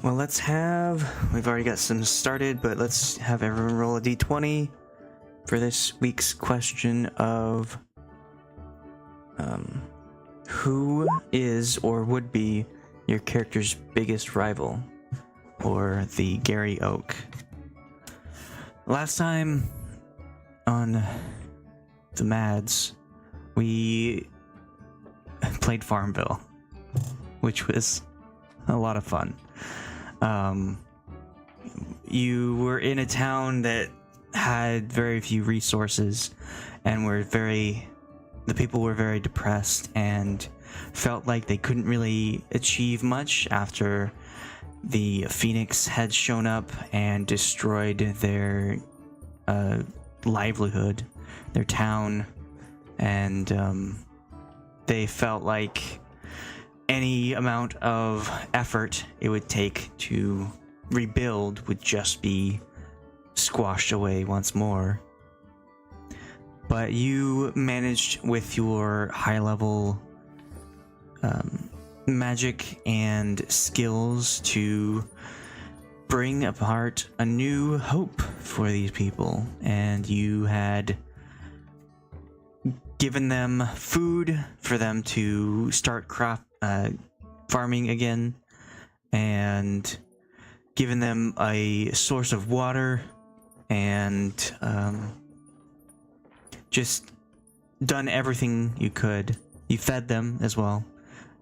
Well, we've already got some started, but let's have everyone roll a d20 for this week's question of who is or would be your character's biggest rival, or the Gary Oak. Last time on the Mads, we played Farmville, which was a lot of fun. You were in a town that had very few resources and the people were very depressed and felt like they couldn't really achieve much after the Phoenix had shown up and destroyed their livelihood, their town, and they felt like any amount of effort it would take to rebuild would just be squashed away once more. But you managed, with your high-level magic and skills, to bring apart a new hope for these people, and you had given them food for them to start farming again, and given them a source of water, and just done everything you could. You fed them as well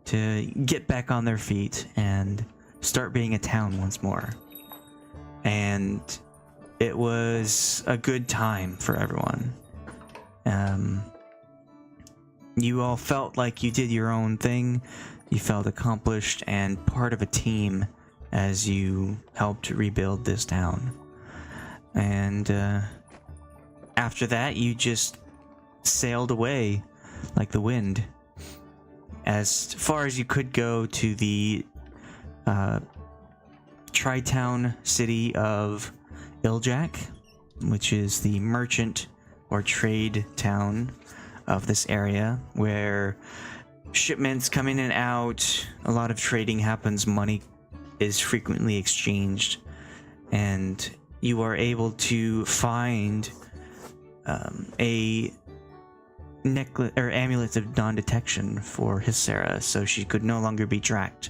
to get back on their feet and start being a town once more. And it was a good time for everyone. You all felt like you did your own thing. You felt accomplished and part of a team as you helped rebuild this town. And after that, you just sailed away like the wind, as far as you could go, to the tri-town city of Iljack, which is the merchant or trade town of this area, where shipments come in and out, a lot of trading happens, money is frequently exchanged, and you are able to find a necklace or amulet of non-detection for Hiscyra, so she could no longer be tracked.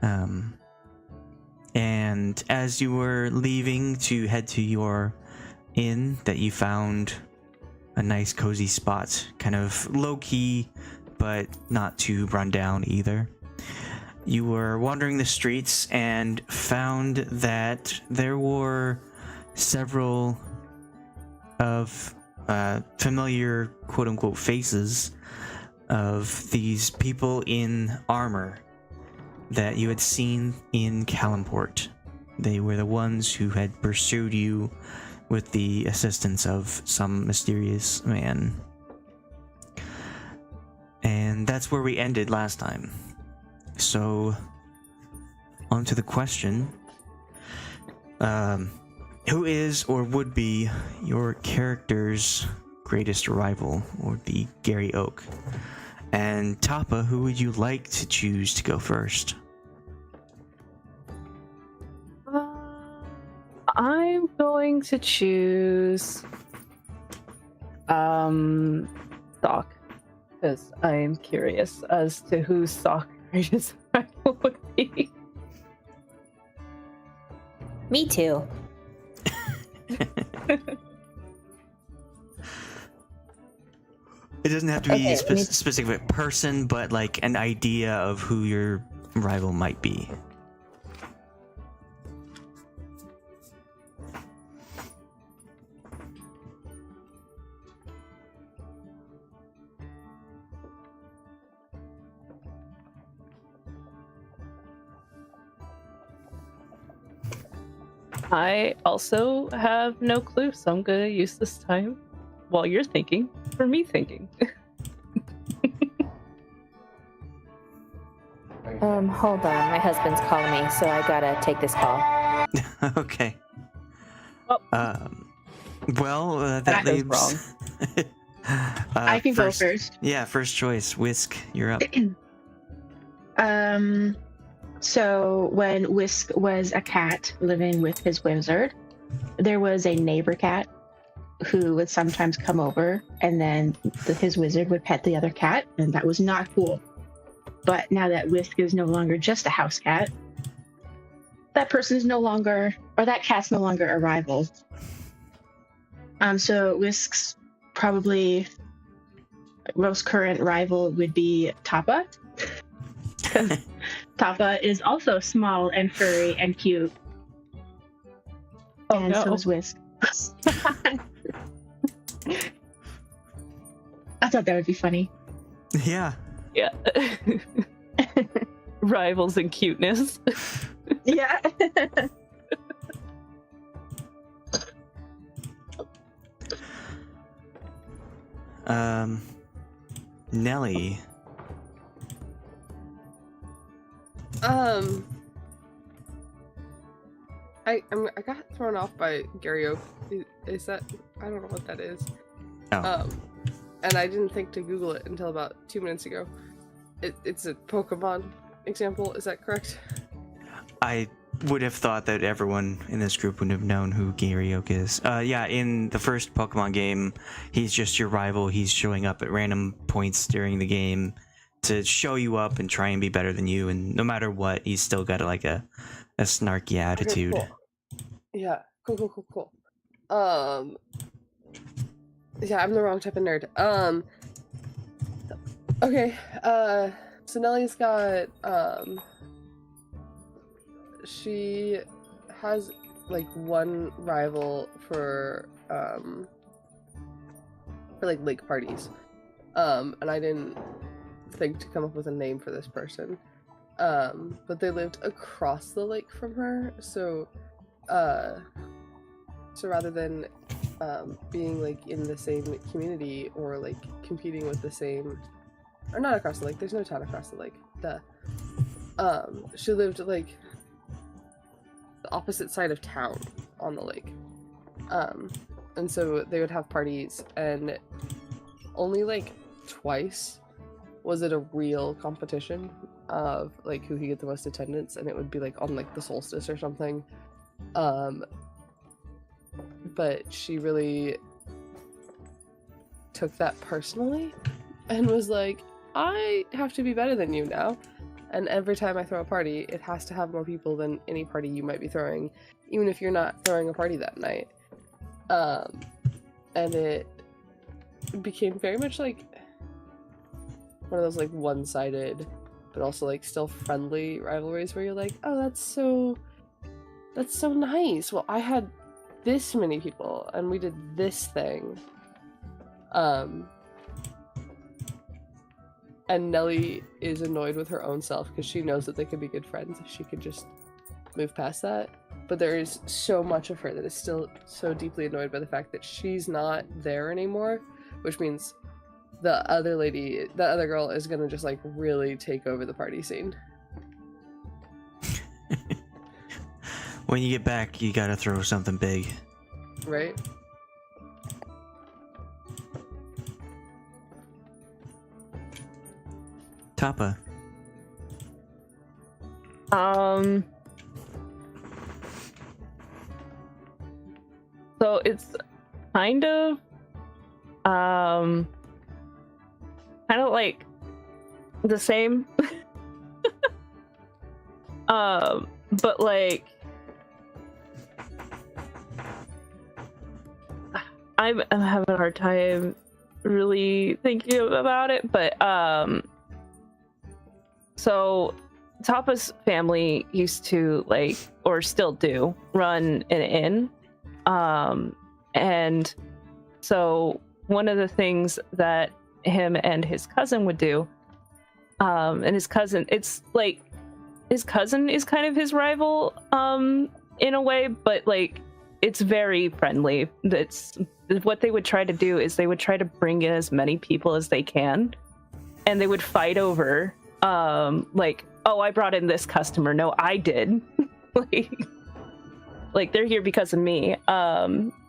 And as you were leaving to head to your inn, that you found a nice cozy spot, kind of low-key, but not too run down either. You were wandering the streets and found that there were several of familiar quote-unquote faces of these people in armor that you had seen in Calimport. They were the ones who had pursued you with the assistance of some mysterious man. And that's where we ended last time. So, on to the question. Who is or would be your character's greatest rival, or the Gary Oak? And Tahpa, who would you like to choose to go first? I'm going to choose Soch, because I am curious as to who Soch's greatest rival would be. Me too. It doesn't have to be a specific person, but like an idea of who your rival might be. I also have no clue, so I'm going to use this time, while you're thinking, for me thinking. Hold on. My husband's calling me, so I gotta take this call. Okay. Well, that leaves... wrong. I can go first. Yeah, first choice. Whisk, you're up. So when Whisk was a cat living with his wizard, there was a neighbor cat who would sometimes come over, and then his wizard would pet the other cat, and that was not cool. But now that Whisk is no longer just a house cat, that cat's no longer a rival. So Whisk's probably most current rival would be Tahpa. Tahpa is also small and furry and cute. Oh, and no. so is Whisk. I thought that would be funny. Yeah. Yeah. Rivals in cuteness. Yeah. Nellie. I got thrown off by Gary Oak. Is that, I don't know what that is. Oh. And I didn't think to Google it until about 2 minutes ago. It's a Pokemon example, is that correct? I would have thought that everyone in this group would have known who Garyoke is. Yeah, in the first Pokemon game, he's just your rival. He's showing up at random points during the game to show you up and try and be better than you. And no matter what, he's still got like a snarky attitude. Okay, cool. Yeah, cool. Yeah, I'm the wrong type of nerd. Okay, so Nellie's got, she has, like, one rival for like, lake parties. And I didn't think to come up with a name for this person. But they lived across the lake from her, so rather than being, like, in the same community or, like, competing with the same, or not across the lake, there's no town across the lake, she lived, like, the opposite side of town on the lake. And so they would have parties, and only, like, twice was it a real competition of, like, who could get the most attendance, and it would be, like, on, like, the solstice or something. But she really took that personally and was like, I have to be better than you now. And every time I throw a party, it has to have more people than any party you might be throwing, even if you're not throwing a party that night. And it became very much like one of those, like, one-sided, but also, like, still friendly rivalries where you're like, oh, that's so nice. Well, I had this many people, and we did this thing. And Nellie is annoyed with her own self because she knows that they could be good friends if she could just move past that. But there is so much of her that is still so deeply annoyed by the fact that she's not there anymore, which means the other girl is gonna just, like, really take over the party scene. When you get back, you gotta throw something big. Right? Tahpa. So it's kind of like the same. But, like, I'm having a hard time really thinking about it, but so Tahpa's family used to, like, or still do, run an inn. And so one of the things that him and his cousin would do, and his cousin, it's like his cousin is kind of his rival in a way, but, like, it's very friendly. That's what they would try to do, is they would try to bring in as many people as they can, and they would fight over like, oh, I brought in this customer, no, I did. like they're here because of me,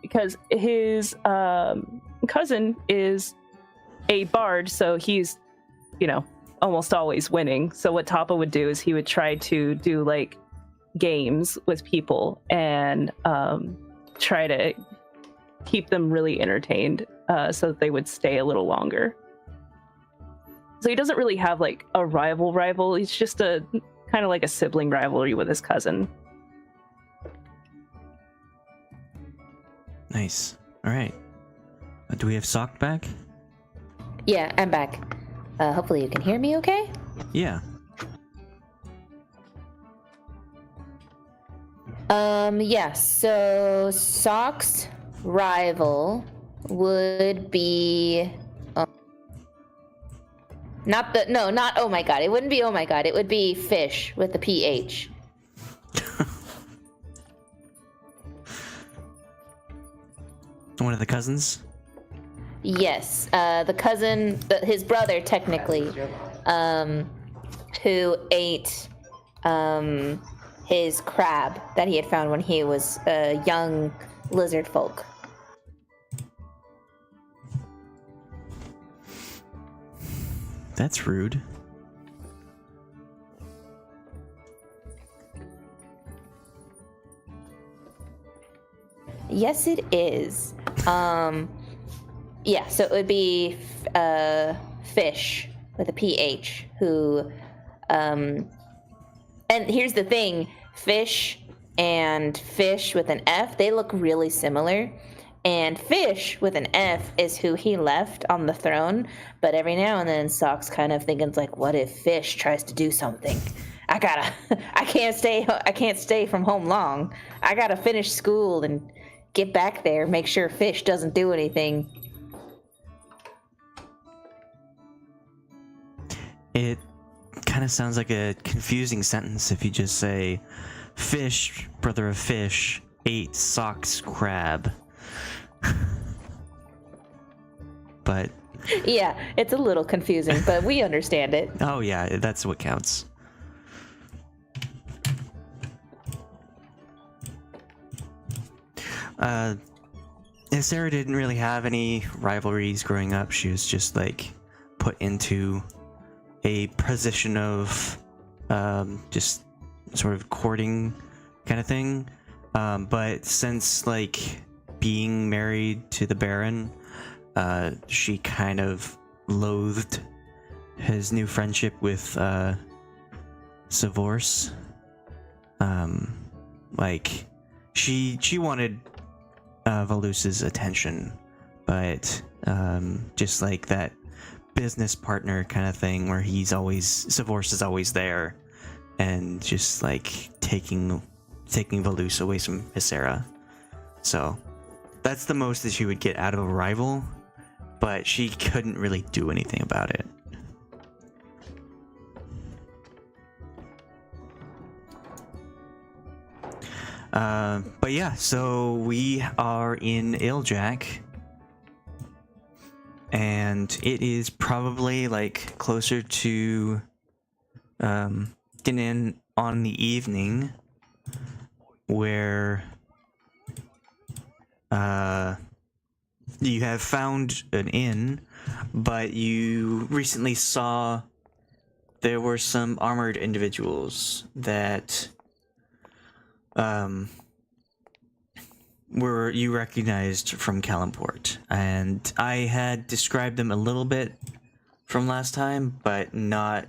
because his cousin is a bard, so he's, you know, almost always winning. So what Tahpa would do is he would try to do like games with people and try to keep them really entertained so that they would stay a little longer. So he doesn't really have like a rival. He's just a kind of like a sibling rivalry with his cousin. Nice. All right. Do we have Soch back? Yeah, I'm back. Hopefully you can hear me okay? Yeah. Yeah, so Soch's rival would be... not oh my god. It wouldn't be oh my god. It would be fish with the PH. One of the cousins? Yes, the cousin, his brother technically, who ate his crab that he had found when he was a young lizard folk. That's rude. Yes, it is. Yeah, so it would be fish with a PH who, and here's the thing, fish and fish with an F, they look really similar. And fish with an F is who he left on the throne. But every now and then, Soch's kind of thinking, like, what if fish tries to do something? I can't stay from home long. I gotta finish school and get back there, make sure fish doesn't do anything. It kind of sounds like a confusing sentence if you just say, fish, brother of fish, ate Soch's crab. But Yeah, it's a little confusing, but we understand it. oh yeah, that's what counts. Hiscyra didn't really have any rivalries growing up. She was just like put into a position of just sort of courting kind of thing. But since like being married to the Baron, she kind of loathed his new friendship with Savorce. Like she wanted Valus's attention, but just like that business partner kind of thing where Savorce is always there and just like taking Valus away from Hiscyra. So that's the most that she would get out of a rival, but she couldn't really do anything about it. But yeah, so we are in Iljac, and it is probably like closer to getting in on the evening where you have found an inn, but you recently saw there were some armored individuals that you recognized from Kalimport, and I had described them a little bit from last time, but not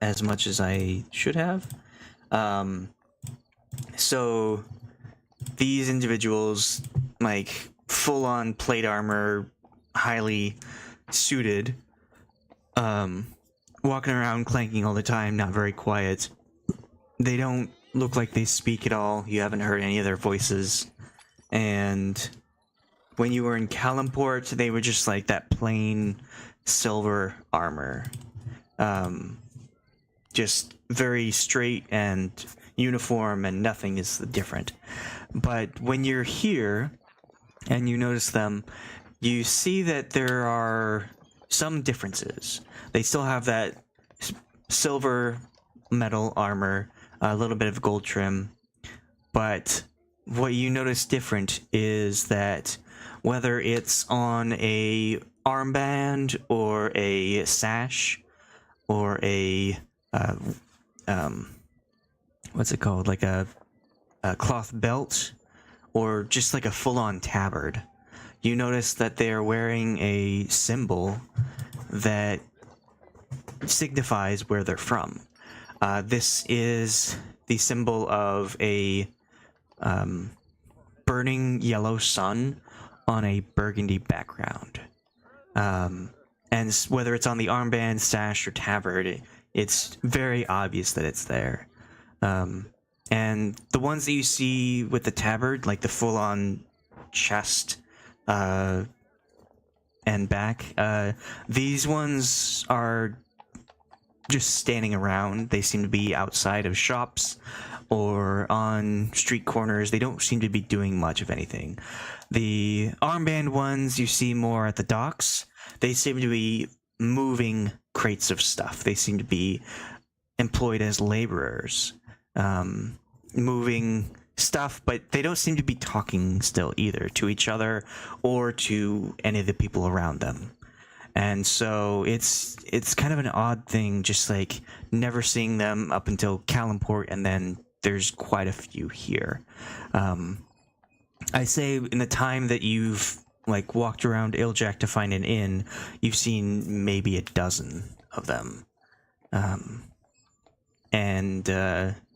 as much as I should have. So these individuals, like full-on plate armor, highly suited, walking around clanking all the time, not very quiet. They don't look like they speak at all. You haven't heard any of their voices. And when you were in Kalimport, they were just like that plain silver armor. Just very straight and uniform, and nothing is different. But when you're here and you notice them, you see that there are some differences. They still have that silver metal armor, a little bit of gold trim, but what you notice different is that whether it's on a armband or a sash, or a what's it called, like a cloth belt, or just like a full-on tabard. You notice that they are wearing a symbol that signifies where they're from. This is the symbol of a burning yellow sun on a burgundy background. And whether it's on the armband, sash, or tabard, it's very obvious that it's there. And the ones that you see with the tabard, like the full-on chest and back, these ones are just standing around. They seem to be outside of shops or on street corners. They don't seem to be doing much of anything. The armband ones you see more at the docks. They seem to be moving crates of stuff. They seem to be employed as laborers, moving stuff, but they don't seem to be talking still either to each other or to any of the people around them. And so it's kind of an odd thing, just like never seeing them up until Kalimport, and then there's quite a few here. I say in the time that you've like walked around Iljac to find an inn, you've seen maybe a dozen of them. And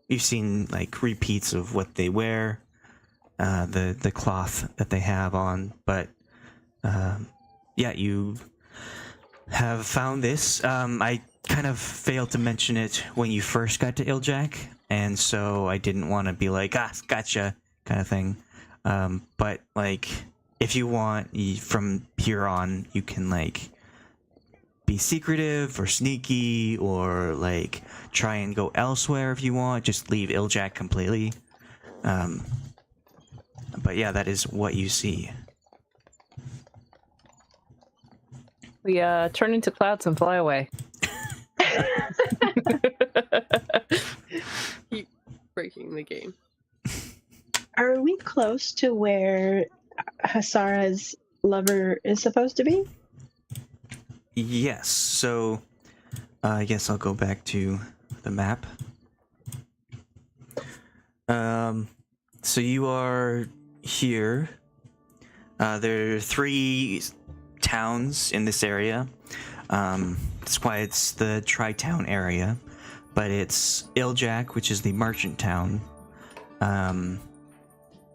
you've seen like repeats of what they wear, the cloth that they have on, but yeah, you have found this. I kind of failed to mention it when you first got to Iljac, and so I didn't want to be like, gotcha, kind of thing. But like, if you want, from here on, you can like be secretive or sneaky, or like try and go elsewhere if you want. Just leave Iljac completely. But yeah, that is what you see. We turn into clouds and fly away. Keep breaking the game. Are we close to where Hiscyra's lover is supposed to be? Yes, so I guess I'll go back to the map. So you are here. There are 3 towns in this area. That's why it's the Tri-Town area. But it's Iljac, which is the merchant town.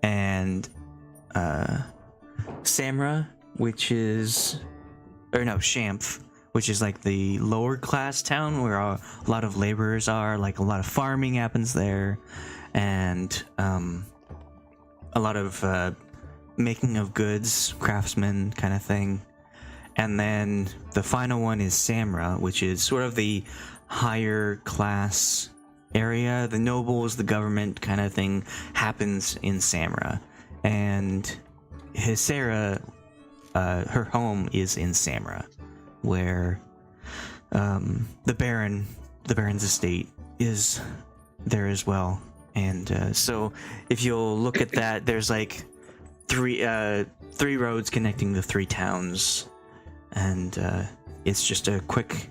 And Samra, which is... Or no, Shamph, which is like the lower class town where a lot of laborers are. Like a lot of farming happens there. And a lot of making of goods, craftsmen kind of thing. And then the final one is Samra, which is sort of the higher class area. The nobles, the government kind of thing happens in Samra. And Hiscyra, her home is in Samra, where the Baron's estate is there as well. And so if you'll look at that, there's like three roads connecting the 3 towns. And it's just a quick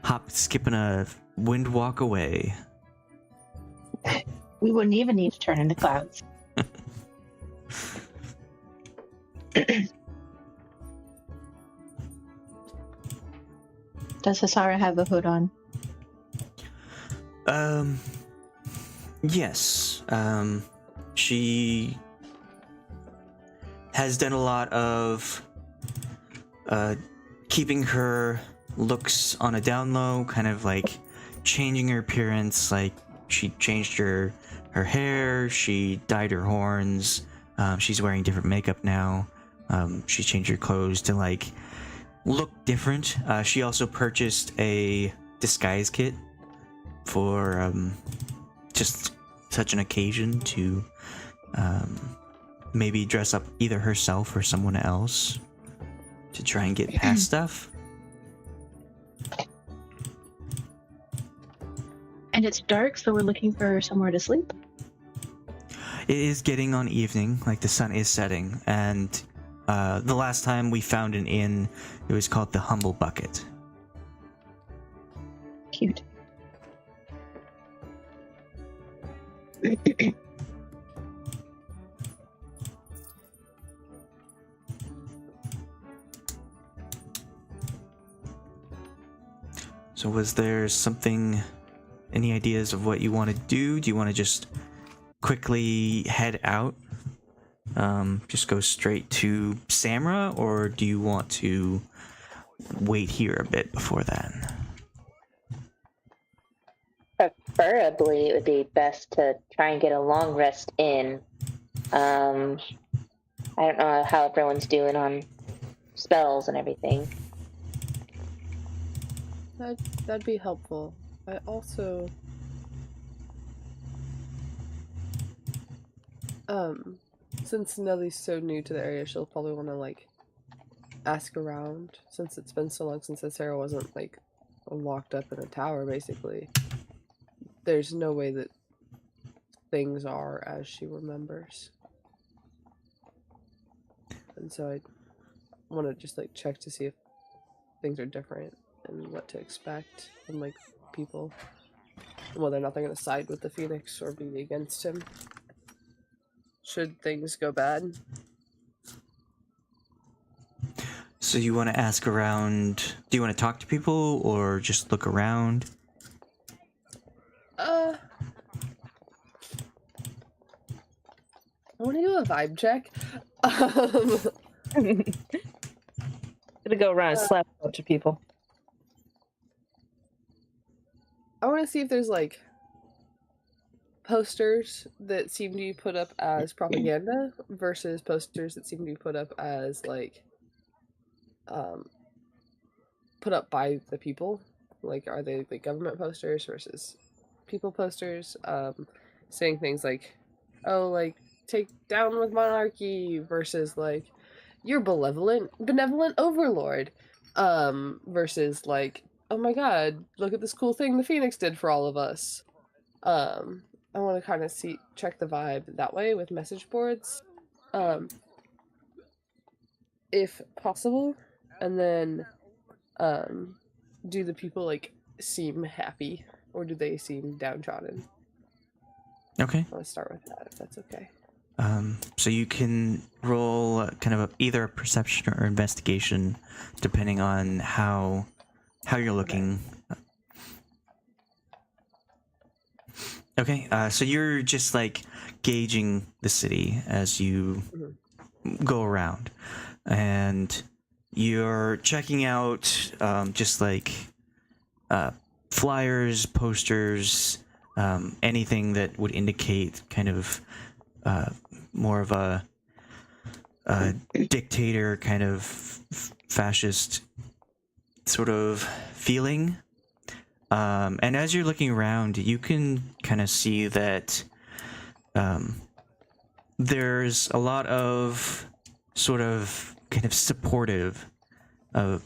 hop, skip, and a wind walk away. We wouldn't even need to turn into clouds. Does Hiscyra have a hood on? Yes. She has done a lot of keeping her looks on a down low, kind of like changing her appearance. Like she changed her hair, she dyed her horns, she's wearing different makeup now. She changed her clothes to like look different. She also purchased a disguise kit for just such an occasion to maybe dress up either herself or someone else to try and get past stuff. And it's dark, so we're looking for somewhere to sleep. It is getting on evening, like the sun is setting, and the last time we found an inn, it was called the Humble Bucket. cute. So was there something, any ideas of what you want to do? Do you want to just quickly head out? Just go straight to Samra, or do you want to wait here a bit before that? Preferably, it would be best to try and get a long rest in. I don't know how everyone's doing on spells and everything. That'd be helpful. I also since Nellie's so new to the area, she'll probably want to like ask around, since it's been so long since Hiscyra wasn't like locked up in a tower. Basically, there's no way that things are as she remembers, and so I want to just like check to see if things are different and what to expect from like people, and whether or not they're going to side with the Phoenix or be against him should things go bad. So you want to ask around, do you want to talk to people or just look around? I want to do a vibe check. Gonna go around and slap a bunch of people. I want to see if there's like posters that seem to be put up as propaganda versus posters that seem to be put up as like put up by the people. Like, are they the government posters versus people posters, saying things like, oh, like, take down with monarchy versus like, you're benevolent overlord, versus like, oh my god, look at this cool thing the Phoenix did for all of us. I want to kind of check the vibe that way with message boards, if possible, and then do the people like seem happy or do they seem downtrodden? Okay. I want to start with that, if that's okay. So you can roll kind of either a perception or investigation, depending on how you're looking. Okay, so you're just like gauging the city as you go around, and you're checking out just like flyers, posters, anything that would indicate kind of more of a dictator kind of fascist sort of feeling. And as you're looking around, you can kind of see that there's a lot of sort of kind of supportive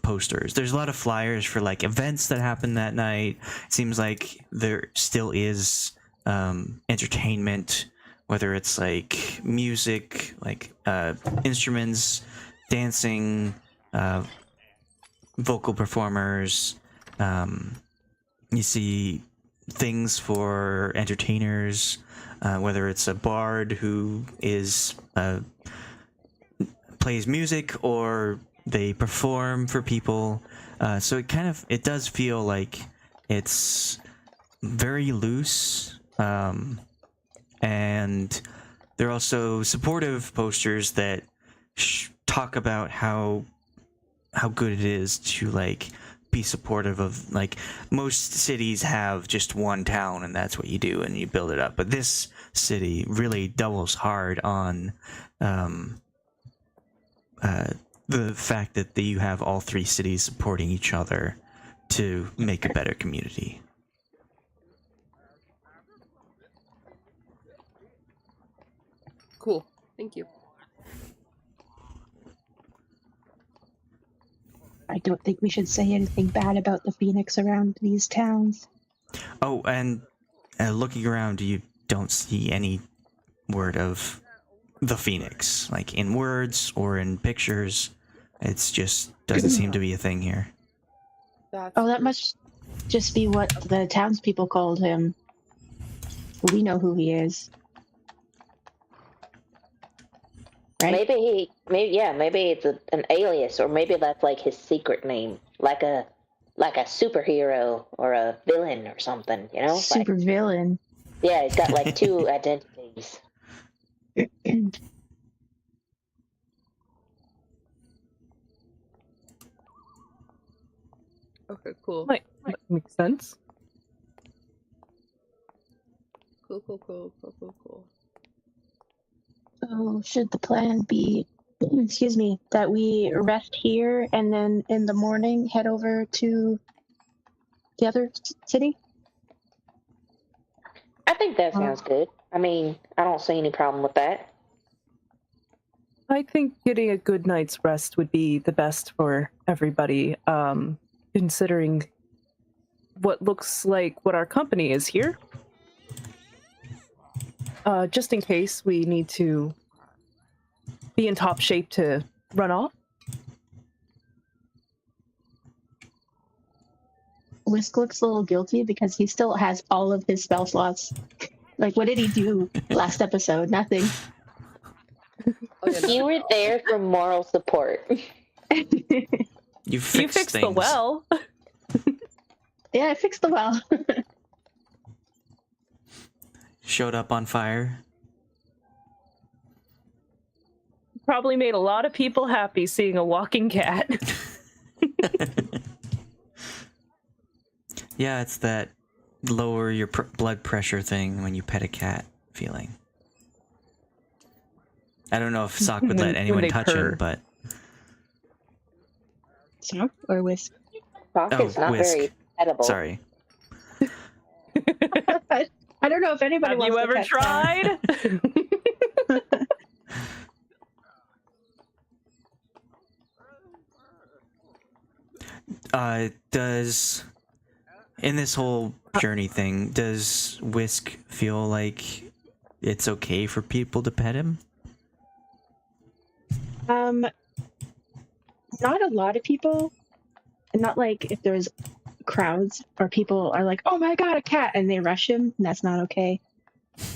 posters. There's a lot of flyers for like events that happen that night. It seems like there still is entertainment, whether it's like music, like instruments, dancing, vocal performers. You see things for entertainers, whether it's a bard who is plays music or they perform for people. So it does feel like it's very loose. And there are also supportive posters that talk about how good it is to like be supportive of, like, most cities have just one town and that's what you do and you build it up, but this city really doubles hard on the fact that you have all three cities supporting each other to make a better community. Cool. Thank you. I don't think we should say anything bad about the Phoenix around these towns. Oh, and looking around, you don't see any word of the Phoenix, like in words or in pictures. It's just doesn't seem to be a thing here. Oh, that must just be what the townspeople called him. We know who he is. Right? Maybe it's an alias, or maybe that's like his secret name, like a superhero or a villain or something, you know? Super villain. Yeah, he's got like two identities. Okay, cool. Might make sense. Cool. So, should the plan be, excuse me, that we rest here and then in the morning head over to the other city? I think that sounds good. I mean, I don't see any problem with that. I think getting a good night's rest would be the best for everybody, considering what looks like what our company is here. Just in case we need to be in top shape to run off. Whisk looks a little guilty because he still has all of his spell slots. Like, what did he do last episode? Nothing. You were there for moral support. You fixed the well. Yeah, I fixed the well. Showed up on fire. Probably made a lot of people happy seeing a walking cat. Yeah, it's that lower your blood pressure thing when you pet a cat feeling. I don't know if Soch would let anyone touch him, but... Soch or Whisk? Soch is not Whisk. very edible. Sorry. I don't know if anybody Have wants you to ever pet Soch. tried? Does... In this whole journey thing, does Whisk feel like it's okay for people to pet him? Not a lot of people. Not like if there's crowds or people are like, oh my god, a cat, and they rush him, that's not okay.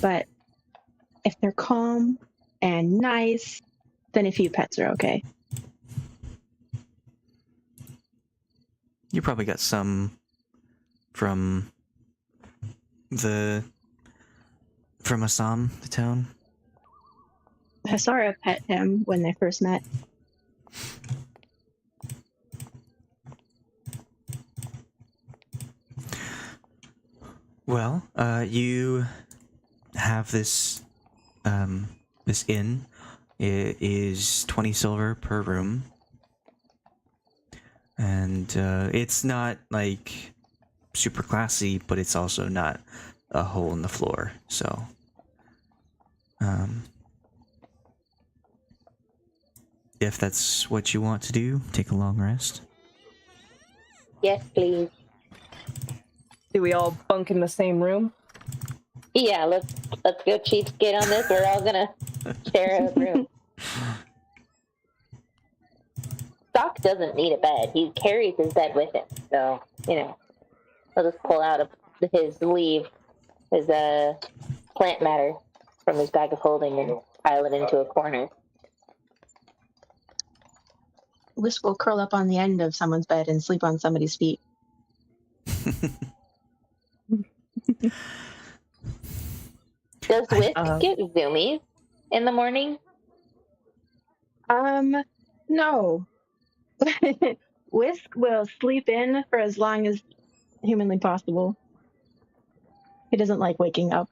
But if they're calm and nice, then a few pets are okay. You probably got some from Assam, the town. Hiscyra pet him when they first met. Well, you have this this inn. It is 20 silver per room. And it's not like super classy, but it's also not a hole in the floor. So if that's what you want to do, take a long rest. Yes, please. Do we all bunk in the same room? Yeah, let's go cheapskate on this. We're all gonna share a room. Soch doesn't need a bed. He carries his bed with him. So, he'll just pull out his leaf, his plant matter from his bag of holding and pile it into a corner. Whisk will curl up on the end of someone's bed and sleep on somebody's feet. Does Whisk get zoomies in the morning? No. Whisk will sleep in for as long as humanly possible. He doesn't like waking up.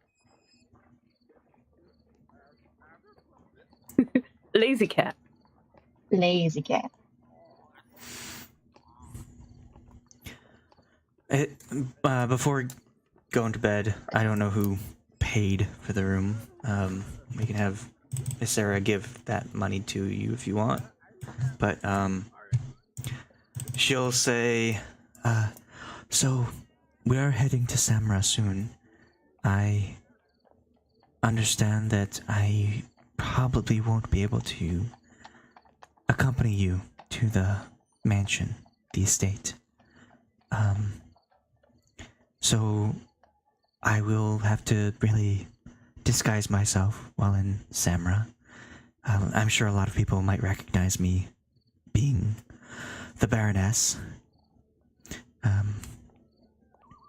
Lazy cat. Lazy cat. Before going to bed, I don't know who paid for the room. We can have Hiscyra give that money to you if you want. But she'll say, so we are heading to Samra soon. I understand that I probably won't be able to accompany you to the mansion, the estate. So I will have to really disguise myself while in Samra. I'm sure a lot of people might recognize me being the Baroness.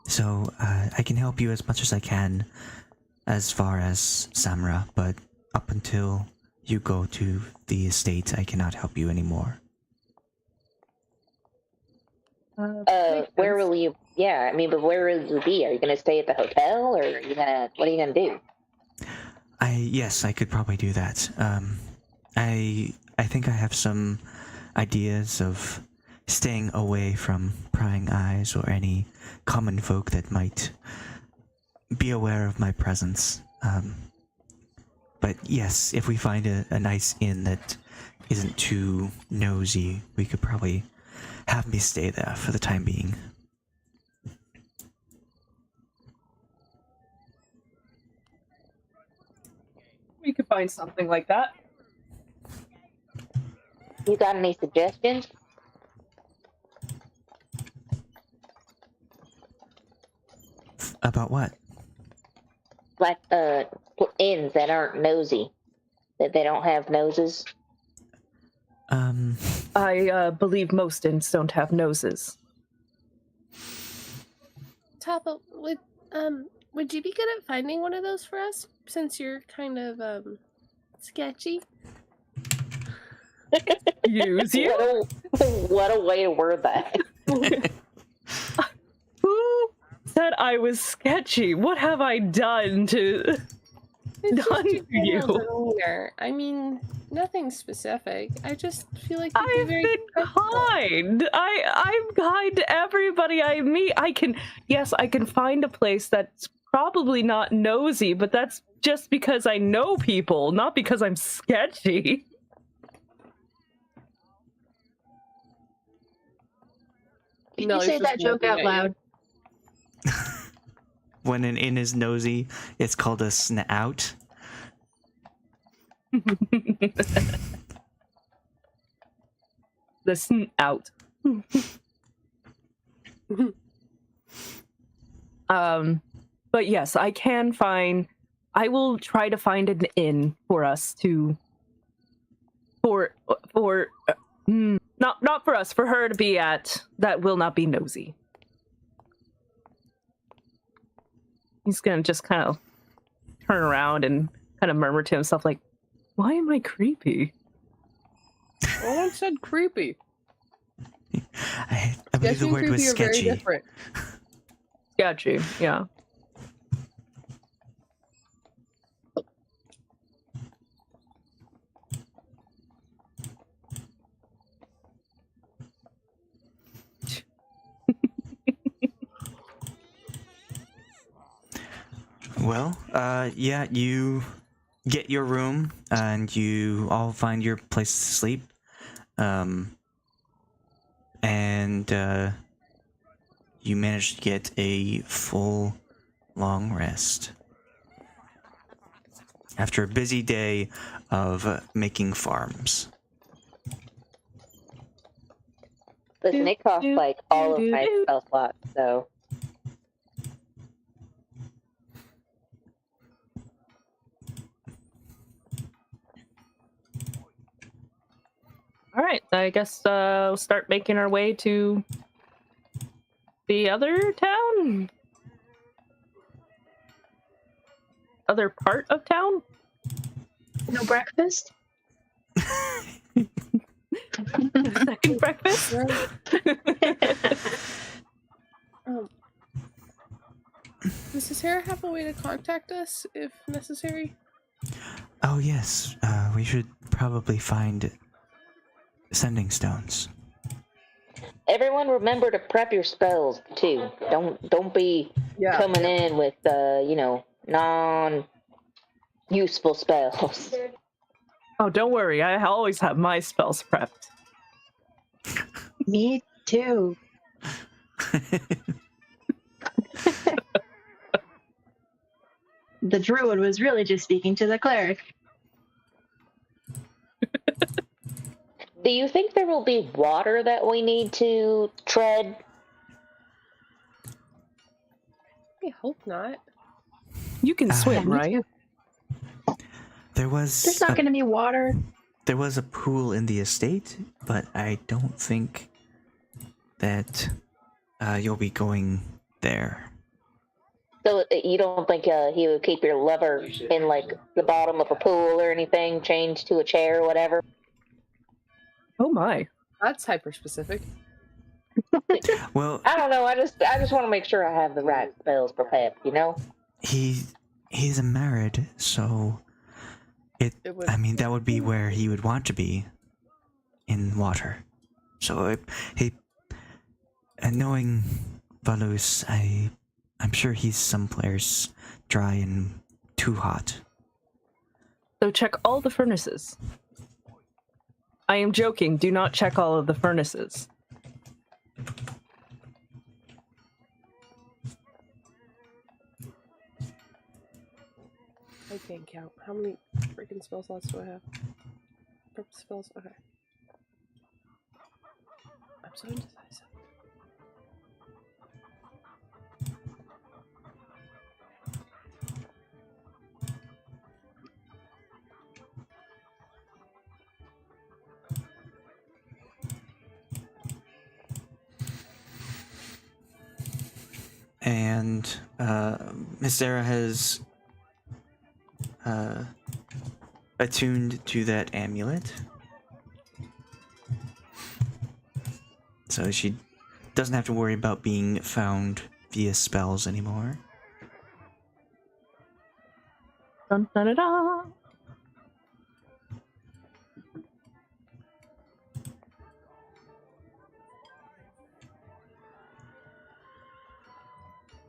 So I can help you as much as I can as far as Samra, but up until you go to the estate, I cannot help you anymore. Where will you? Yeah, I mean, but where will you be? Are you gonna stay at the hotel, or are you gonna? What are you gonna do? Yes, I could probably do that. I think I have some ideas of staying away from prying eyes or any common folk that might be aware of my presence. But yes, if we find a nice inn that isn't too nosy, we could probably have me stay there for the time being. We could find something like that. You got any suggestions? About what? Like inns that aren't nosy, that they don't have noses. I believe most inns don't have noses. Tahpa, would you be good at finding one of those for us? Since you're kind of sketchy. Use you? What a way to word that. Who said I was sketchy? What have I done to you? I mean, nothing specific. I just feel like you'd I've be very been kind. I'm kind to everybody I meet. I can find a place that's probably not nosy, but that's just because I know people, not because I'm sketchy. Can you say that joke out loud? When an inn is nosy, it's called a snout. The snout. But yes, I will try to find an inn for us to not for us, for her to be at, that will not be nosy. He's gonna just kind of turn around and kind of murmur to himself like, why am I creepy? No one said creepy. I believe the word was sketchy. Very different. Sketchy, yeah. Well, yeah, you get your room and you all find your place to sleep. And you manage to get a full, long rest. After a busy day of making farms. Listen, it costs like all of my spell slots, so. All right, I guess we'll start making our way to the other town? Other part of town? No breakfast? Second breakfast? Does Hiscyra have a way to contact us if necessary? Oh yes, we should probably find sending stones. Everyone remember to prep your spells too. Don't be coming in with non-useful spells. Oh, don't worry. I always have my spells prepped. Me too. The druid was really just speaking to the cleric. Do you think there will be water that we need to tread? I hope not. You can swim, me right? There's not going to be water. There was a pool in the estate, but I don't think that you'll be going there. So you don't think he would keep your lover in like the bottom of a pool or anything, chained to a chair or whatever? Oh my. That's hyper specific. Well, I don't know. I just want to make sure I have the right spells prepared. You know. he's married, so I mean, that would be where he would want to be, in water. So and knowing Valus, I'm sure he's someplace dry and too hot. So check all the furnaces. I am joking. Do not check all of the furnaces. I can't count. How many freaking spell slots do I have? Purpose spells? Okay. I'm so indecisive. And Hiscyra has attuned to that amulet, so she doesn't have to worry about being found via spells anymore. Dun, dun, dun, dun.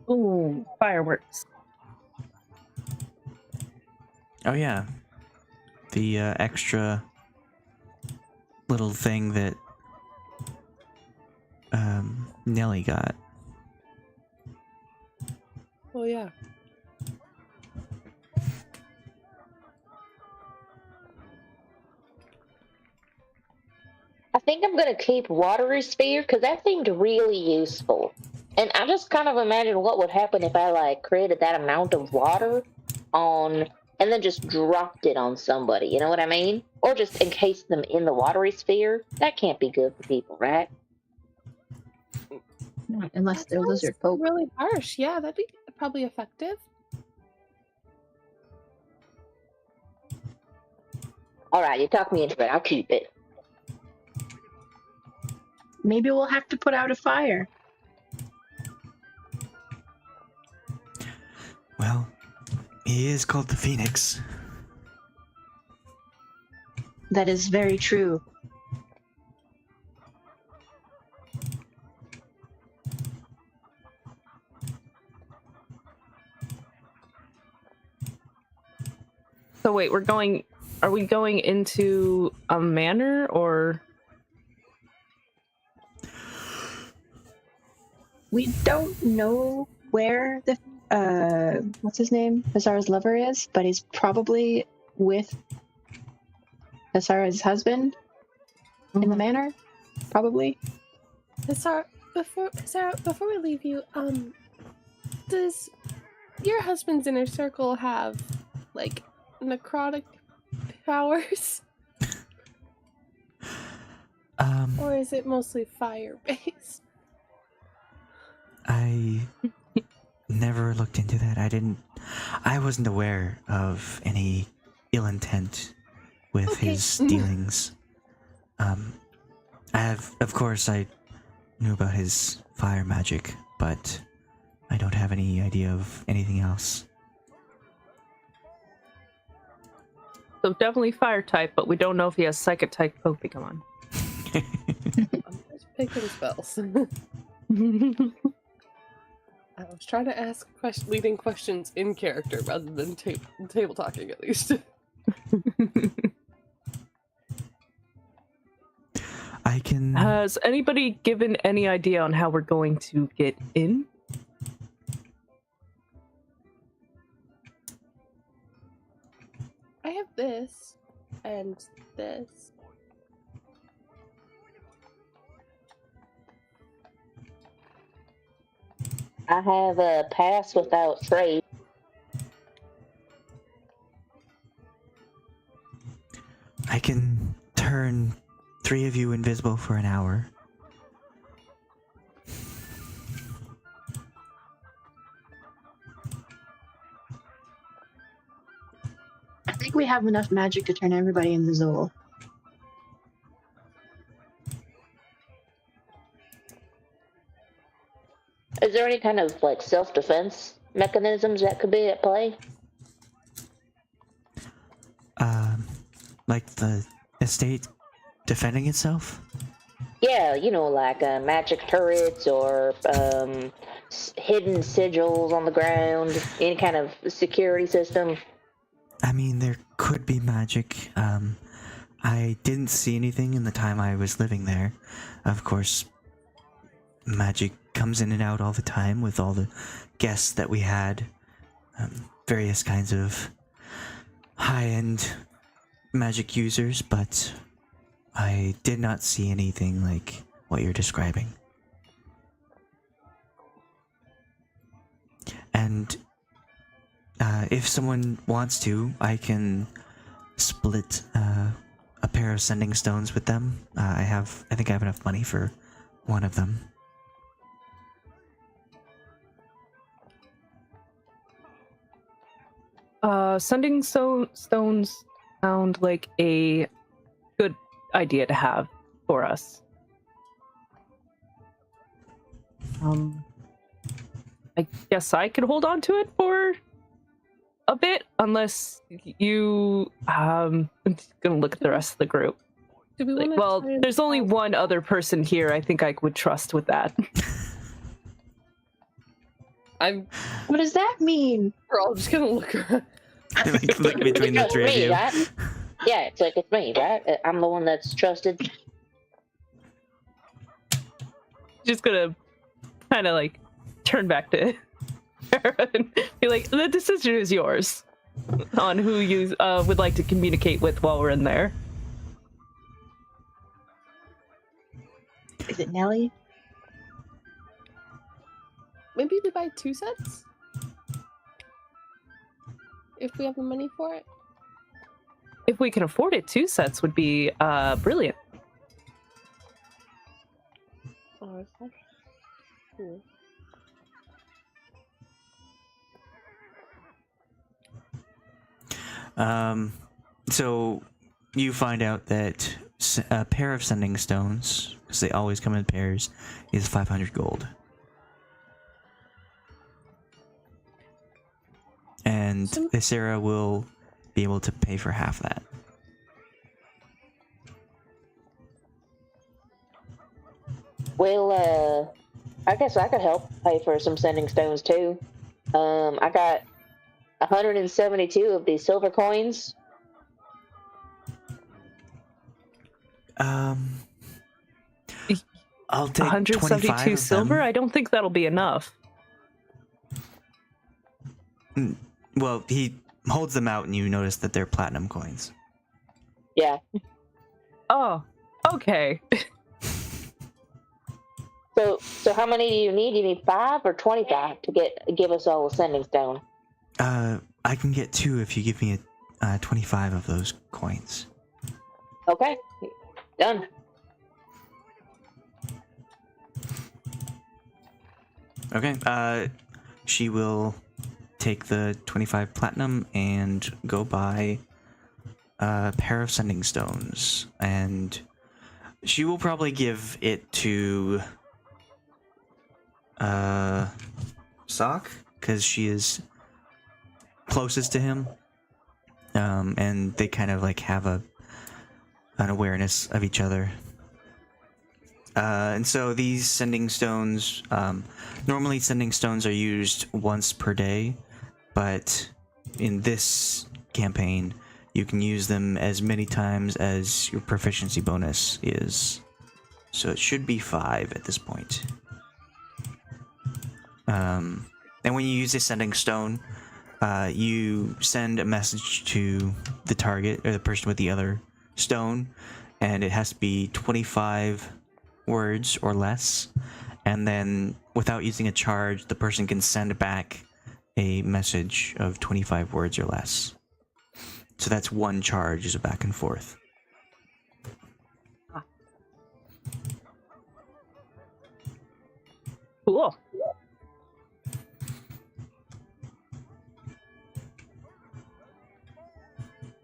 Ooh, fireworks. Oh yeah, the extra little thing that Nellie got. Oh yeah. I think I'm gonna keep watery sphere because that seemed really useful. And I just kind of imagine what would happen if I like created that amount of water on and then just dropped it on somebody. You know what I mean? Or just encased them in the watery sphere. That can't be good for people, right? Not unless That they're sounds lizard folk. really harsh. Yeah, that'd be probably effective. All right, you talk me into it. I'll keep it. Maybe we'll have to put out a fire. Well, he is called the Phoenix. That is very true. So wait, are we going into a manor or? We don't know where the what's his name? Hiscyra's lover is, but he's probably with Hiscyra's husband in the manor. Probably. Sarah, before we leave you, does your husband's inner circle have like necrotic powers? Or is it mostly fire based? I never looked into that. I wasn't aware of any ill intent with his dealings. Of course, I knew about his fire magic, but I don't have any idea of anything else. So definitely fire type, but we don't know if he has psychic type Pokemon. I'm just picking spells. I was trying to ask leading questions in character rather than table talking, at least. I can... Has anybody given any idea on how we're going to get in? I have this and this. I have a pass without trade. I can turn 3 of you invisible for an hour. I think we have enough magic to turn everybody invisible. Is there any kind of like self-defense mechanisms that could be at play? Like the estate defending itself? Yeah, you know, like magic turrets or hidden sigils on the ground, any kind of security system. I mean, there could be magic. I didn't see anything in the time I was living there. Of course, magic comes in and out all the time with all the guests that we had. Various kinds of high-end magic users, but I did not see anything like what you're describing. And if someone wants to, I can split a pair of sending stones with them. I think I have enough money for one of them. Sending stones sound like a good idea to have for us. I guess I could hold on to it for a bit, unless you. I'm gonna look at the rest of the group. Well, there's only one other person here I think I would trust with that. What does that mean? We're all just gonna look around. Like between the 3 of you. Right? Yeah, it's like it's me, right? I'm the one that's trusted. Just gonna kind of like turn back to Sarah and be like, the decision is yours on who you would like to communicate with while we're in there. Is it Nellie? Maybe we buy 2 sets? If we have the money for it? If we can afford it, 2 sets would be brilliant. Oh, that's cool. So you find out that a pair of sending stones, because they always come in pairs, is 500 gold. And Hiscyra will be able to pay for half that. Well, I guess I could help pay for some sending stones too. I got 172 of these silver coins. I'll take 172 silver? I don't think that'll be enough. Well, he holds them out and you notice that they're platinum coins. Yeah. Oh, okay. So how many do you need? You need 5 or 25 to give us all a sending stone? I can get 2 if you give me 25 of those coins. Okay. Done. Okay, she will take the 25 platinum and go buy a pair of sending stones, and she will probably give it to Soch, because she is closest to him, and they kind of like have an awareness of each other. And so these sending stones, normally sending stones are used once per day, but in this campaign, you can use them as many times as your proficiency bonus is. So it should be 5 at this point. And when you use a sending stone, you send a message to the target, or the person with the other stone, and it has to be 25 words or less, and then without using a charge, the person can send back a message of 25 words or less. So that's one charge, is a back and forth. Cool.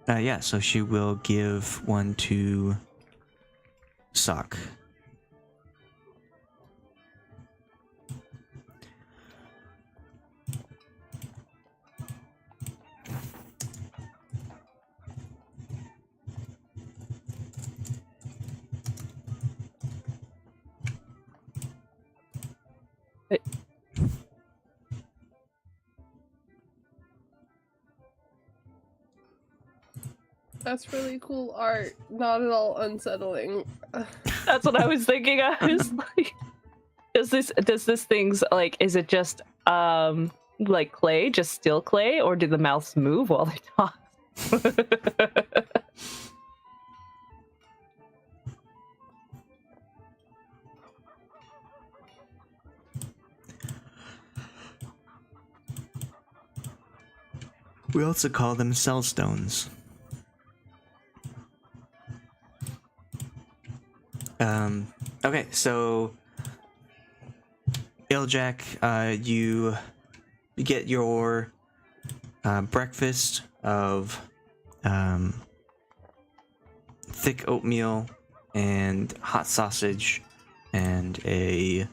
Yeah, so she will give one to Soch. That's really cool art. Not at all unsettling. That's what I was thinking. I was like, does this thing's like, is it just like clay, just still clay, or do the mouths move while they talk? We also call them cell stones. Okay, so Iljack, you get your breakfast of thick oatmeal and hot sausage and a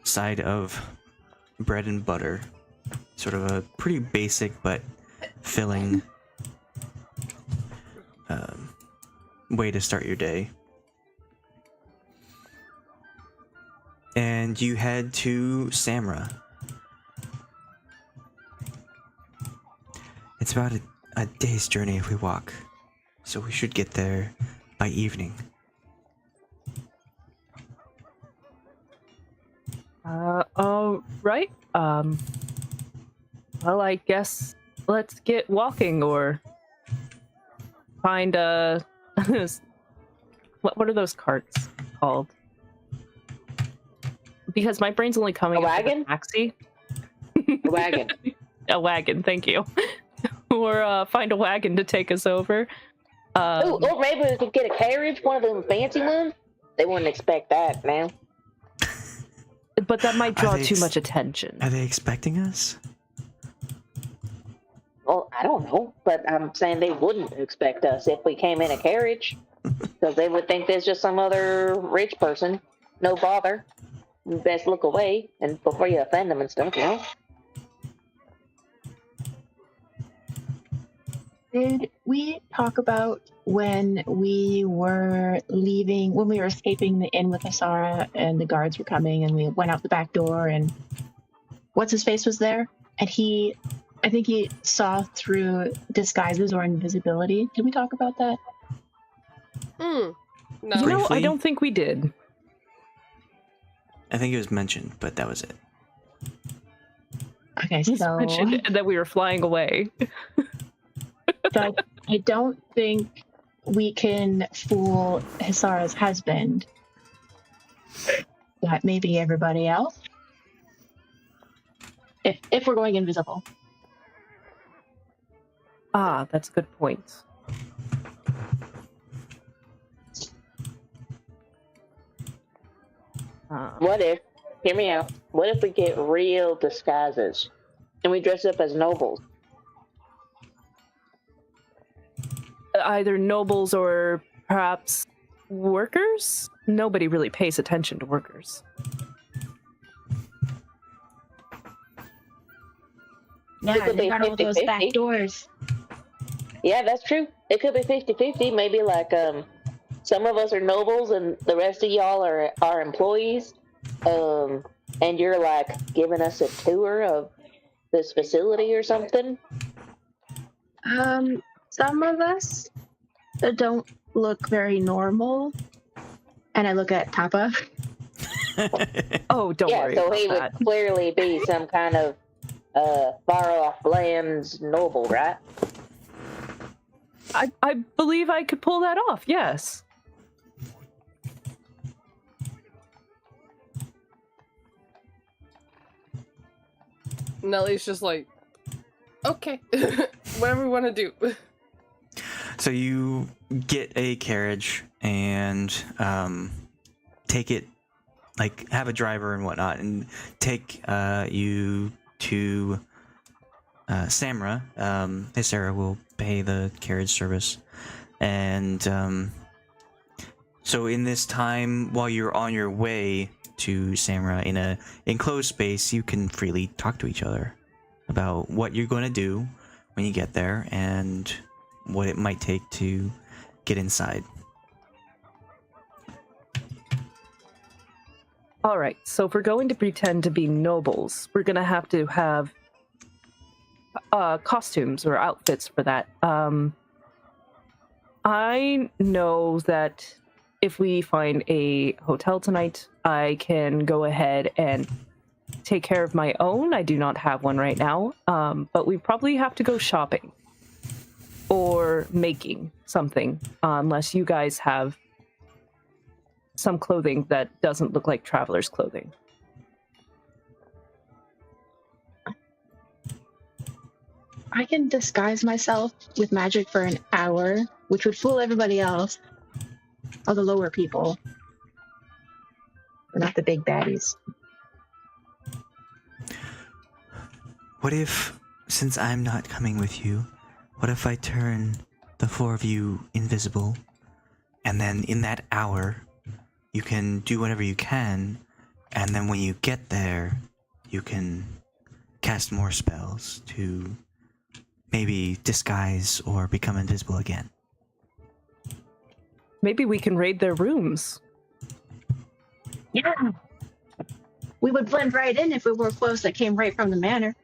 side of bread and butter. Sort of a pretty basic but filling way to start your day. And you head to Samra. It's about a day's journey if we walk, so we should get there by evening. All right. Well, I guess let's get walking or find a what are those carts called? Because my brain's only coming A up with wagon? a taxi. A wagon. A wagon, thank you. Or find a wagon to take us over. Or maybe we could get a carriage, one of them fancy ones. They wouldn't expect that now. But that might draw they too ex- much attention. Are they expecting us? Well, I don't know, but I'm saying they wouldn't expect us if we came in a carriage. Because they would think there's just some other rich person. No bother. You best look away and before you offend them and stuff, you know? Did we talk about when we were leaving, when we were escaping the inn with Hiscyra and the guards were coming and we went out the back door and what's his face was there? And I think he saw through disguises or invisibility. Did we talk about that? No. You know, I Briefly? don't think we did. I think it was mentioned, but that was it. Okay, He's so mentioned that we were flying away. I don't think we can fool Hiscyra's husband, but maybe everybody else. If we're going invisible. Ah, that's a good point. What if, hear me out, what if we get real disguises and we dress up as nobles? Either nobles or perhaps workers? Nobody really pays attention to workers. Yeah, It could they be got all those 50-50. back doors. Yeah, that's true. It could be 50-50. Maybe like some of us are nobles and the rest of y'all are our employees. And you're like giving us a tour of this facility or something. Some of us don't look very normal. And I look at Tahpa. Oh, don't Yeah, worry so about he that. would clearly be some kind of far-off lands noble, right? I believe I could pull that off, yes. Nellie's just like, okay, whatever we want to do. So you get a carriage and take it, like have a driver and whatnot, and take you to Samra. Hiscyra will pay the carriage service, and so in this time while you're on your way to Samra in a enclosed space, you can freely talk to each other about what you're going to do when you get there and what it might take to get inside. All right, so if we're going to pretend to be nobles, we're going to have costumes or outfits for that. I know that if we find a hotel tonight, I can go ahead and take care of my own. I do not have one right now, but we probably have to go shopping or making something, unless you guys have some clothing that doesn't look like traveler's clothing. I can disguise myself with magic for an hour, which would fool everybody else. All the lower people. Not the big baddies. What if, since I'm not coming with you, what if I turn the four of you invisible, and then in that hour, you can do whatever you can, and then when you get there, you can cast more spells to maybe disguise or become invisible again. Maybe we can raid their rooms. Yeah. We would blend right in if we wore clothes that came right from the manor.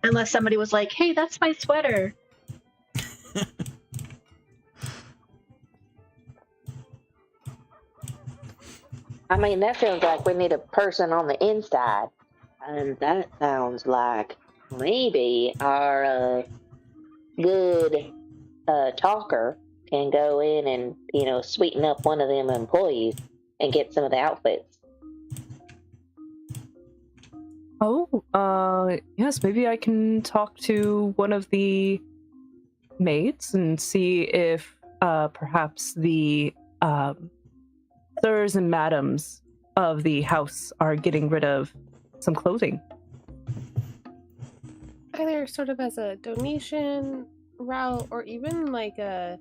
Unless somebody was like, hey, that's my sweater. I mean, that feels like we need a person on the inside. And that sounds like maybe our good talker can go in and, sweeten up one of them employees and get some of the outfits. Oh, yes, maybe I can talk to one of the maids and see if perhaps the sirs and madams of the house are getting rid of some clothing. Either sort of as a donation route, or even like a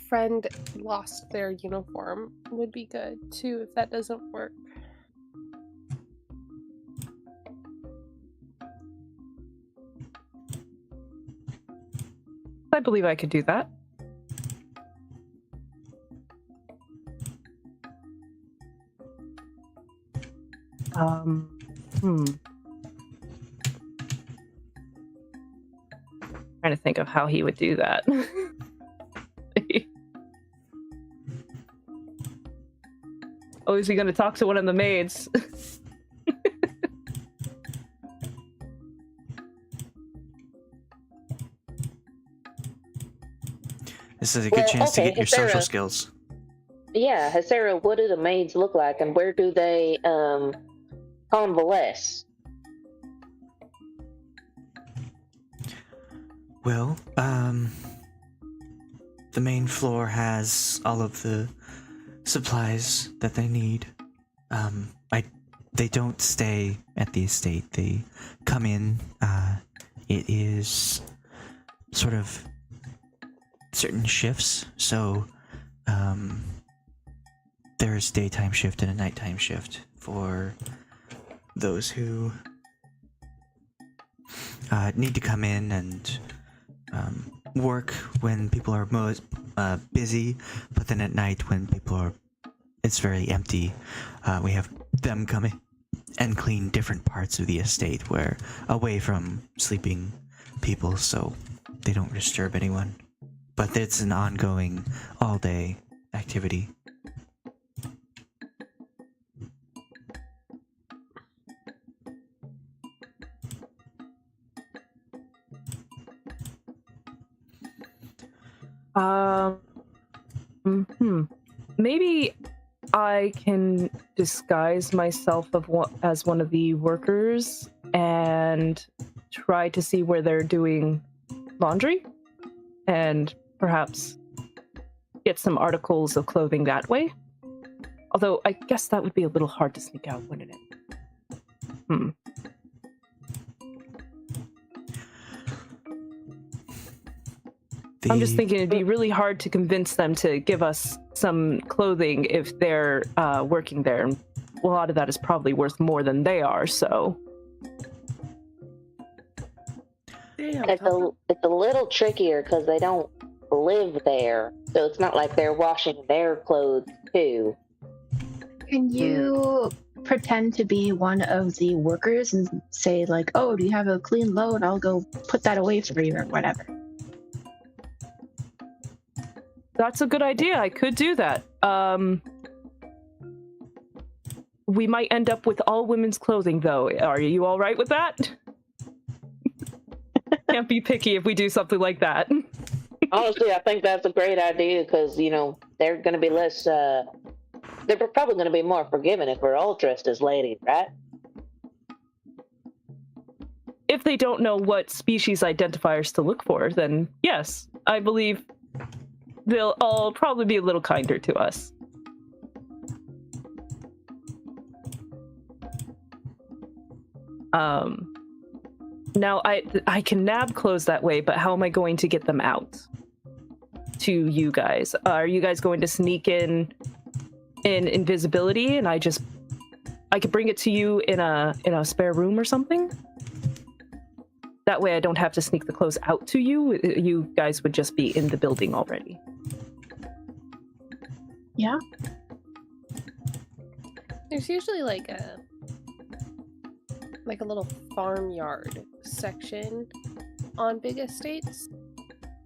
friend lost their uniform would be good too, if that doesn't work. I believe I could do that. Trying to think of how he would do that. Oh, is he going to talk to one of the maids? This is a good chance to get your social Hiscyra. skills. Yeah, Hiscyra, what do the maids look like, and where do they convalesce? Well, the main floor has all of the supplies that they need. They don't stay at the estate. They come in. It is sort of certain shifts. So, there's daytime shift and a nighttime shift for those who need to come in and work when people are most busy, but then at night when it's very empty, we have them come in and clean different parts of the estate where away from sleeping people, so they don't disturb anyone. But it's an ongoing all-day activity. Maybe I can disguise myself as one of the workers and try to see where they're doing laundry and perhaps get some articles of clothing that way. Although I guess that would be a little hard to sneak out, wouldn't it? I'm just thinking it'd be really hard to convince them to give us some clothing if they're working there. And a lot of that is probably worth more than they are, so... It's a little trickier because they don't live there. So it's not like they're washing their clothes, too. Can you pretend to be one of the workers and say, like, oh, do you have a clean load? I'll go put that away for you or whatever. That's a good idea. I could do that. We might end up with all women's clothing, though. Are you all right with that? Can't be picky if we do something like that. Honestly, I think that's a great idea because, you know, they're going to be less, they're probably going to be more forgiving if we're all dressed as ladies, right? If they don't know what species identifiers to look for, then yes, I believe they'll all probably be a little kinder to us. Now, I can nab clothes that way, but how am I going to get them out to you guys? Are you guys going to sneak in invisibility, and I could bring it to you in a spare room or something? That way I don't have to sneak the clothes out to you. You guys would just be in the building already. Yeah. There's usually like a little farmyard section on big estates.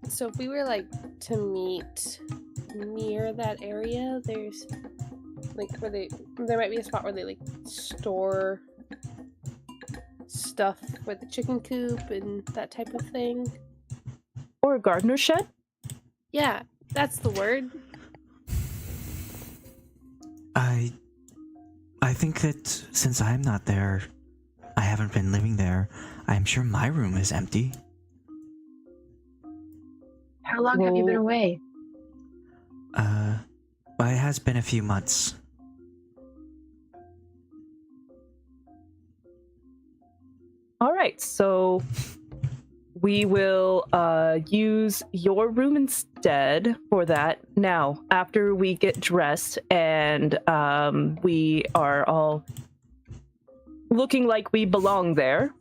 So if we were like to meet near that area, there's like there might be a spot where they like store stuff for the chicken coop and that type of thing. Or a gardener's shed? Yeah, that's the word. I think that since I'm not there, I haven't been living there, I'm sure my room is empty. How long have you been away? Well, it has been a few months. All right, so we will use your room instead for that. Now, after we get dressed and we are all looking like we belong there,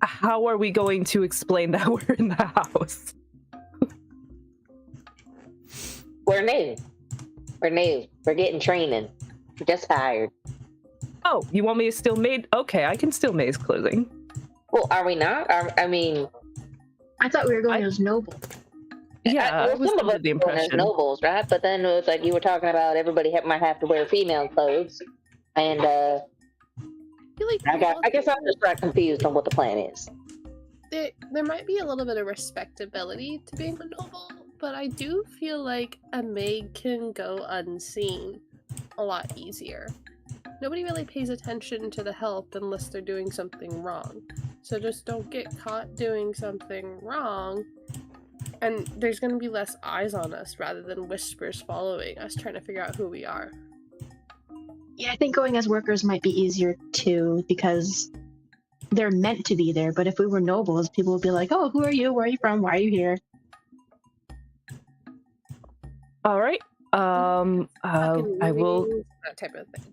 how are we going to explain that we're in the house? We're new. We're getting training. We're just hired. Oh, you want me to steal maid? Okay, I can steal maid's clothing. Well, are we not? I mean... I thought we were going as noble. Yeah, I was some of us under the are going as impression. nobles, right? But then it was like you were talking about everybody might have to wear female clothes. And I feel like I guess I'm just right confused on what the plan is. There might be a little bit of respectability to being a noble, but I do feel like a maid can go unseen a lot easier. Nobody really pays attention to the help unless they're doing something wrong. So just don't get caught doing something wrong, and there's going to be less eyes on us rather than whispers following us trying to figure out who we are. Yeah, I think going as workers might be easier too, because they're meant to be there. But if we were nobles, people would be like, oh, who are you? Where are you from? Why are you here? All right. I will... That type of thing.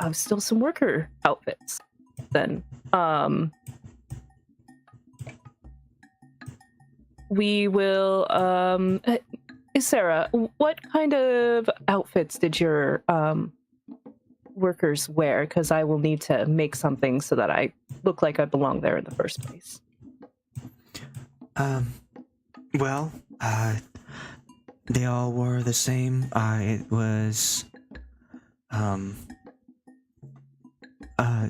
I'll steal some worker outfits then. We will... Sarah, what kind of outfits did your workers wear? Because I will need to make something so that I look like I belong there in the first place. Well, they all wore the same. It was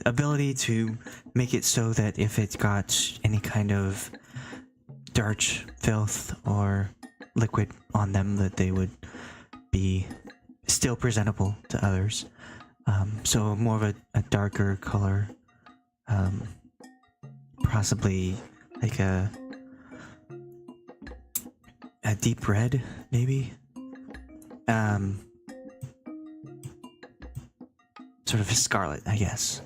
ability to make it so that if it got any kind of dirt, filth, or liquid on them, that they would be still presentable to others. So more of a darker color, possibly like a deep red, maybe. Sort of a scarlet, I guess.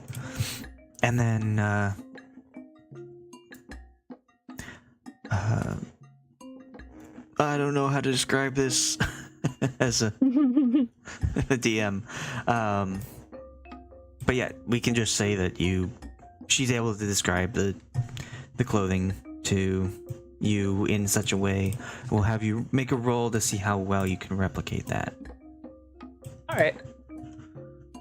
And then I don't know how to describe this as a DM. But yeah, we can just say that she's able to describe the clothing to you in such a way. We'll have you make a roll to see how well you can replicate that. All right.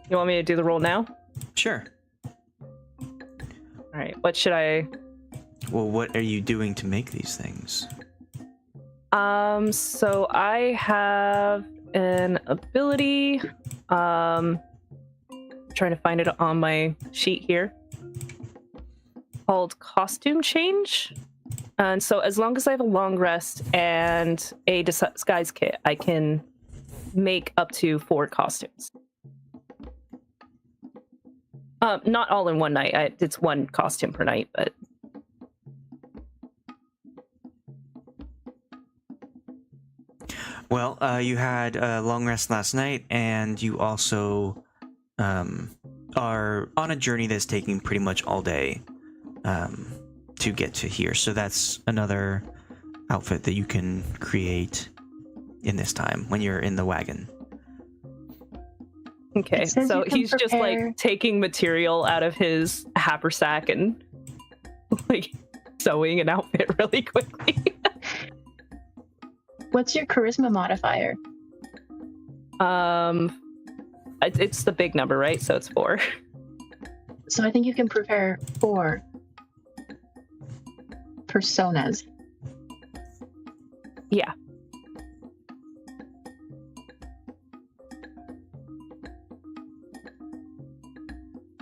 You want me to do the roll now? Sure. All right. What should I? Well, what are you doing to make these things? So I have an ability. Trying to find it on my sheet here. Called Costume Change. And so as long as I have a long rest and a disguise kit, I can make up to 4 costumes. Not all in one night. It's 1 costume per night, but... Well, you had a long rest last night, and you also are on a journey that's taking pretty much all day to get to here. So that's another outfit that you can create in this time when you're in the wagon. Okay, so he's just like taking material out of his haversack and like sewing an outfit really quickly. What's your charisma modifier? It's the big number, right? So it's 4. So I think you can prepare 4 personas. Yeah.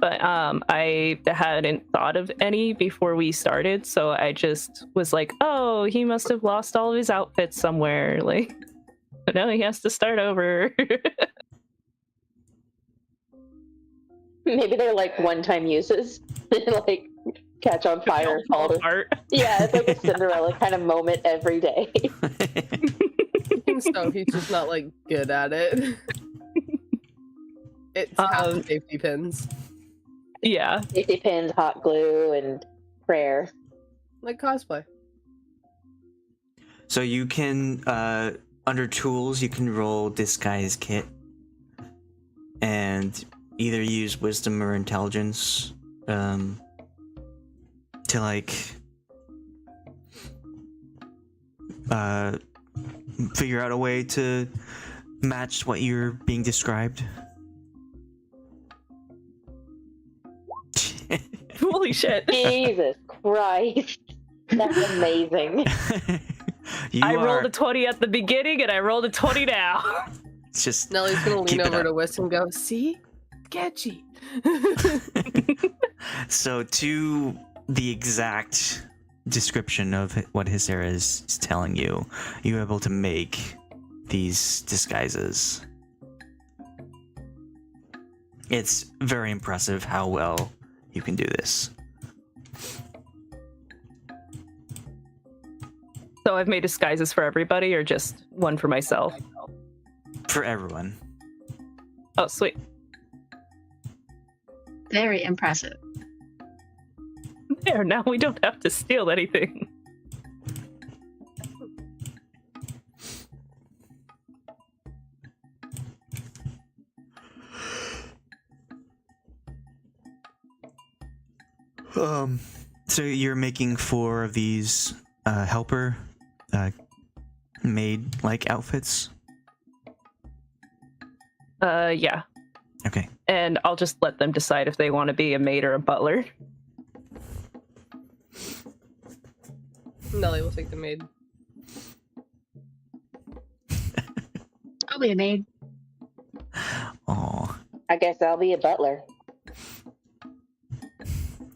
But I hadn't thought of any before we started, so I just was like, oh, he must have lost all of his outfits somewhere. Like, but now he has to start over. Maybe they're like one-time uses. Like catch on fire and fall apart. Yeah, it's like a Cinderella kind of moment every day. So he's just not like good at it. It's half safety pins. Yeah. Safety pins, hot glue, and prayer. Like cosplay. So you can, under tools, you can roll disguise kit. And either use wisdom or intelligence to like figure out a way to match what you're being described. Holy shit. Jesus Christ. That's amazing. I rolled a 20 at the beginning and I rolled a 20 now. It's just Nellie's gonna lean over to Whisk and go, see? Sketchy. So to the exact description of what Hiscyra is telling you, you're able to make these disguises. It's very impressive how well you can do this. So I've made disguises for everybody or just one for myself? For everyone. Oh, sweet. Very impressive. There, now we don't have to steal anything. So you're making 4 of these helper maid like outfits? Yeah. Okay. And I'll just let them decide if they want to be a maid or a butler. Nellie will take the maid. I'll be a maid. Aw. I guess I'll be a butler.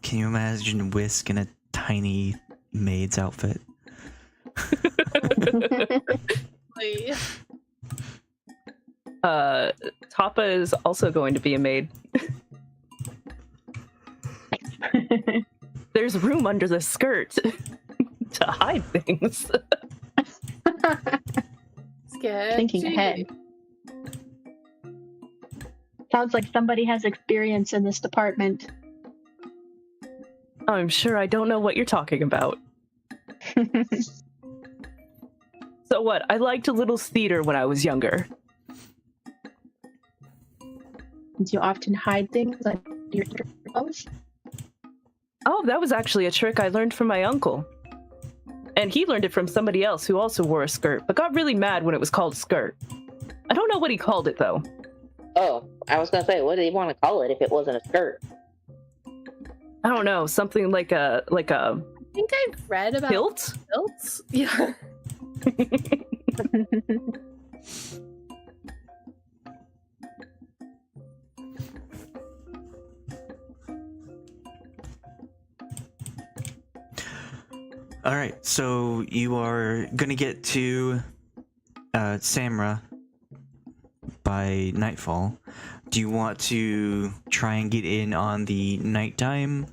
Can you imagine Whisk in a tiny maid's outfit? Tahpa is also going to be a maid. There's room under the skirt to hide things. Sketchy. Thinking ahead. Sounds like somebody has experience in this department. I'm sure I don't know what you're talking about. So what? I liked a little theater when I was younger. Do you often hide things like your clothes? Oh, that was actually a trick I learned from my uncle. And he learned it from somebody else who also wore a skirt, but got really mad when it was called a skirt. I don't know what he called it, though. Oh, I was gonna say, what did he want to call it if it wasn't a skirt? I don't know, something like a I think I've read about kilt? kilts. Yeah. All right, so you are gonna get to Samra by nightfall. Do you want to try and get in on the nighttime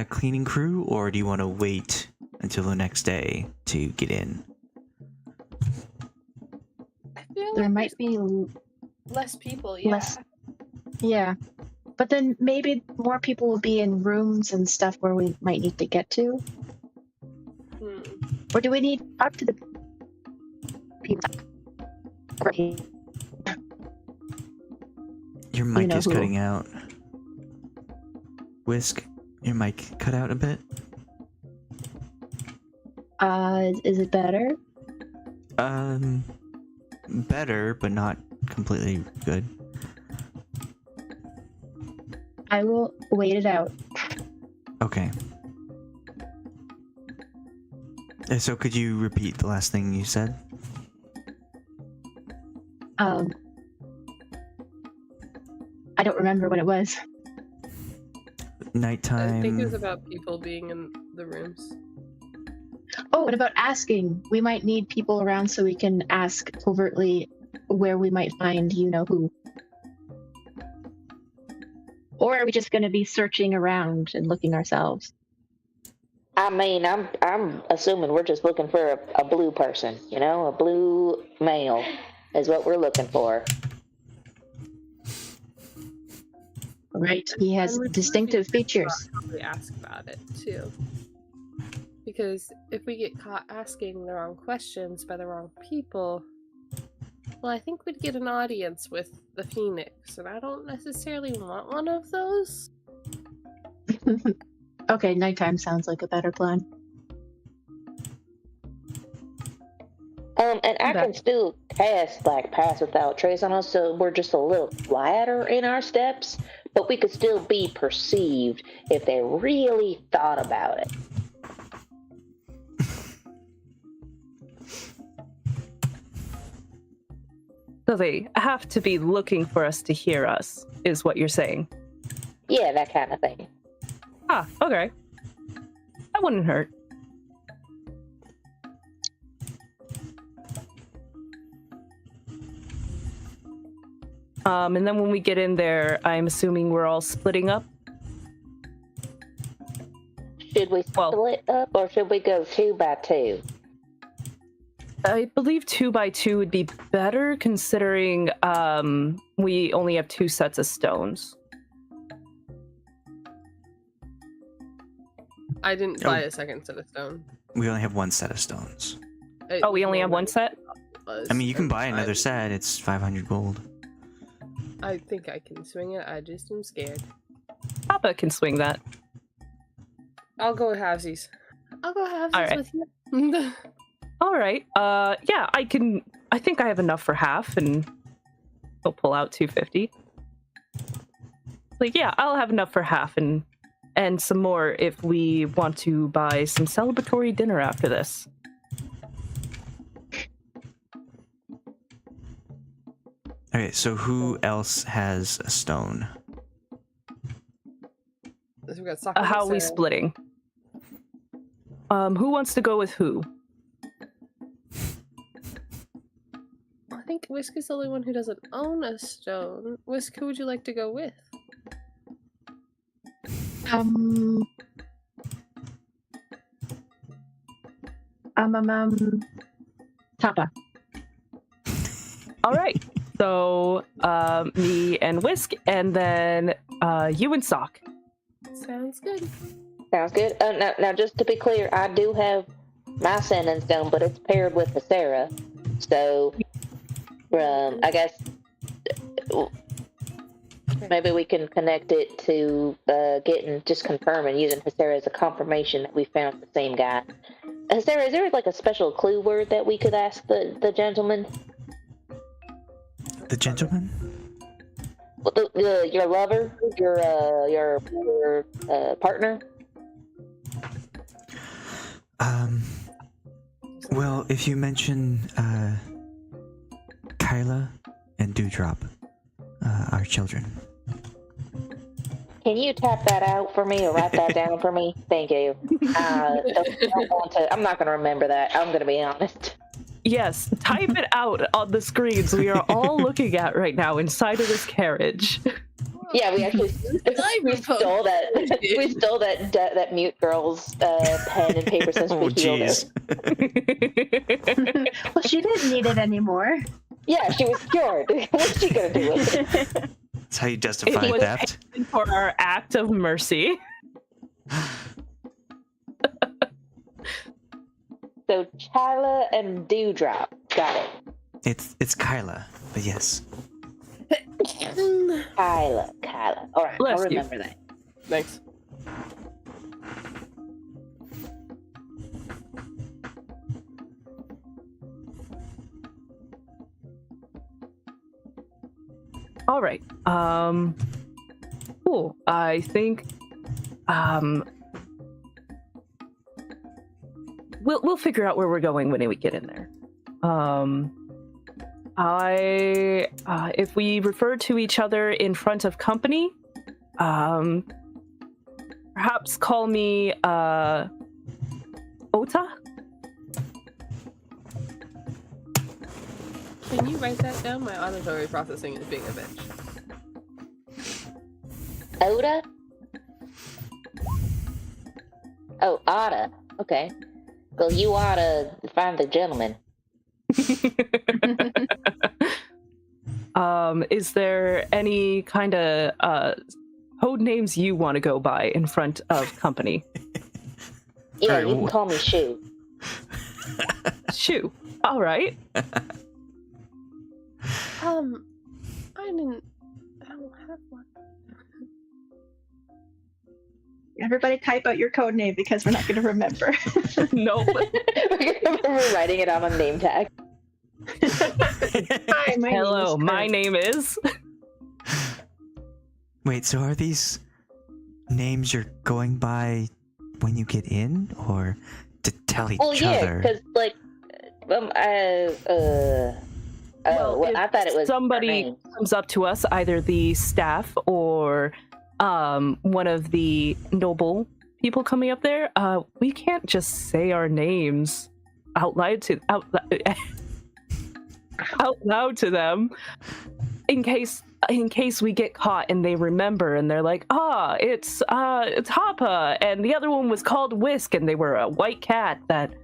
cleaning crew, or do you want to wait until the next day to get in? I feel There like might be less people. Yeah. less. Yeah. But then maybe more people will be in rooms and stuff where we might need to get to. Hmm. Or do we need up to the people? Right. Your mic know is who. cutting out. Whisk, your mic cut out a bit. Is it better? Better, but not completely good. I will wait it out. Okay. So could you repeat the last thing you said? I don't remember what it was. Nighttime. I think it was about people being in the rooms. Oh, what about asking? We might need people around so we can ask covertly where we might find you know who. Or are we just going to be searching around and looking ourselves? I mean, I'm assuming we're just looking for a blue person, a blue male is what we're looking for. Right. He has And we distinctive probably features. Probably ask about it too, because if we get caught asking the wrong questions by the wrong people, well, I think we'd get an audience with the Phoenix, and I don't necessarily want one of those. Okay, nighttime sounds like a better plan. And I can still cast like Pass Without Trace on us, so we're just a little quieter in our steps, but we could still be perceived if they really thought about it. So they have to be looking for us to hear us, is what you're saying. Yeah, that kind of thing. Ah, okay. That wouldn't hurt. And then when we get in there, I'm assuming we're all splitting up. Should we split up, or should we go 2 by 2? I believe 2 by 2 would be better, considering we only have 2 sets of stones. I didn't buy a second set of stone. We only have 1 set of stones. Oh, we only have 1 set? I mean, you can buy another set. It's 500 gold. I think I can swing it. I just am scared. Papa can swing that. I'll go halvesies. I'll go halvesies All right. with you. All right. Yeah, I can. I think I have enough for half, and he'll pull out 250. Like, yeah, I'll have enough for half, and some more if we want to buy some celebratory dinner after this. Okay, so who else has a stone? So we've got Soccer How are we Sarah. splitting? Who wants to go with who? I think Whisk is the only one who doesn't own a stone. Whisk, who would you like to go with? Tahpa. All right. So me and Whisk, and then you and Soch. Sounds good. Sounds good. Now, just to be clear, I do have my sending stone, but it's paired with Hiscyra. So, I guess maybe we can connect it to just confirming using Hiscyra as a confirmation that we found the same guy. Hiscyra, is there like a special clue word that we could ask the gentleman? The gentleman? Your lover, your partner. Well, if you mention Kyla and Dewdrop, our children. Can you tap that out for me or write that down for me? Thank you. I'm not going to remember that. I'm going to be honest. Yes, type it out on the screens we are all looking at right now inside of this carriage. Yeah, we actually stole that. We stole that mute girl's pen and paper since we healed her. Well, she didn't need it anymore. Yeah, she was cured. What's she gonna do with it? That's how you justify It was theft. for our act of mercy. So Kyla and Dewdrop, got it. It's Kyla, but yes. Kyla. All right, Bless I'll you. remember that. Thanks. All right. Cool. I think we'll figure out where we're going when we get in there. If we refer to each other in front of company, perhaps call me Ota. Can you write that down? My auditory processing is being a bitch. Oda? Oh, Otta. Okay. Well, you ought to find the gentleman. Is there any kind of code names you want to go by in front of company? Yeah, Alright, you can call me Shu. Shoo. All right. I don't have one. Everybody type out your code name because we're not going to remember. Nope. We're writing it on a name tag. Hi, my Hello, name is my Kurt. name is. Wait, so are these names you're going by when you get in, or to tell each Well, yeah, other? because like, Well, I thought it was somebody her name. comes up to us, either the staff or one of the noble people coming up there. We can't just say our names out loud to to them, in case we get caught and they remember and they're like, it's Tahpa, and the other one was called Whisk, and they were a white cat. That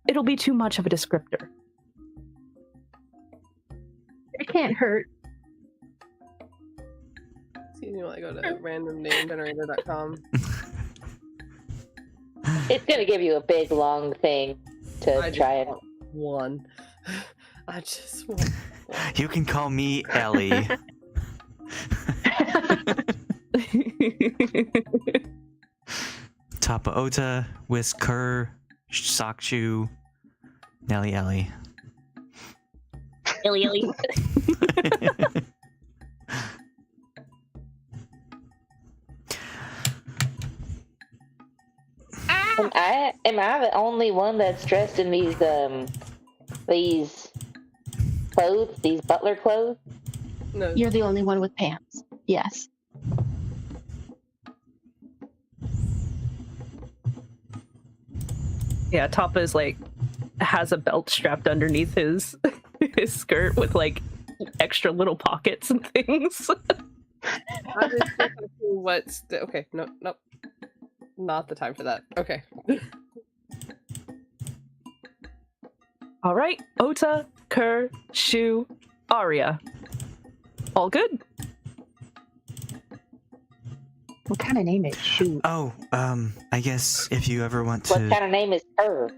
it'll be too much of a descriptor. It can't hurt. Excuse me while I go to randomnamegenerator.com. It's gonna give you a big long thing to I just try and. want one. I just want one. You can call me Ellie. Tahpa Ota, Whisker, Sochu, Nellie Ellie. Illy. Am I the only one that's dressed in these clothes, these butler clothes? No, You're the only one with pants. Yes. Yeah, Tahpa is like has a belt strapped underneath his his skirt with like extra little pockets and things. Okay, no, not the time for that. Okay. All right, Ota, Kerr, Shu, Arya. All good. What kind of name is Shu? Oh, I guess if you ever want What to, kind of name is her?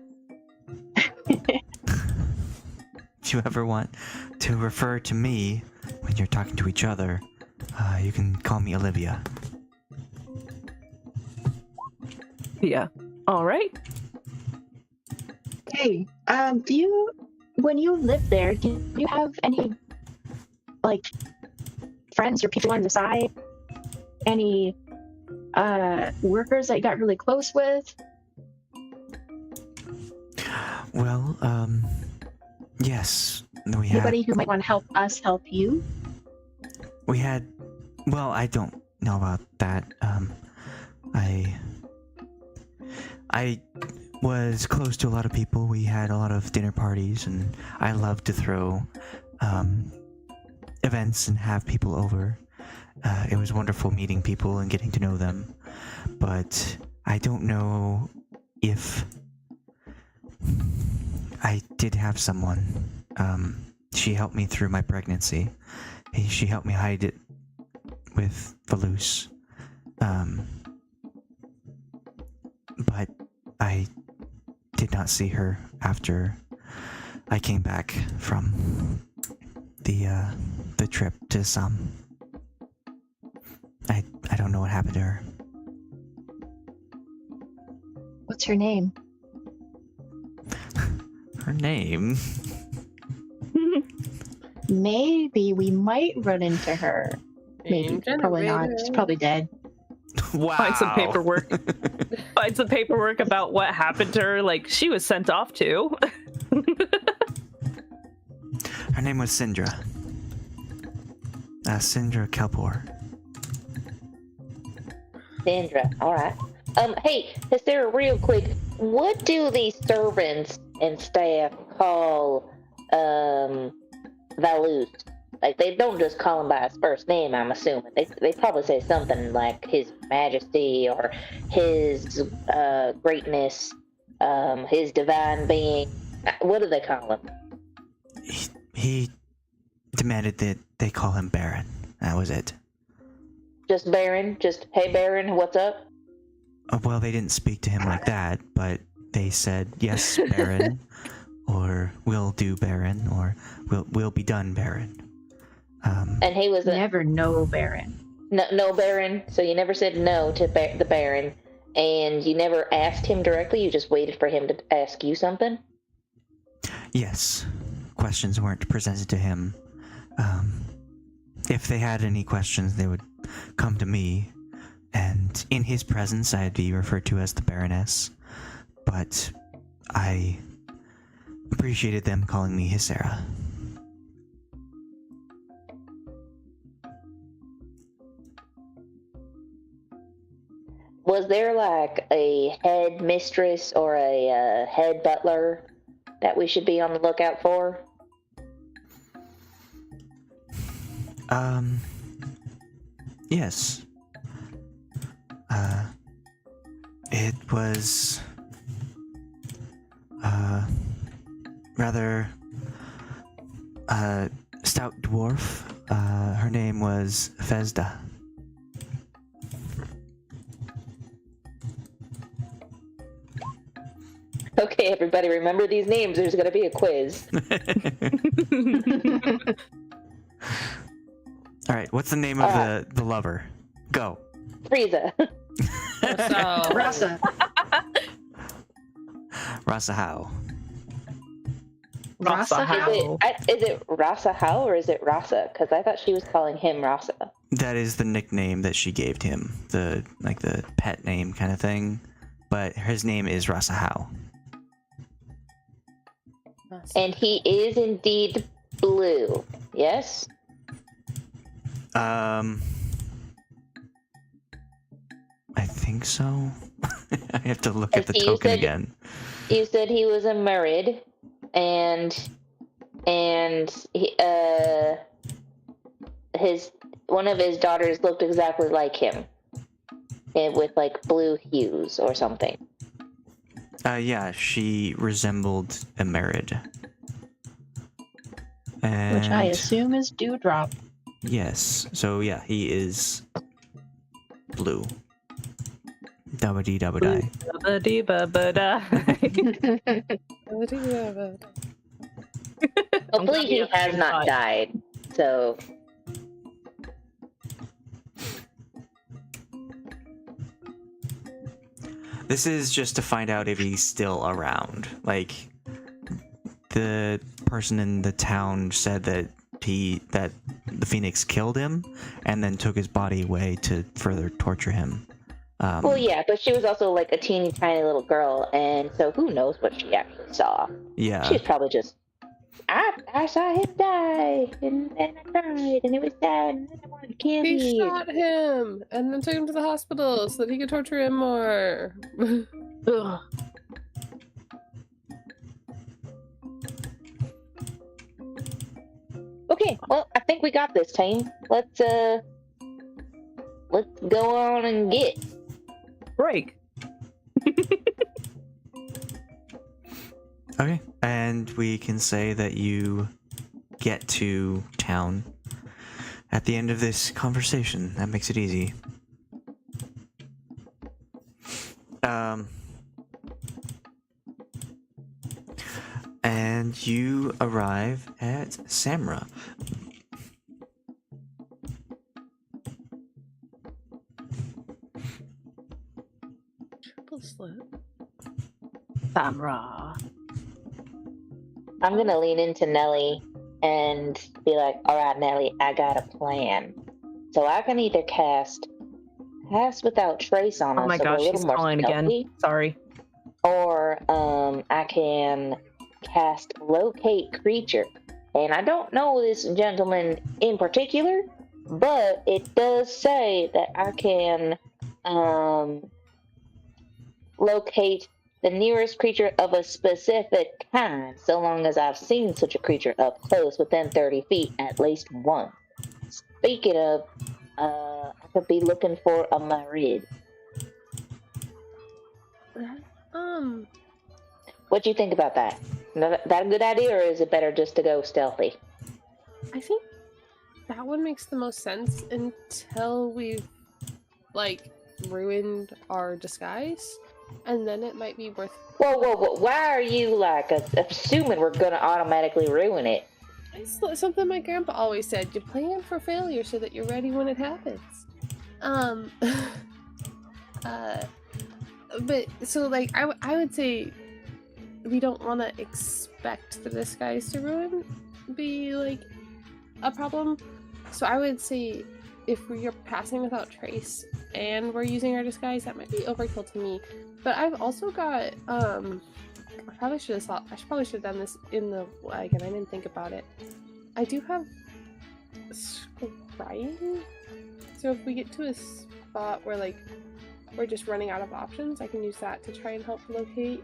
if you ever want to refer to me when you're talking to each other, you can call me Olivia. Yeah. All right. Hey, when you lived there, do you have any, like, friends or people on the side? Any, workers that you got really close with? Well, yes, we had. Anybody who might want to help us help you? We had. Well, I don't know about that. I was close to a lot of people. We had a lot of dinner parties, and I love to throw events and have people over. It was wonderful meeting people and getting to know them, but I don't know if I did have someone. She helped me through my pregnancy. She helped me hide it with Valus. But I did not see her after I came back from the trip to Assam. I don't know what happened to her. What's her name? Her name? Maybe we might run into her. Maybe. Probably not. She's probably dead. Wow. Find some paperwork. Find some paperwork about what happened to her. Like she was sent off to. Her name was Sindra. Sindra Kelpor. Sandra, alright. Hey, Hiscyra, real quick, what do these servants and staff call, Valus? Like, they don't just call him by his first name, I'm assuming. They probably say something like His Majesty or His, Greatness, His Divine Being. What do they call him? He demanded that they call him Baron. That was it. Just Baron? Just, hey Baron, what's up? Well, they didn't speak to him like that, but they said, yes, Baron, or we'll do Baron, or we'll be done, Baron. And he was Never no Baron. no Baron, so you never said no to the Baron, and you never asked him directly, you just waited for him to ask you something? Yes. Questions weren't presented to him. If they had any questions, they would come to me, and in his presence, I'd be referred to as the Baroness. But I appreciated them calling me Hiscyra. Was there like a head mistress or a head butler that we should be on the lookout for? Yes. It was rather stout dwarf. Her name was Fezda. Okay, everybody, remember these names. There's going to be a quiz. All right, what's the name of the lover? Go. Frieza. Rasa. Rasa How. Rasa how? Is it Rasa How or is it Rasa? Because I thought she was calling him Rasa. That is the nickname that she gave him, the pet name kind of thing. But his name is Rasa How. And he is indeed blue. Yes? I think so. I have to look at the You token said- again. You said he was a Murid, and he, one of his daughters looked exactly like him, with like blue hues or something. Yeah, she resembled Emerid. And Which I assume is Dewdrop. yes, so yeah, he is blue. Dabba dee dabba die. Hopefully he has not died. So This is just to find out if he's still around. Like, the person in the town said that the Phoenix killed him and then took his body away to further torture him. well, yeah, but she was also like a teeny tiny little girl, and so who knows what she actually saw. Yeah. She's probably just, I saw him die, and then I cried, and it was sad, and then I wanted candy. He shot him and then took him to the hospital so that he could torture him more. Ugh. Okay, well, I think we got this, team. Let's go on and get. Break. Okay, and we can say that you get to town at the end of this conversation. That makes it easy. And you arrive at Samra. Triple slit. Samra. I'm gonna lean into Nellie and be like, all right, Nellie, I got a plan. So I can either cast without trace on us, Oh my so we're gosh, a little he's more calling stealthy, again. Sorry. or I can cast locate creature. And I don't know this gentleman in particular, but it does say that I can locate the nearest creature of a specific kind, so long as I've seen such a creature up close within 30 feet at least once. Speaking of, I could be looking for a Marid. What do you think about that? That a good idea, or is it better just to go stealthy? I think that one makes the most sense until we've, like, ruined our disguise, and then it might be worth... Whoa, why are you, like, assuming we're gonna automatically ruin it? It's something my grandpa always said, you plan for failure so that you're ready when it happens. But, so, like, I would say we don't want to expect the disguise to be, like, a problem. So I would say if we're passing without trace and we're using our disguise, that might be overkill to me. But I've also got, I probably should have done this in the wagon. I didn't think about it. I do have scrying. So if we get to a spot where, like, we're just running out of options, I can use that to try and help locate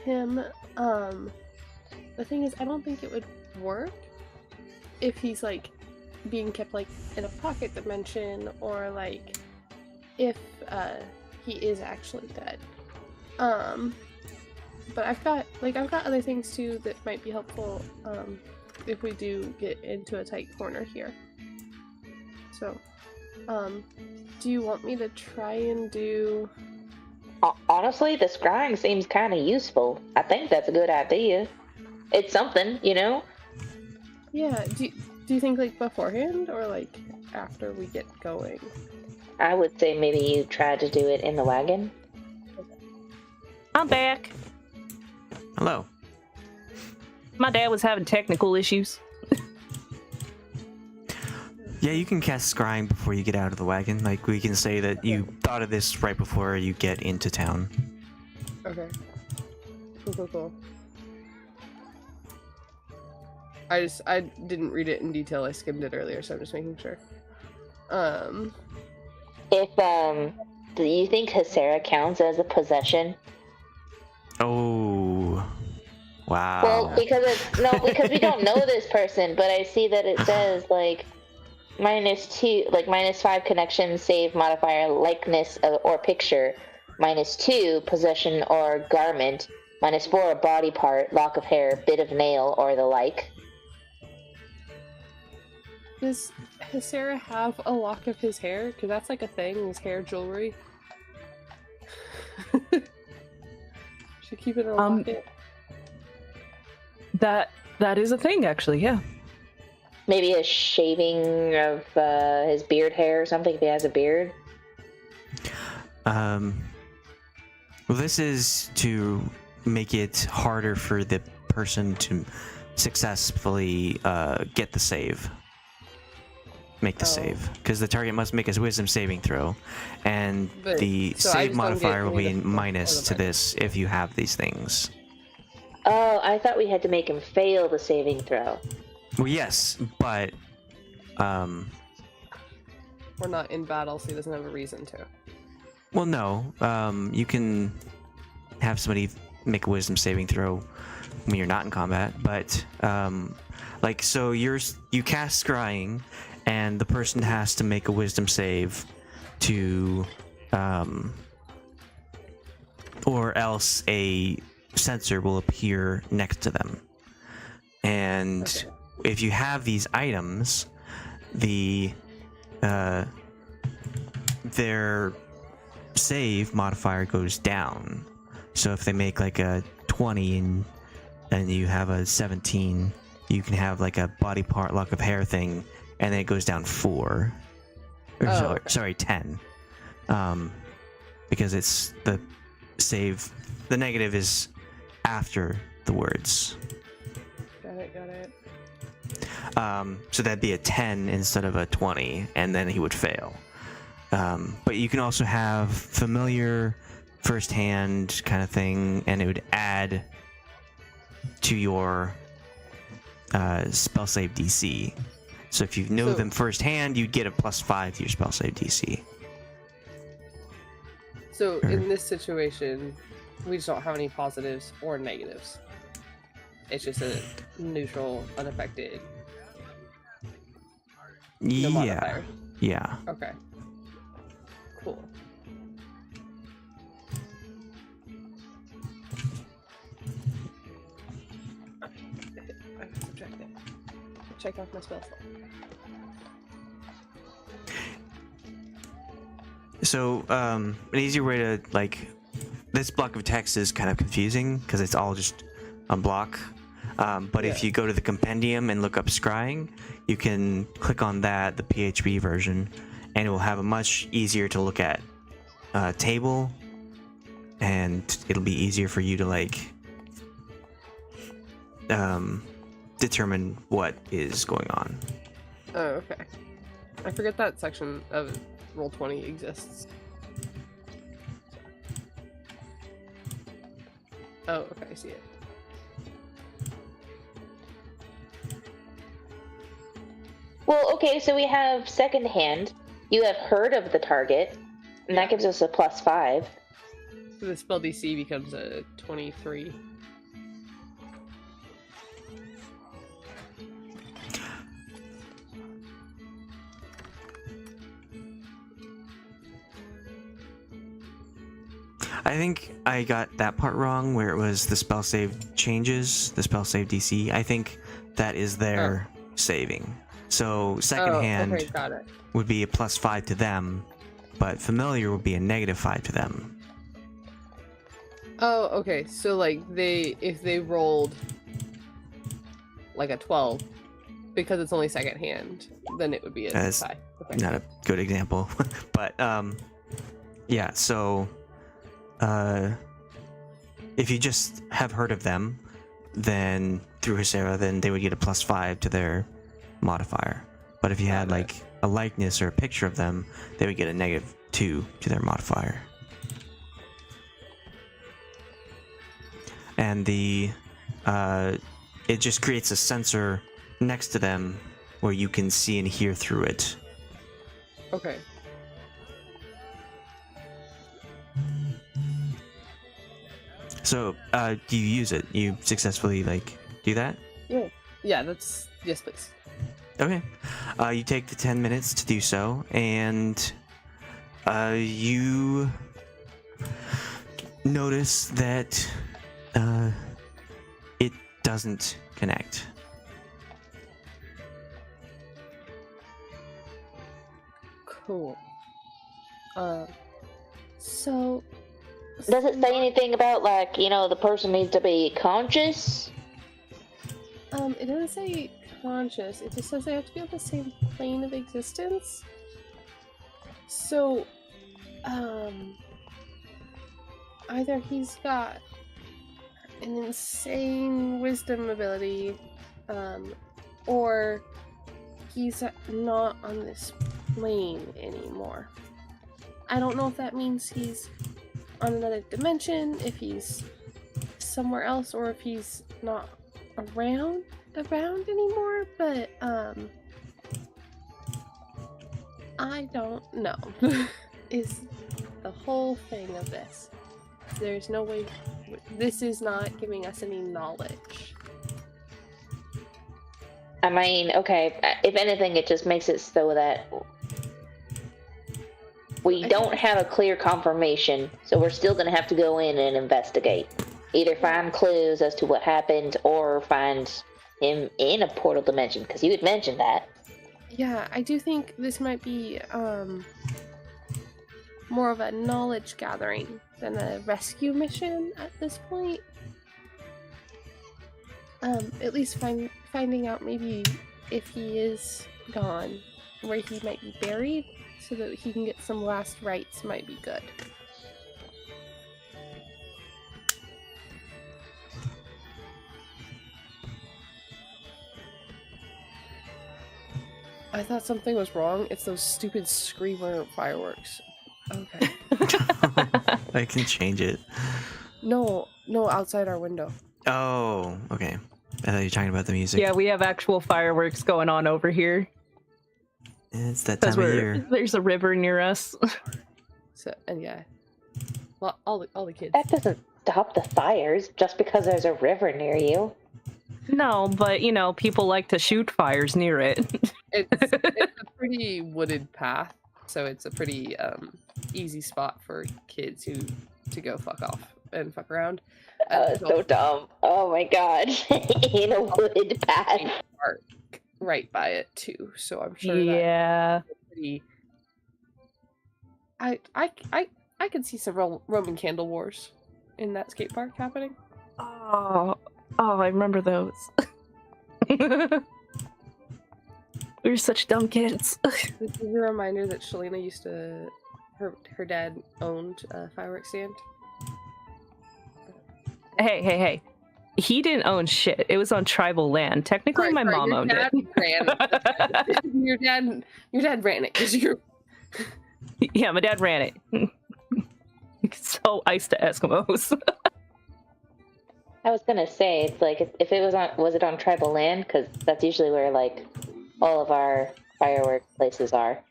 him. The thing is, I don't think it would work if he's, like, being kept, like, in a pocket dimension, or, like, if he is actually dead. But I've got other things too that might be helpful if we do get into a tight corner here. So, do you want me to try and do... Honestly, the scrying seems kind of useful. I think that's a good idea. It's something, you know? Yeah, do you think, like, beforehand or, like, after we get going? I would say maybe you try to do it in the wagon. I'm back. Hello. My dad was having technical issues. Yeah, you can cast scrying before you get out of the wagon. Like, we can say that you thought of this right before you get into town. Okay. Cool. I didn't read it in detail. I skimmed it earlier, so I'm just making sure. If, do you think Hiscyra counts as a possession? Oh. Wow. Well, because we don't know this person, but I see that it says like -2, like -5 connection, save modifier, likeness or picture, -2 possession or garment, -4 body part, lock of hair, bit of nail, or the like. Does Hiscyra have a lock of his hair? Because that's like a thing, his hair jewelry. Should keep it in a locket. That is a thing, actually. Yeah. Maybe a shaving of his beard hair or something if he has a beard. Well, this is to make it harder for the person to successfully get the save. Make the save, because the target must make a wisdom saving throw, and the save modifier will be minus to this if you have these things. Oh, I thought we had to make him fail the saving throw. Well, yes, but We're not in battle, so he doesn't have a reason to. well, no. You can have somebody make a wisdom saving throw when you're not in combat, but like, so you cast scrying, and the person has to make a wisdom save to or else a sensor will appear next to them. And if you have these items, their save modifier goes down. So if they make like a 20 and you have a 17, you can have like a body part, lock of hair thing, and then it goes down 4. Sorry, 10. Because it's the save. The negative is after the words. Got it. So that'd be a 10 instead of a 20, and then he would fail. But you can also have familiar, first-hand kind of thing, and it would add to your spell save DC. So if you know them firsthand, you'd get a +5 to your spell save DC. So in this situation, we just don't have any positives or negatives. It's just a neutral, unaffected. No modifier. Yeah. Okay. Cool. I can subtract it. Check off my spell slot. So, an easier way to, like, this block of text is kind of confusing because it's all just a block. But if you go to the compendium and look up scrying, you can click on that, the PHP version, and it will have a much easier to look at table, and it'll be easier for you to, like, determine what is going on. Oh, okay. I forget that section of Roll20 exists. Oh, okay, I see it. Well, okay, so we have second hand. You have heard of the target, and that gives us a +5. So the spell DC becomes a 23. I think I got that part wrong, where it was the spell save changes, the spell save DC. I think that is their saving. So second hand okay, got it. would be a +5 to them, but familiar would be a -5 to them. Oh, okay. So like if they rolled like a 12, because it's only second hand, then it would be a That's 5. Okay. Not a good example, but yeah. So if you just have heard of them, then through Hiscyra, then they would get a +5 to their modifier. But if you had like a likeness or a picture of them, they would get a -2 to their modifier. And it just creates a sensor next to them where you can see and hear through it. So, do you use it? You successfully, like, do that? Yeah, that's... Yes, please. Okay. You take the 10 minutes to do so, and you notice that it doesn't connect. Cool. So... Does it say anything about, like, the person needs to be conscious? It doesn't say conscious. It just says they have to be on the same plane of existence. So, either he's got an insane wisdom ability, or he's not on this plane anymore. I don't know if that means he's on another dimension, if he's somewhere else, or if he's not around anymore, but I don't know. Is the whole thing of this. There's no way, this is not giving us any knowledge. I mean, okay, if anything, it just makes it so that we don't have a clear confirmation, so we're still going to have to go in and investigate. Either find clues as to what happened, or find him in a portal dimension, because you had mentioned that. Yeah, I do think this might be more of a knowledge gathering than a rescue mission at this point. At least finding out maybe if he is gone, where he might be buried, so that he can get some last rites might be good. I thought something was wrong. It's those stupid screamer fireworks. Okay. I can change it. No, outside our window. Oh, okay. I thought you were talking about the music. Yeah, we have actual fireworks going on over here. It's that time of year. There's a river near us. So, and yeah. Well, all the kids. That doesn't stop the fires just because there's a river near you. No, but people like to shoot fires near it. It's a pretty wooded path, so it's a pretty easy spot for kids to go fuck off and fuck around. So dumb. Oh my god. In a wooded path. Park right by it too, so I'm sure Yeah. that's pretty... I could see some Roman candle wars in that skate park happening. Oh, I remember those. We were such dumb kids. This is a reminder that Shalina used to... Her dad owned a fireworks stand. Hey. He didn't own shit. It was on tribal land. Technically, my mom owned it. Your dad ran it because you... Yeah, my dad ran it. You could sell ice to Eskimos. I was gonna say, it's like, if it was it on tribal land? Because that's usually where, like, all of our firework places are.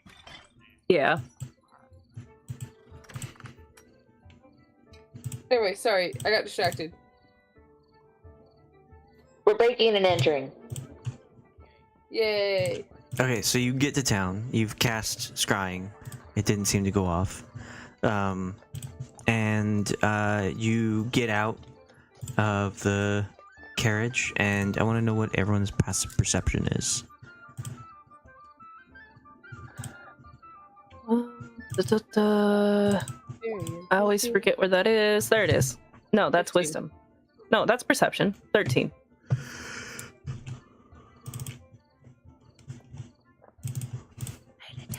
Yeah. Anyway, sorry, I got distracted. We're breaking and entering. Yay! Okay, so you get to town. You've cast scrying. It didn't seem to go off. And you get out of the carriage, and I want to know what everyone's passive perception is. I always forget where that is. There it is. No, that's 15. wisdom. No, that's perception. 13.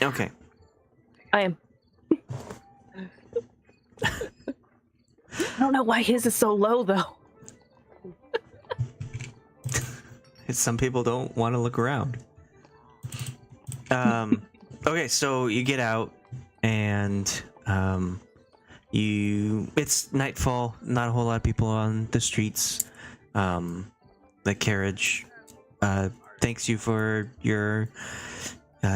Okay. I am. I don't know why his is so low, though. Some people don't want to look around. Okay, so you get out, and it's nightfall. Not a whole lot of people on the streets. The carriage thanks you for your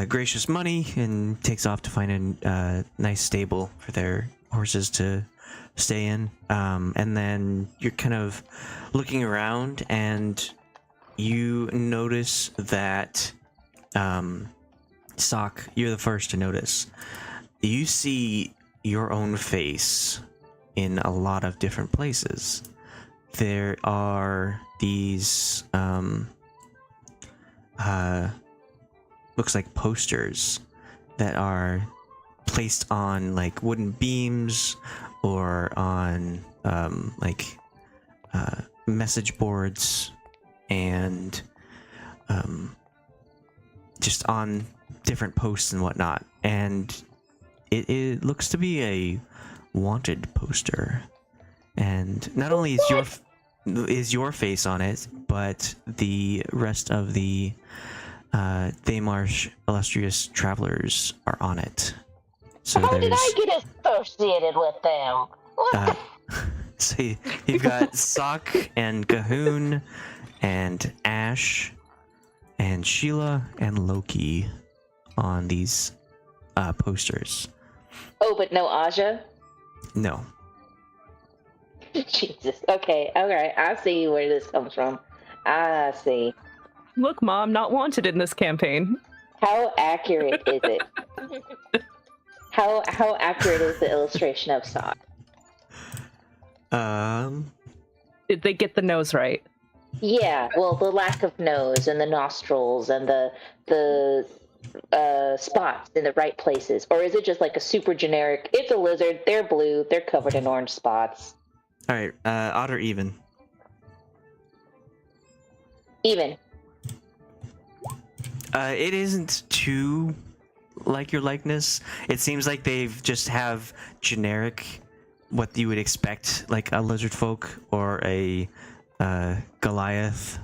gracious money and takes off to find a nice stable for their horses to stay in. And then you're kind of looking around, and you notice that Soch, you're the first to notice. You see your own face in a lot of different places. There are these looks like posters that are placed on like wooden beams or on message boards and just on different posts and whatnot. And it looks to be a wanted poster. And not only is your face on it, but the rest of the Thaymarsh illustrious travelers are on it. So how did I get associated with them? What? So you've got Soch and Cahoon and Ash and Sheila and Loki on these posters. Oh, but no Aja? No. Jesus. Okay, alright. I see where this comes from. I see. Look, Mom, not wanted in this campaign. How accurate is it? How accurate is the illustration of Soch? Did they get the nose right? Yeah, well, the lack of nose and the nostrils and the spots in the right places. Or is it just like a super generic, it's a lizard, they're blue, they're covered in orange spots? Alright, odd or even? Even. It isn't too like your likeness. It seems like they've just have generic, what you would expect, like a lizard folk or a Goliath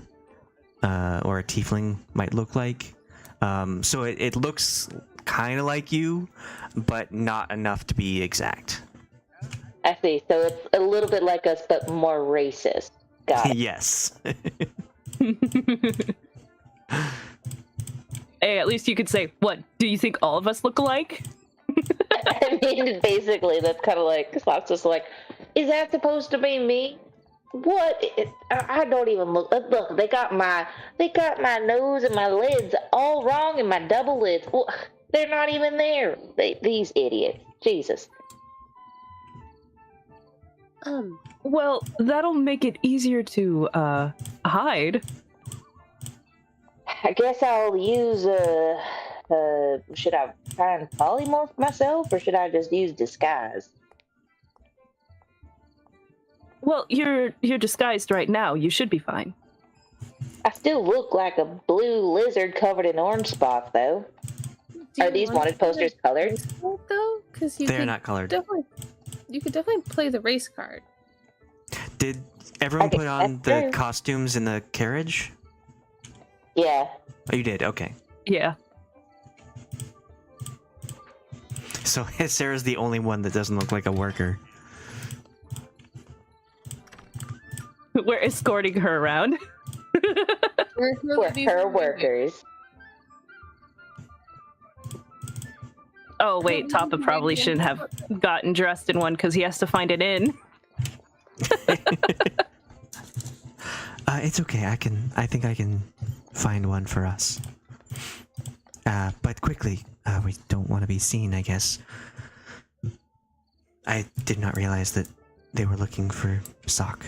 or a tiefling might look like. So it looks kind of like you, but not enough to be exact. I see. So it's a little bit like us, but more racist. Got it. Yes. Hey, at least you could say, what, do you think all of us look alike? I mean, basically, that's kind of like, Soch's just like, is that supposed to be me? What? I don't even look. Look, they got my nose and my lids all wrong, and my double lids. Well, they're not even there. These idiots. Jesus. Well, that'll make it easier to hide. I guess I'll use should I try and polymorph myself, or should I just use disguise? Well, you're disguised right now. You should be fine. I still look like a blue lizard covered in orange spots, though. Are these wanted posters colored? Though, because They're not colored. You could definitely play the race card. Did everyone Okay, put on that's the true. costumes in the carriage? Yeah. Oh, you did? Okay. Yeah. So Sarah's the only one that doesn't look like a worker. We're escorting her around. We're her workers. Oh, wait, Tahpa probably shouldn't have gotten dressed in one because he has to find an inn. It's okay. I think I can find one for us. But quickly, we don't want to be seen, I guess. I did not realize that they were looking for Soch.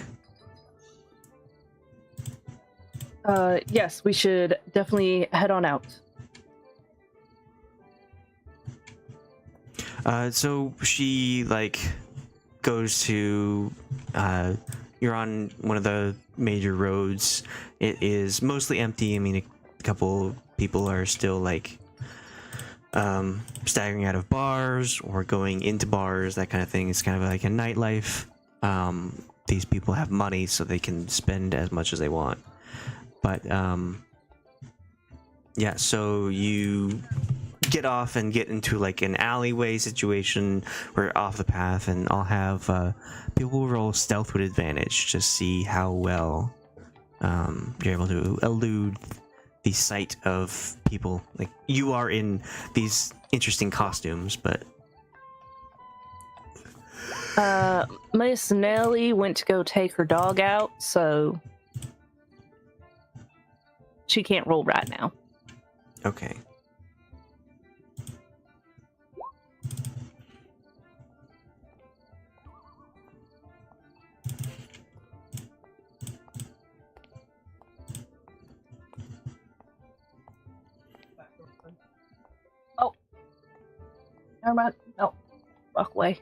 Yes, we should definitely head on out. So she goes to you're on one of the major roads. It is mostly empty. I mean, a couple people are still staggering out of bars or going into bars, that kind of thing. It's kind of like a nightlife. These people have money, so they can spend as much as they want. But yeah, so you get off and get into an alleyway situation. We're off the path, and I'll have people roll stealth with advantage to see how well you're able to elude the sight of people. You are in these interesting costumes, but Miss Nellie went to go take her dog out, so she can't roll right now. Okay. Oh. Never mind. No. Walk away.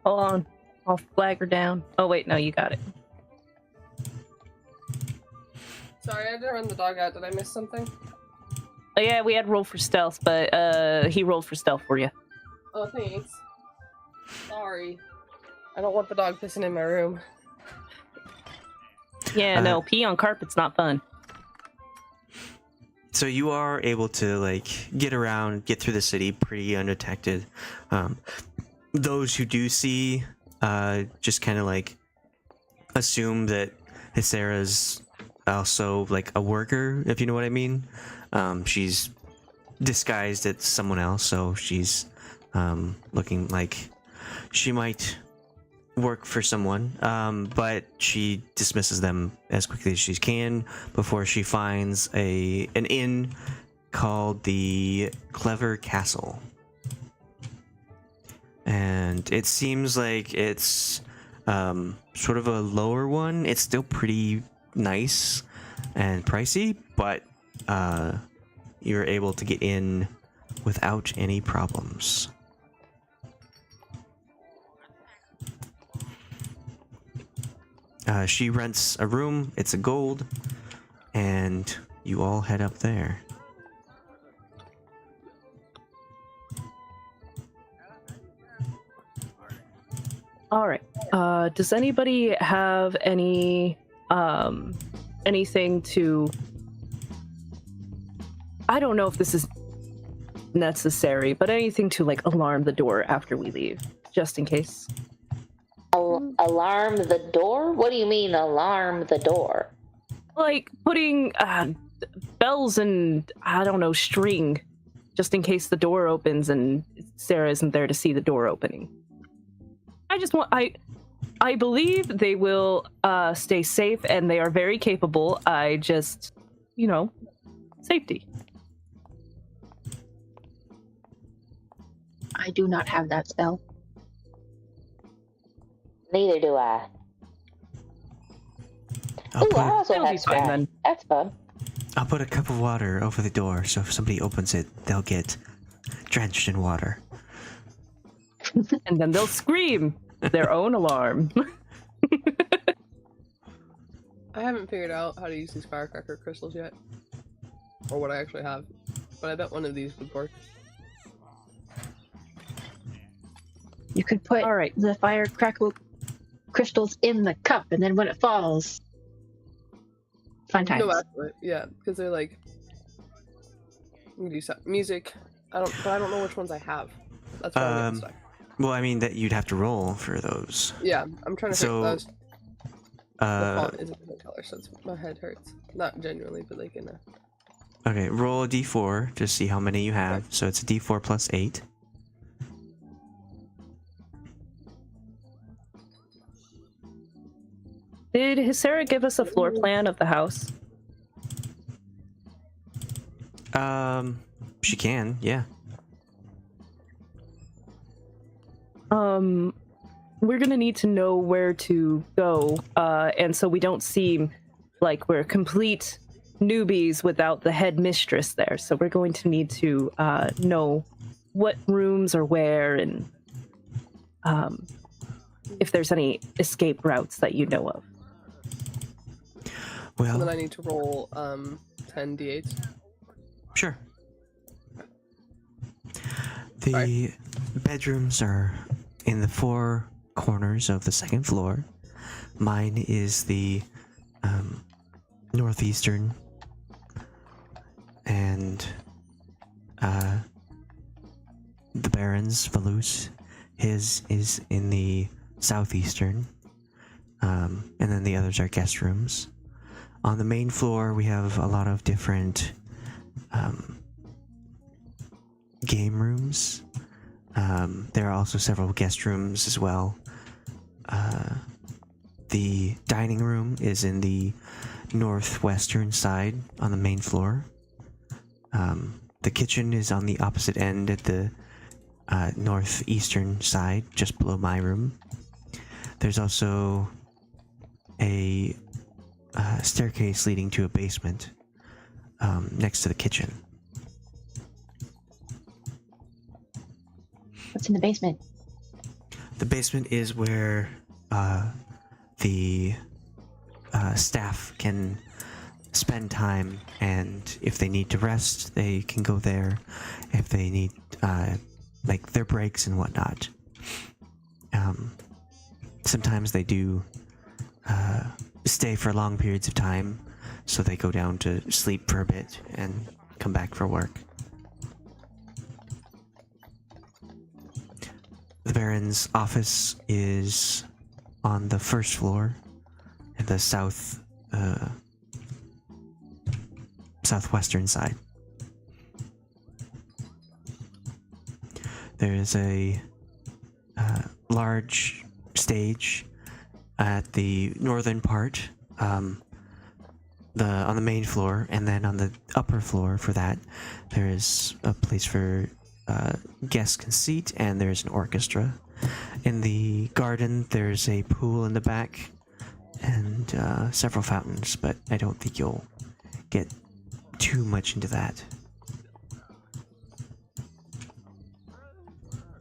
Hold on. I'll flag her down. Oh, wait. No, you got it. Sorry, I didn't run the dog out. Did I miss something? Oh, yeah, we had roll for stealth, but he rolled for stealth for you. Oh, thanks. Sorry. I don't want the dog pissing in my room. Yeah, no, pee on carpet's not fun. So you are able to like get around, get through the city pretty undetected. Those who do see, just kind of like assume that Hiscyra's also like a worker, if you know what I mean. She's disguised as someone else, so she's looking like she might work for someone, but she dismisses them as quickly as she can before she finds an inn called the Clever Castle. And it seems like it's sort of a lower one. It's still pretty nice and pricey, but you're able to get in without any problems. She rents a room, it's a gold, and you all head up there. All right. Does anybody have any anything to? I don't know if this is necessary, but anything to like alarm the door after we leave, just in case. Alarm the door? What do you mean, alarm the door? Like putting bells and I don't know, string, just in case the door opens and Sarah isn't there to see the door opening. I believe they will stay safe and they are very capable. I just, safety. I do not have that spell. Neither do I. I'll Ooh, put, I also It'll be have fine scratch. then. That's fun. I'll put a cup of water over the door, so if somebody opens it, they'll get drenched in water. And then they'll scream their own alarm. I haven't figured out how to use these firecracker crystals yet. Or what I actually have. But I bet one of these would work. You could put All right. the firecrackle crystals in the cup, and then when it falls, fun times. No, actually, yeah, because they're like music. I don't know which ones I have. That's why I'm getting stuck. Well, I mean that you'd have to roll for those. Yeah, I'm trying to figure those. The Uh, font is a different color, so my head hurts. Not genuinely, but like in a. okay, roll a d4 to see how many you have. Okay. So it's a d4 plus 8. Did Hiscyra give us a floor plan of the house? She can, yeah. We're gonna need to know where to go, and so we don't seem like we're complete newbies without the head mistress there. So we're going to need to know what rooms are where, and if there's any escape routes that you know of. And then Well, I need to roll 10 d8s. sure. The bedrooms are in the 4 corners of the second floor. Mine is the northeastern, and the Baron's Valus, his is in the southeastern, and then the others are guest rooms. On the main floor, we have a lot of different game rooms. There are also several guest rooms as well. The dining room is in the northwestern side on the main floor. The kitchen is on the opposite end at the northeastern side, just below my room. There's also a staircase leading to a basement next to the kitchen. What's in the basement? The basement is where the staff can spend time, and if they need to rest, they can go there. If they need like their breaks and whatnot. Sometimes they do stay for long periods of time, so they go down to sleep for a bit and come back for work. The Baron's office is on the first floor in the southwestern side. There is a large stage at the northern part, on the main floor, and then on the upper floor for that, there is a place for guests can seat, and there's an orchestra. In the garden, there's a pool in the back, and several fountains, but I don't think you'll get too much into that.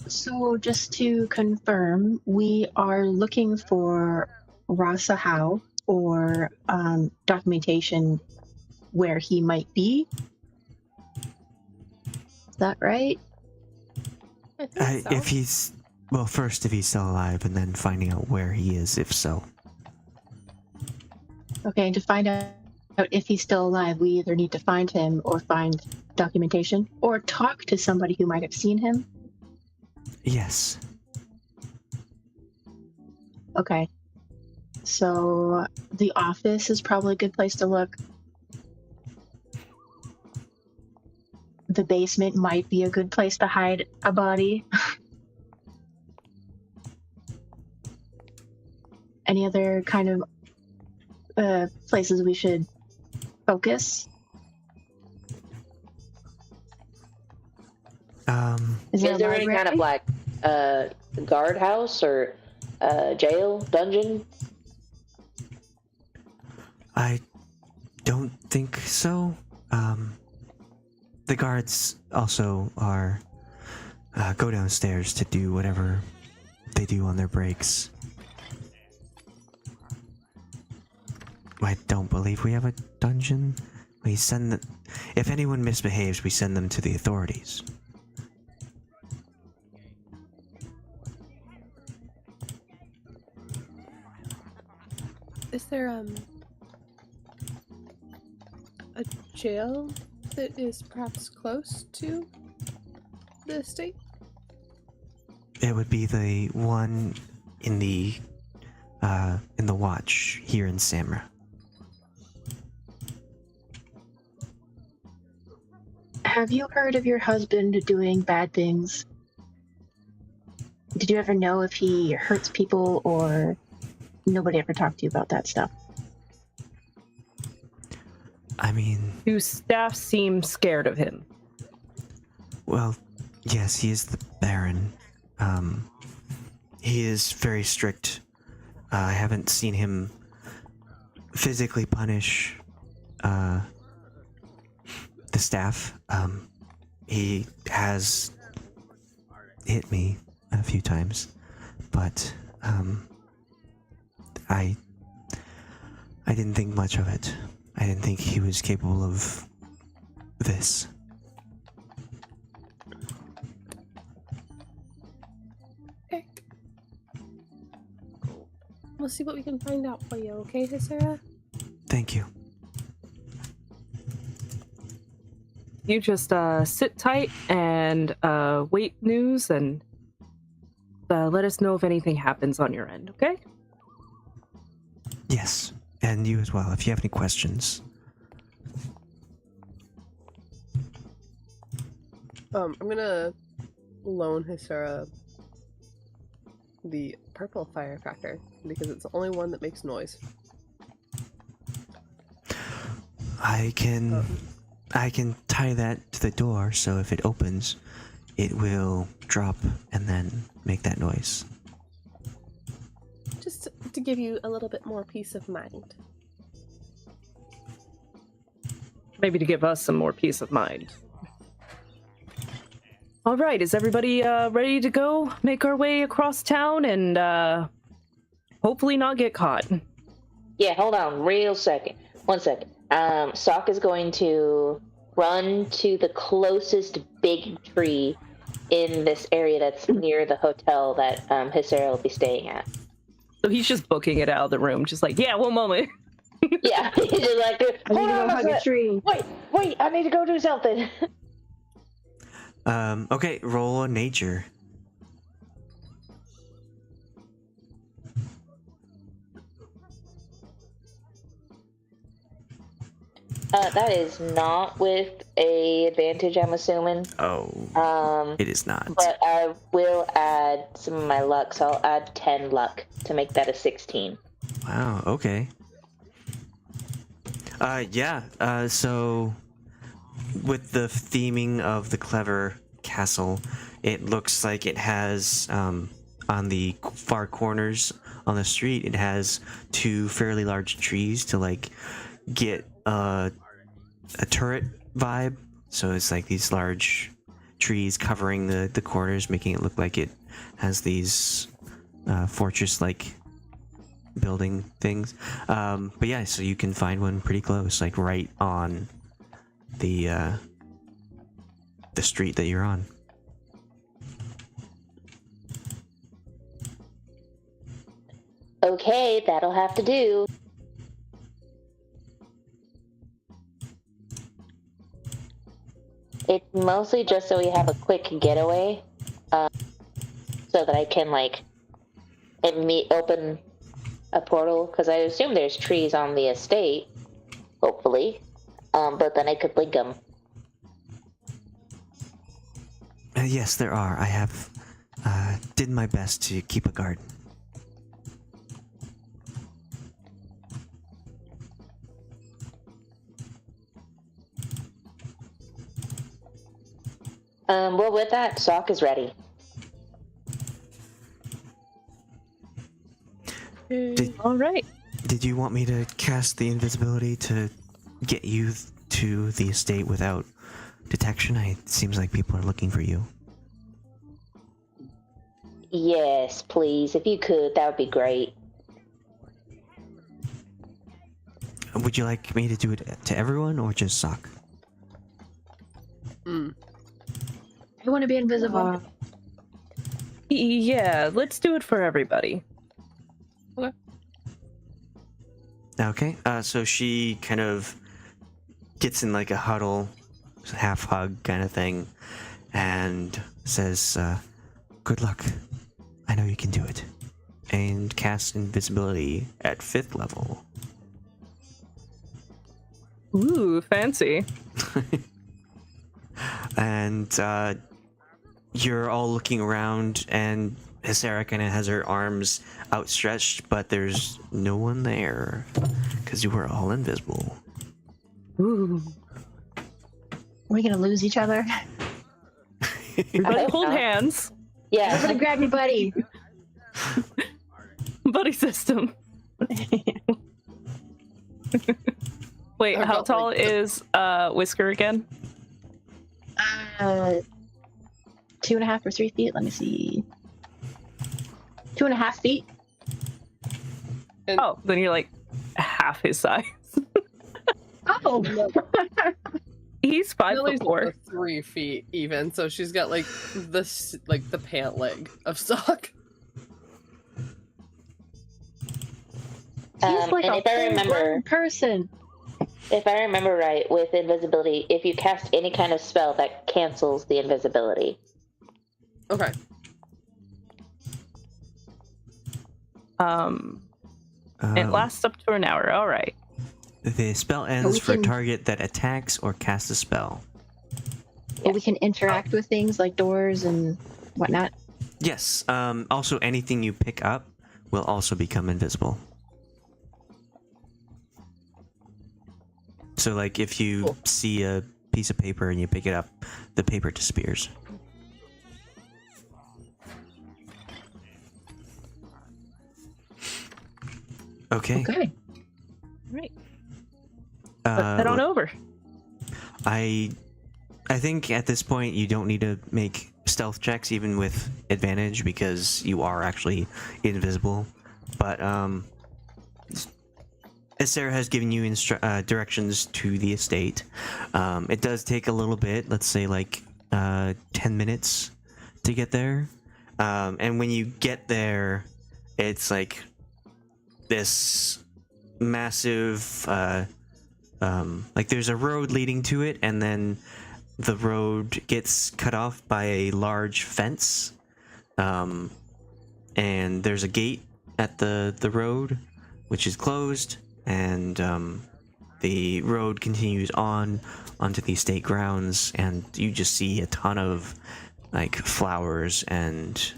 So just to confirm, we are looking for Rasa Howe or documentation where he might be. Is that right? I think so. If he's, well, first if he's still alive, and then finding out where he is, if so. Okay, to find out if he's still alive, we either need to find him or find documentation or talk to somebody who might have seen him. Yes. Okay. So the office is probably a good place to look. The basement might be a good place to hide a body. Any other kind of places we should focus? Is there any kind of like guardhouse or jail, dungeon? I don't think so. The guards also are go downstairs to do whatever they do on their breaks. I don't believe we have a dungeon. We send the, if anyone misbehaves, we send them to the authorities. Is there a jail that is perhaps close to the estate? It would be the one in the watch here in Samra. Have you heard of your husband doing bad things? Did you ever know if he hurts people, or nobody ever talked to you about that stuff? I mean... Do staff seem scared of him? Well, yes, he is the Baron. He is very strict. I haven't seen him physically punish the staff. He has hit me a few times, but I didn't think much of it. I didn't think he was capable of this. Okay. We'll see what we can find out for you, okay, Hiscyra? Thank you. You just sit tight and wait news, and let us know if anything happens on your end, okay? Yes, and you as well, if you have any questions. I'm gonna loan Hiscyra the purple firecracker because it's the only one that makes noise. I can tie that to the door, so if it opens, it will drop and then make that noise. Just to give you a little bit more peace of mind. Maybe to give us some more peace of mind. All right, is everybody ready to go? Make our way across town and hopefully not get caught. Yeah, hold on, real second. 1 second. Soch is going to run to the closest big tree in this area that's near the hotel that Hiscyra will be staying at. So he's just booking it out of the room, just like, yeah, one moment. Yeah, he's just like, hold on a sec. tree. Wait, I need to go do something. Okay, roll a nature. That is not with a advantage, I'm assuming. Oh, it is not. But I will add some of my luck, so I'll add 10 luck to make that a 16. Wow, okay. So with the theming of the clever castle, it looks like it has, on the far corners on the street, it has 2 fairly large trees to, like, get a turret vibe. So it's like these large trees covering the corners, making it look like it has these fortress-like building things. But yeah, so you can find one pretty close, like right on the street that you're on. Okay, that'll have to do. It's mostly just so we have a quick getaway, so that I can, like, open a portal, because I assume there's trees on the estate, hopefully, but then I could link them. Yes, there are. I have did my best to keep a guard. Well, with that, Soch is ready. All right. Did you want me to cast the invisibility to get you to the estate without detection? It seems like people are looking for you. Yes, please. If you could, that would be great. Would you like me to do it to everyone or just Soch? I want to be invisible. Yeah, let's do it for everybody. Okay, so she kind of gets in like a huddle, half hug kind of thing, and says, good luck. I know you can do it. And casts invisibility at 5th level. Ooh, fancy. And you're all looking around, and Hiscyra kind of has her arms outstretched, but there's no one there because you were all invisible. Ooh. Are we gonna lose each other? Everybody hold hands. Yeah. I'm gonna grab your buddy. Buddy system. Wait, how tall is Whisker again? 2.5 or 3 feet. Let me see. 2.5 feet. Oh, then you're like half his size. Oh. He's 5'4". 3 feet even, so she's got like this, like the pant leg of Soch. He's like and a if I remember, person. If I remember right, with invisibility, if you cast any kind of spell, that cancels the invisibility. Okay. It lasts up to an hour. All right. The spell ends for a target that attacks or casts a spell. But we can interact with things like doors and whatnot. Yes. Also, anything you pick up will also become invisible. So, like, if you see a piece of paper and you pick it up, the paper disappears. Okay. Okay. Right. Head on over. I think at this point you don't need to make stealth checks even with advantage because you are actually invisible. But as Sarah has given you directions to the estate, it does take a little bit. Let's say like 10 minutes to get there. And when you get there, it's like this massive like there's a road leading to it, and then the road gets cut off by a large fence, and there's a gate at the road which is closed, and the road continues on onto the estate grounds, and you just see a ton of like flowers and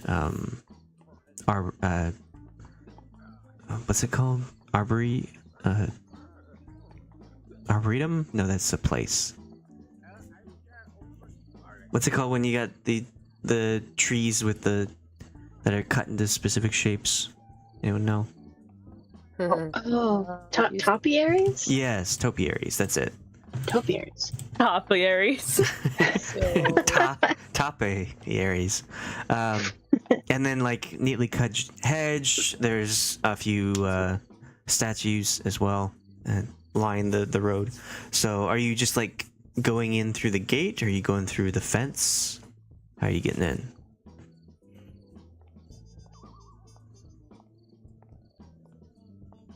what's it called? Arboretum? No, that's a place. What's it called when you got the trees with that are cut into specific shapes? Anyone know? Oh, topiaries? Yes, topiaries. That's it. Topiaries. Topiaries. Topiaries. And then, like, neatly cut hedge. There's a few statues as well line the road. So, are you just like going in through the gate, or are you going through the fence? How are you getting in?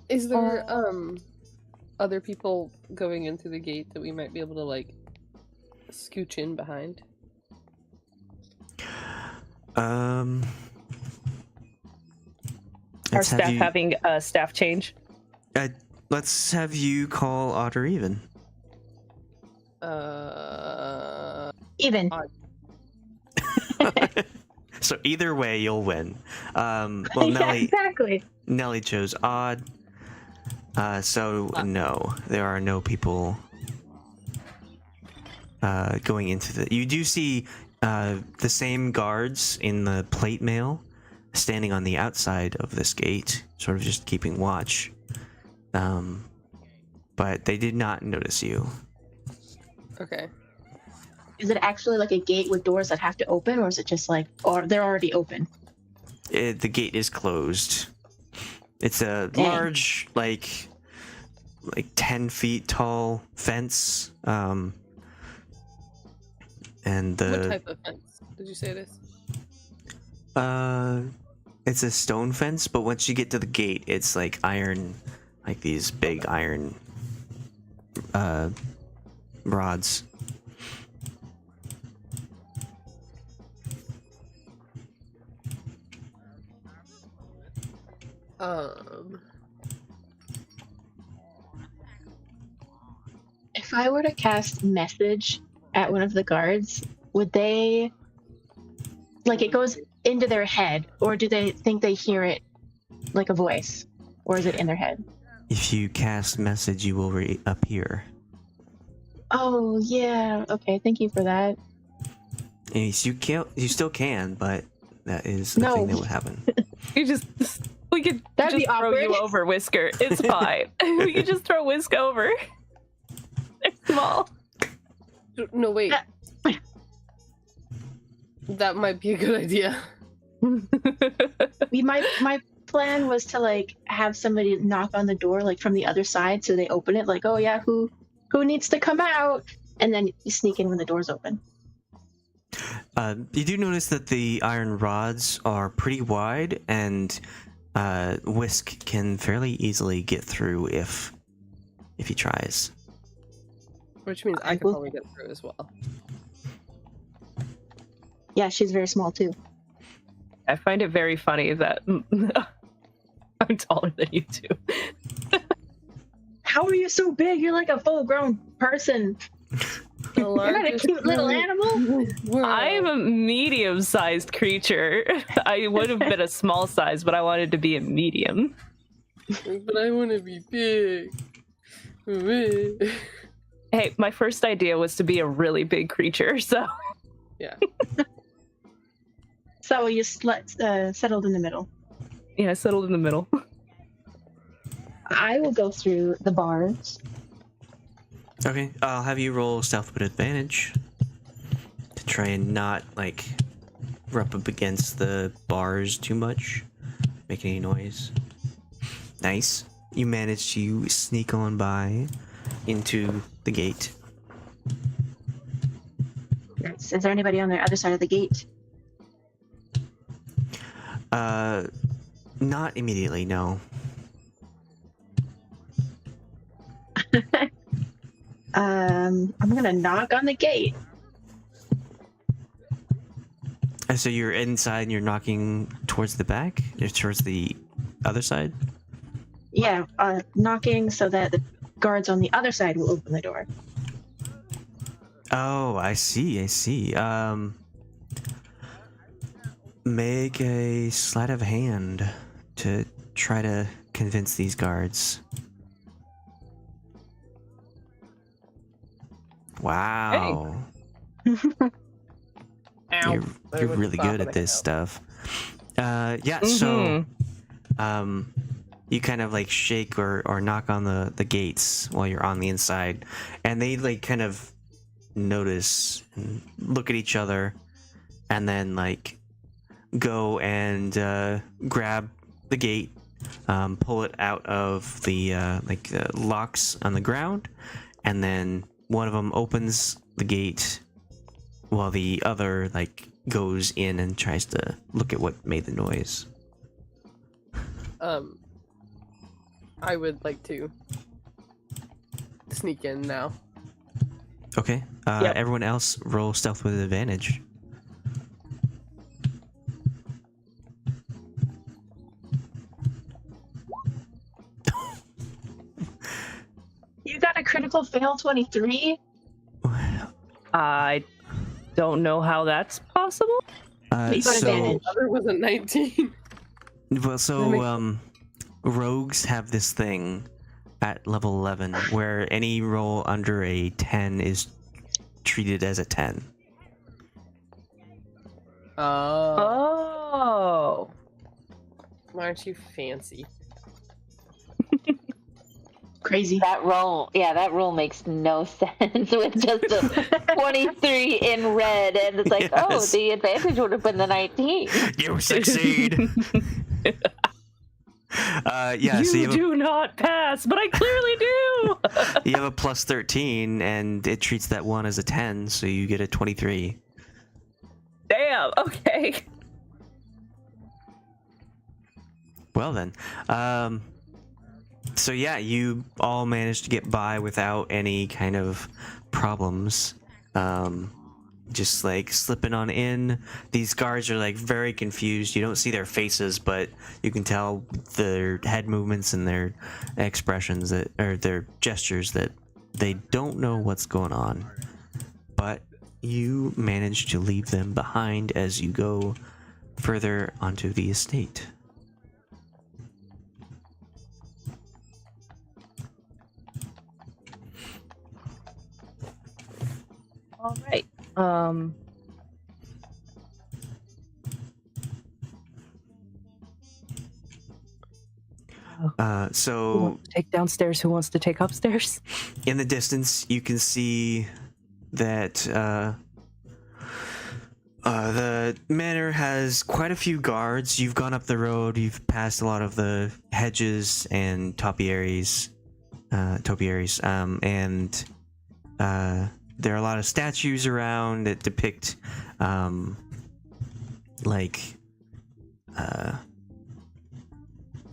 Is there other people going in through the gate that we might be able to like scooch in behind? Our staff having a staff change. Let's have you call odd or even. Even. So either way, you'll win. Well, Yeah, Nellie, exactly. Nellie chose odd. So no, there are no people going into the. You do see the same guards in the plate mail standing on the outside of this gate, sort of just keeping watch. But they did not notice you. Okay. Is it actually like a gate with doors that have to open, or is it just like, or they're already open? The gate is closed. It's a large, like 10 feet tall fence. And What type of fence did you say it is? It's a stone fence, but once you get to the gate, it's like iron, like these big iron rods. If I were to cast message at one of the guards, would they, like, it goes into their head, or do they think they hear it like a voice, or is it in their head? If you cast message, you will reappear. Oh yeah, okay, thank you for that. Yes, you still can, but that is the thing that would happen. We could That'd be just throw you awkward. over, Whisker. It's fine. We could just throw Whisk over. They're small. No, wait. That might be a good idea. My plan was to like have somebody knock on the door like from the other side, so they open it like, oh yeah, who needs to come out, and then you sneak in when the door's open. You do notice that the iron rods are pretty wide, and Whisk can fairly easily get through if he tries. Which means I could probably get through as well. Yeah, she's very small too. I find it very funny that I'm taller than you two. How are you so big? You're like a full-grown person. You're not a cute little animal. I'm a medium-sized creature. I would have been a small size, but I wanted to be a medium. But I want to be big. Hey, my first idea was to be a really big creature, so... Yeah. So you settled in the middle. Yeah, settled in the middle. I will go through the bars. Okay, I'll have you roll stealth with advantage to try and not like rub up against the bars too much, make any noise. Nice. You managed to sneak on by into the gate. Nice. Is there anybody on the other side of the gate? Not immediately, no. I'm gonna knock on the gate. So you're inside and you're knocking towards the back? Or towards the other side? Yeah, knocking so that the guards on the other side will open the door. Oh, I see. Make a sleight of hand to try to convince these guards. Wow. You're really good at this stuff. So you kind of like shake or knock on the gates while you're on the inside, and they like kind of notice and look at each other, and then like go and grab the gate, pull it out of the locks on the ground, and then one of them opens the gate while the other like goes in and tries to look at what made the noise. I would like to sneak in now. Okay. Yep. Everyone else roll stealth with advantage. You got a critical fail 23? I don't know how that's possible. You got advantage. Other was a 19. Well, so rogues have this thing at level 11 where any roll under a 10 is treated as a 10. Oh. Why aren't you fancy? Crazy. That roll makes no sense with just a 23 in red, and it's like, Yes. oh, the advantage would have been the 19. You succeed. So You do not pass, but I clearly do. you have a plus 13, and it treats that one as a 10, so you get a 23. Damn. Okay. Well then, so yeah, you all managed to get by without any kind of problems. Just like slipping on in. These guards are like very confused. You don't see their faces, but you can tell their head movements and their expressions or their gestures that they don't know what's going on. But you manage to leave them behind as you go further onto the estate. All right. Who So wants to take downstairs? Who wants to take upstairs? in the distance, you can see that the manor has quite a few guards. You've gone up the road. You've passed a lot of the hedges and topiaries, and there are a lot of statues around that depict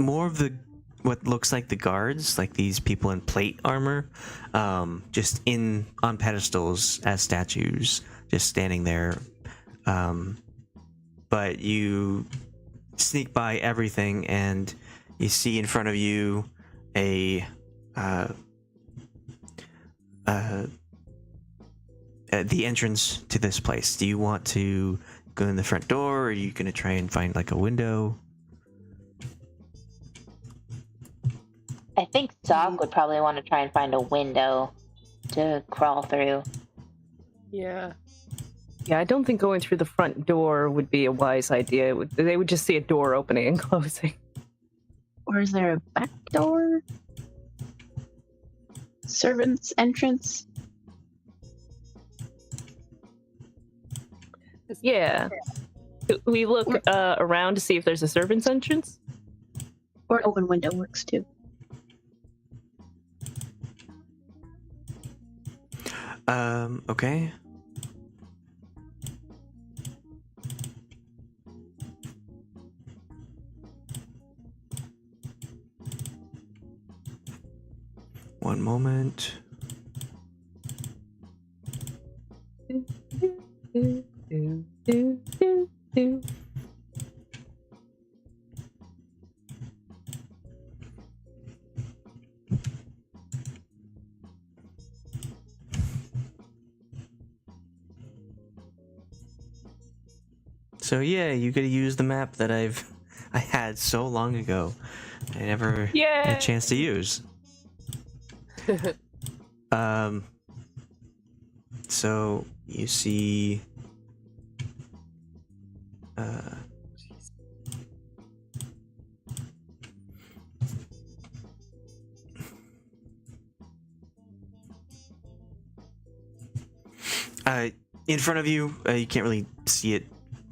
more of the what looks like the guards, like these people in plate armor, just on pedestals as statues, just standing there. But you sneak by everything, and you see in front of you a the entrance to this place. Do you want to go in the front door, or are you gonna try and find like a window? I think Soch would probably want to try and find a window to crawl through. Yeah. Yeah, I don't think going through the front door would be a wise idea. They would just see a door opening and closing. Or is there a back door? Servant's entrance? Yeah. We look around to see if there's a servant's entrance. Or an open window works too. Okay. One moment. So yeah, you could use the map that I had so long ago. I never had a chance to use. So you see in front of you, you can't really see it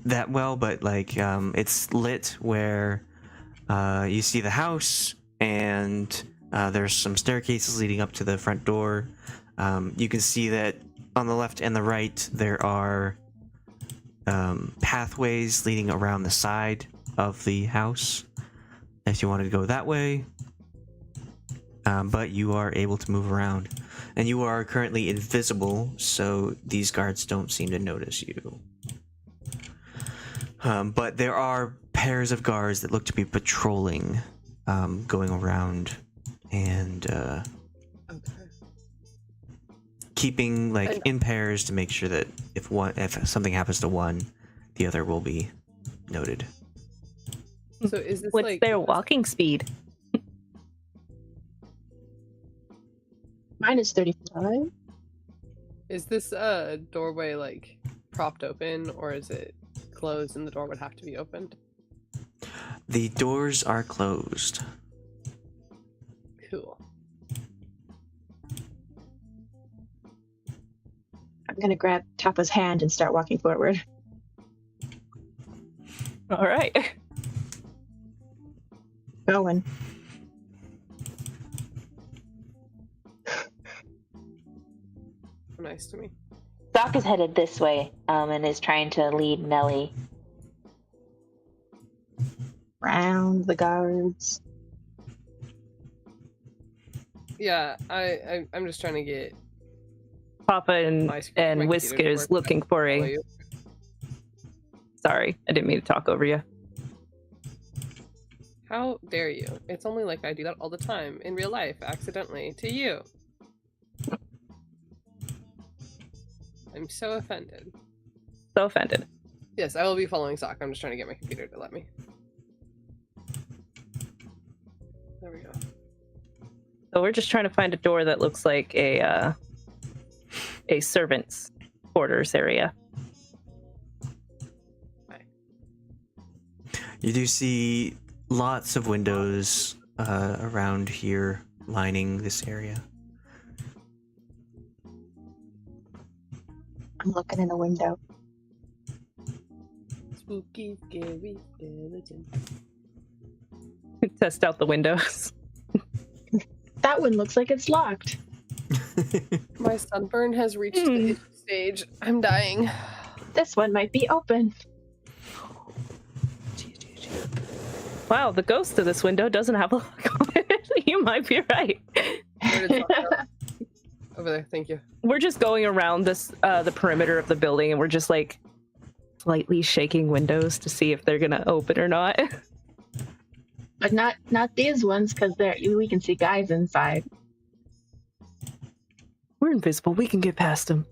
that well, but like it's lit where you see the house, and there's some staircases leading up to the front door. You can see that on the left and the right there are pathways leading around the side of the house if you wanted to go that way, but you are able to move around, and you are currently invisible, so these guards don't seem to notice you. But there are pairs of guards that look to be patrolling, going around and keeping like in pairs to make sure that if something happens to one, the other will be noted. So is this What's like their walking speed? Mine is 35. Is this doorway like propped open, or is it closed and the door would have to be opened? The doors are closed. Cool. I'm gonna grab Tahpa's hand and start walking forward. All right. Going. Nice to me. Soch is headed this way, and is trying to lead Nellie. Round the guards. Yeah, I'm just trying to get Papa and my Whiskers computer's looking for follow a... you. Sorry, I didn't mean to talk over you. How dare you? It's only like I do that all the time in real life, accidentally, to you. I'm so offended. So offended. Yes, I will be following Soch. I'm just trying to get my computer to let me. There we go. So we're just trying to find a door that looks like a servant's quarters area. You do see lots of windows around here lining this area. I'm looking in the window. Spooky, scary skeleton. Test out the windows. That one looks like it's locked. My sunburn has reached the itchy stage. I'm dying. This one might be open. Wow, the ghost of this window doesn't have a lock on it. You might be right. Where did Soch go? Over there, thank you. We're just going around this the perimeter of the building, and we're just like slightly shaking windows to see if they're gonna open or not. But not these ones, because we can see guys inside. We're invisible. We can get past them.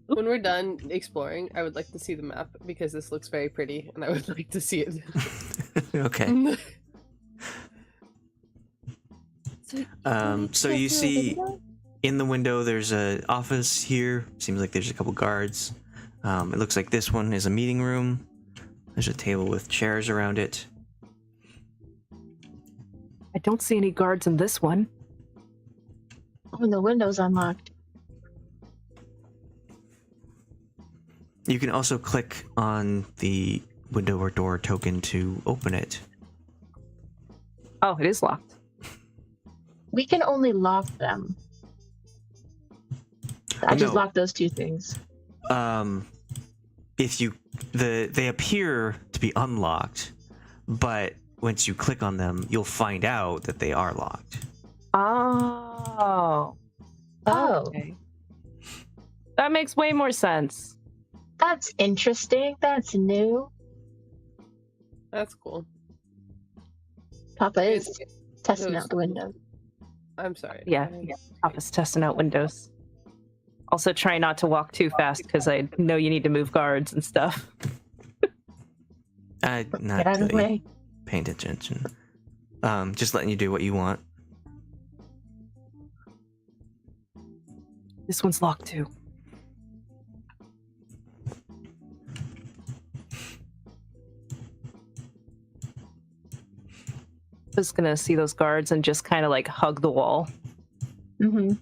When we're done exploring, I would like to see the map because this looks very pretty, and I would like to see it. Okay. So you see in the window there's a office here. Seems like there's a couple guards. It looks like this one is a meeting room. There's a table with chairs around it. I don't see any guards in this one. Oh, the window's unlocked. You can also click on the window or door token to open it. Oh, it is locked. We can only lock them. I just No. locked those two things. If you they appear to be unlocked, but once you click on them, you'll find out that they are locked. Oh. Oh, Okay. That makes way more sense. that's interesting. That's new. That's cool. Papa is It's- testing those- out the window. I'm sorry. Yeah. Office testing out windows. Also, try not to walk too fast because I know you need to move guards and stuff. Not Get out of the really way. paying attention. Just letting you do what you want. This one's locked too. Just gonna see those guards and just kind of like hug the wall. Mm-hmm.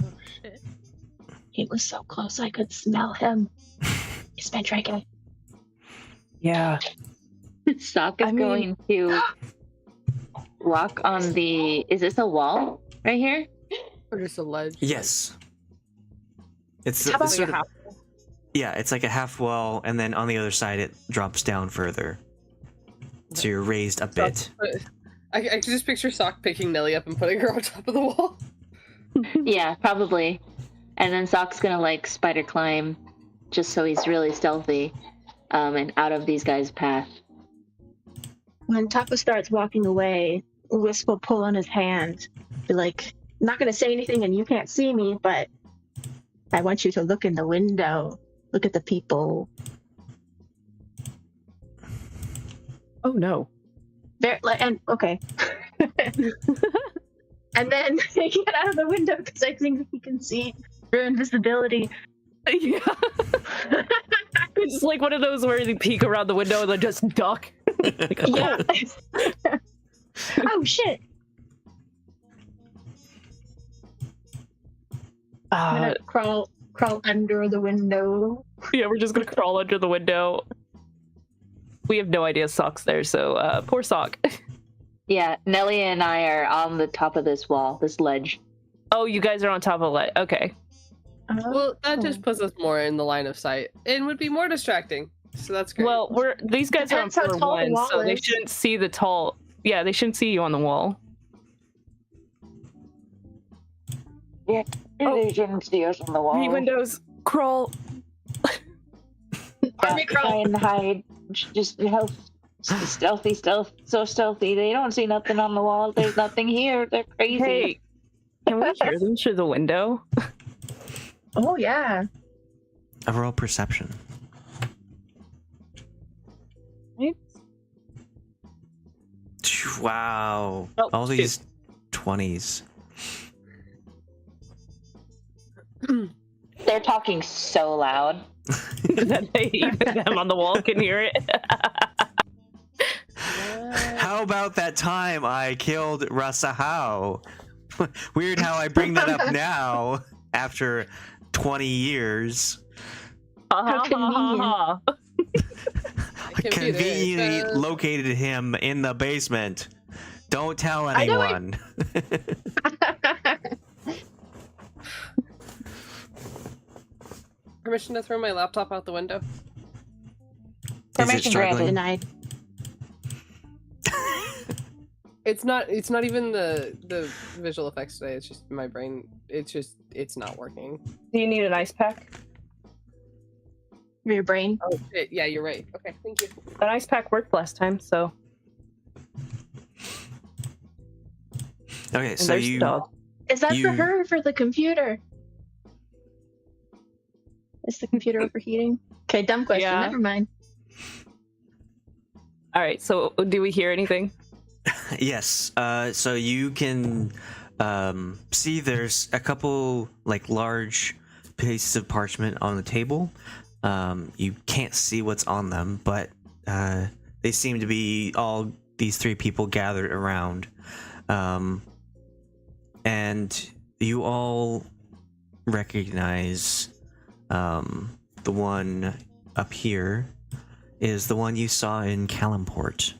Oh shit. He was so close I could smell him. He's been drinking. Yeah. Sock is going to walk on the. Is this a wall right here? Or just a ledge. Yes. It's How about sort of, half- yeah, it's like a half wall, and then on the other side it drops down further. So you're raised a bit. I can just picture Sock picking Nellie up and putting her on top of the wall. Yeah, probably. And then Sock's gonna like spider climb, just so he's really stealthy, and out of these guys' path. When Tahpa starts walking away, Whisk will pull on his hand. Be like, I'm not going to say anything and you can't see me, but I want you to look in the window. Look at the people. Oh no. They're like, and okay. And then get out of the window because I think he can see through invisibility. Yeah. It's like one of those where you peek around the window and then just duck. Like, oh. Yeah. Oh shit! I'm gonna crawl under the window. Yeah, we're just gonna crawl under the window. We have no idea Sock's there, so poor Sock. Yeah, Nellie and I are on the top of this wall, this ledge. Oh, you guys are on top of it. Okay. Well, that just puts us more in the line of sight and would be more distracting. So that's great. Well, these guys are on Depends how floor tall the one, wall so they is. shouldn't see the tall. Yeah, they shouldn't see you on the wall. Yeah, they shouldn't see us on the wall. Three windows. Crawl. Army Try crawl. and hide. Just help. Stealthy, so stealthy. They don't see nothing on the wall. There's nothing here. They're crazy. Hey, can we hear them through the window? Oh yeah. Overall perception. Wow. Oh, All these 20s. They're talking so loud. That even them on the wall can hear it. How about that time I killed Rasahau? Weird how I bring that up now after 20 years. How convenient. I conveniently located him in the basement. Don't tell I know it. anyone. Permission to throw my laptop out the window? Is it struggling? Denied. It's not even the visual effects today. It's just my brain. It's not working. Do you need an ice pack? For your brain. Oh shit! Yeah, you're right. Okay, thank you. An ice pack worked last time, so. Okay, And so there's the dog. Is that for her or for the computer? Is the computer overheating? Okay, dumb question. Yeah. Never mind. All right. So, do we hear anything? Yes. So you can see there's a couple like large pieces of parchment on the table. You can't see what's on them, but they seem to be all these three people gathered around. And you all recognize the one up here is the one you saw in Calimport.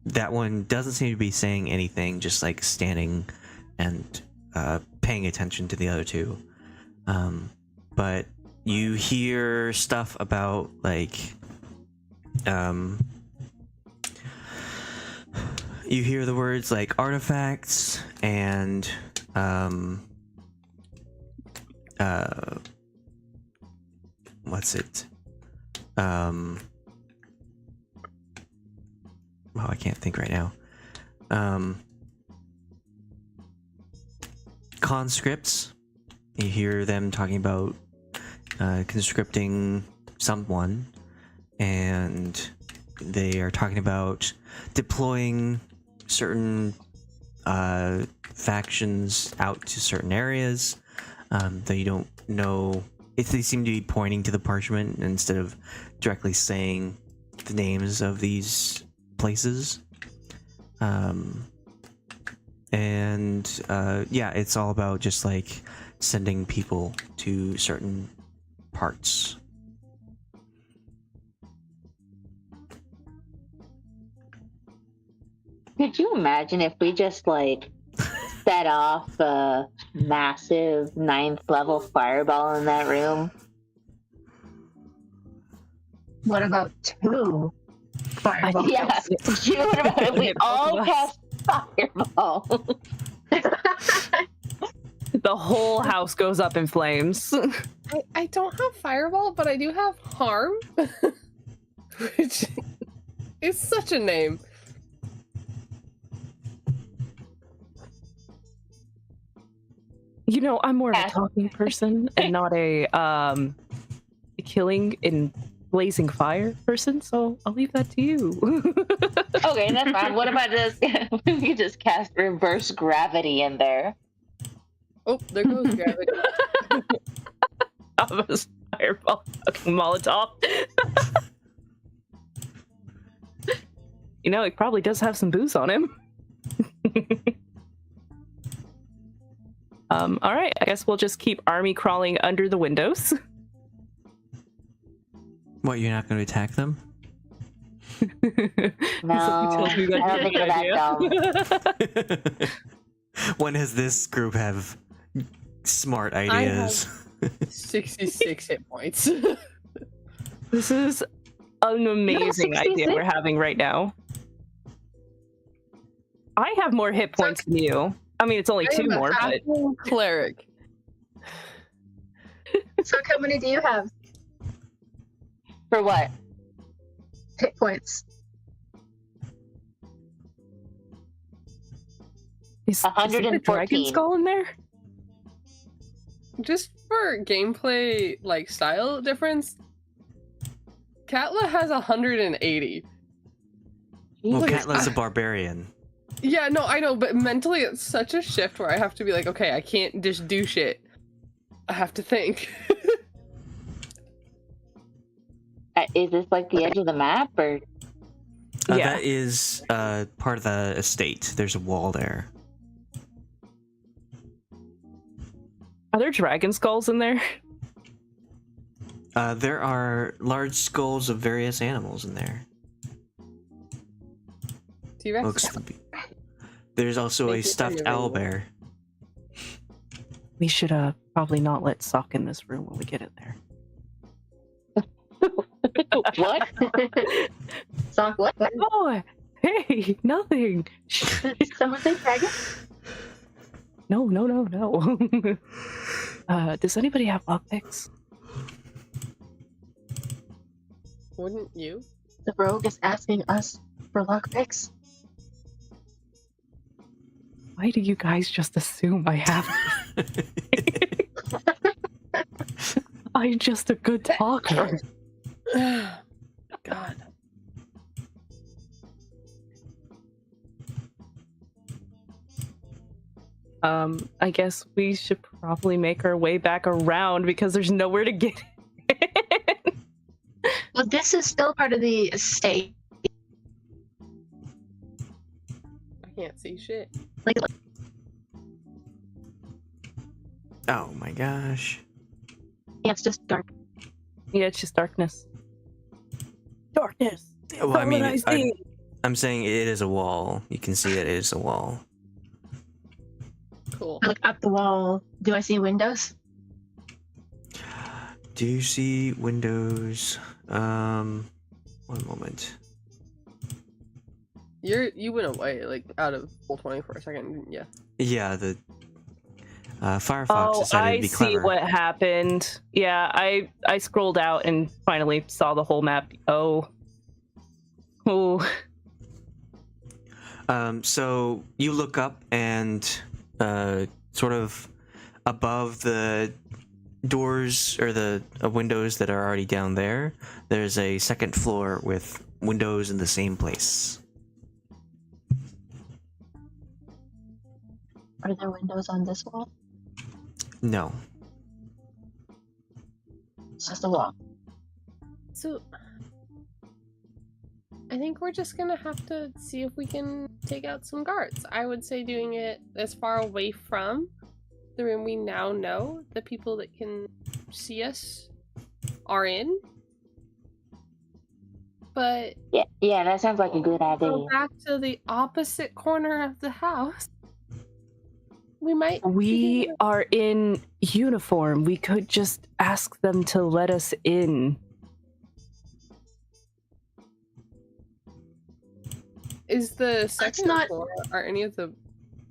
That one doesn't seem to be saying anything, just like standing and paying attention to the other two. But you hear stuff about like you hear the words like artifacts and what's it? Oh, I can't think right now. Conscripts. You hear them talking about conscripting someone, and they are talking about deploying certain factions out to certain areas, though you don't know if they seem to be pointing to the parchment instead of directly saying the names of these places. Yeah, it's all about just like sending people to certain parts. Could you imagine if we just like set off a massive 9th level fireball in that room? What about 2 fireballs? Yeah. What about if we all cast fireball? The whole house goes up in flames. I don't have fireball, but I do have harm, which is such a name. You know, I'm more of a talking person and not a killing in blazing fire person, so I'll leave that to you. Okay, that's fine. What about just we just cast reverse gravity in there? Oh, there goes gravity. Tahpa's fireball fucking Molotov. You know, he probably does have some booze on him. All right, I guess we'll just keep army crawling under the windows. No, What, you're not going to attack them? No, I don't think we're that dumb. When has this group have smart ideas? 66 hit points. This is an amazing idea we're having right now. I have more hit points than you. I mean, it's only 2 more, but... Cleric. So how many do you have? For what? Hit points. Is there a 114. dragon skull in there? Just for gameplay, like, style difference, Katla has 180. Well, Like, Katla's a barbarian. Yeah, no, I know, but mentally it's such a shift where I have to be like, okay, I can't just do shit. I have to think. Is this like the edge of the map, or? Yeah. That is part of the estate. There's a wall there. Are there dragon skulls in there? There are large skulls of various animals in there. T-Rex? Looks to be. There's also Make a it stuffed available. owlbear. We should probably not let Soch in this room when we get in there. What? Sock, what? Oh, Hey, nothing. Did someone say dragon? No. Does anybody have lockpicks? Wouldn't you? The rogue is asking us for lockpicks. Why do you guys just assume I have? I'm just a good talker. God. I guess we should probably make our way back around because there's nowhere to get in. Well, this is still part of the estate. I can't see shit. Like, Oh my gosh. yeah, it's just dark. Yeah, it's just darkness. Darkness. Well, I mean, What I see. I'm saying it is a wall. You can see it is a wall. Cool. I look up the wall. Do I see windows? Do you see windows? One moment. You went away, like, out of full 20 for a second, didn't you? Yeah, the Firefox Oh, decided I to be see clever. what happened. Yeah, I scrolled out and finally saw the whole map. Oh. So you look up and sort of above the doors or the windows that are already down there, there's a second floor with windows in the same place. Are there windows on this wall? No. It's just a wall. So, I think we're just gonna have to see if we can take out some guards. I would say doing it as far away from the room we now know the people that can see us are in. But Yeah, that sounds like a good idea. go back to the opposite corner of the house. We might. We are in uniform. We could just ask them to let us in. Is the second not- floor? Are any of the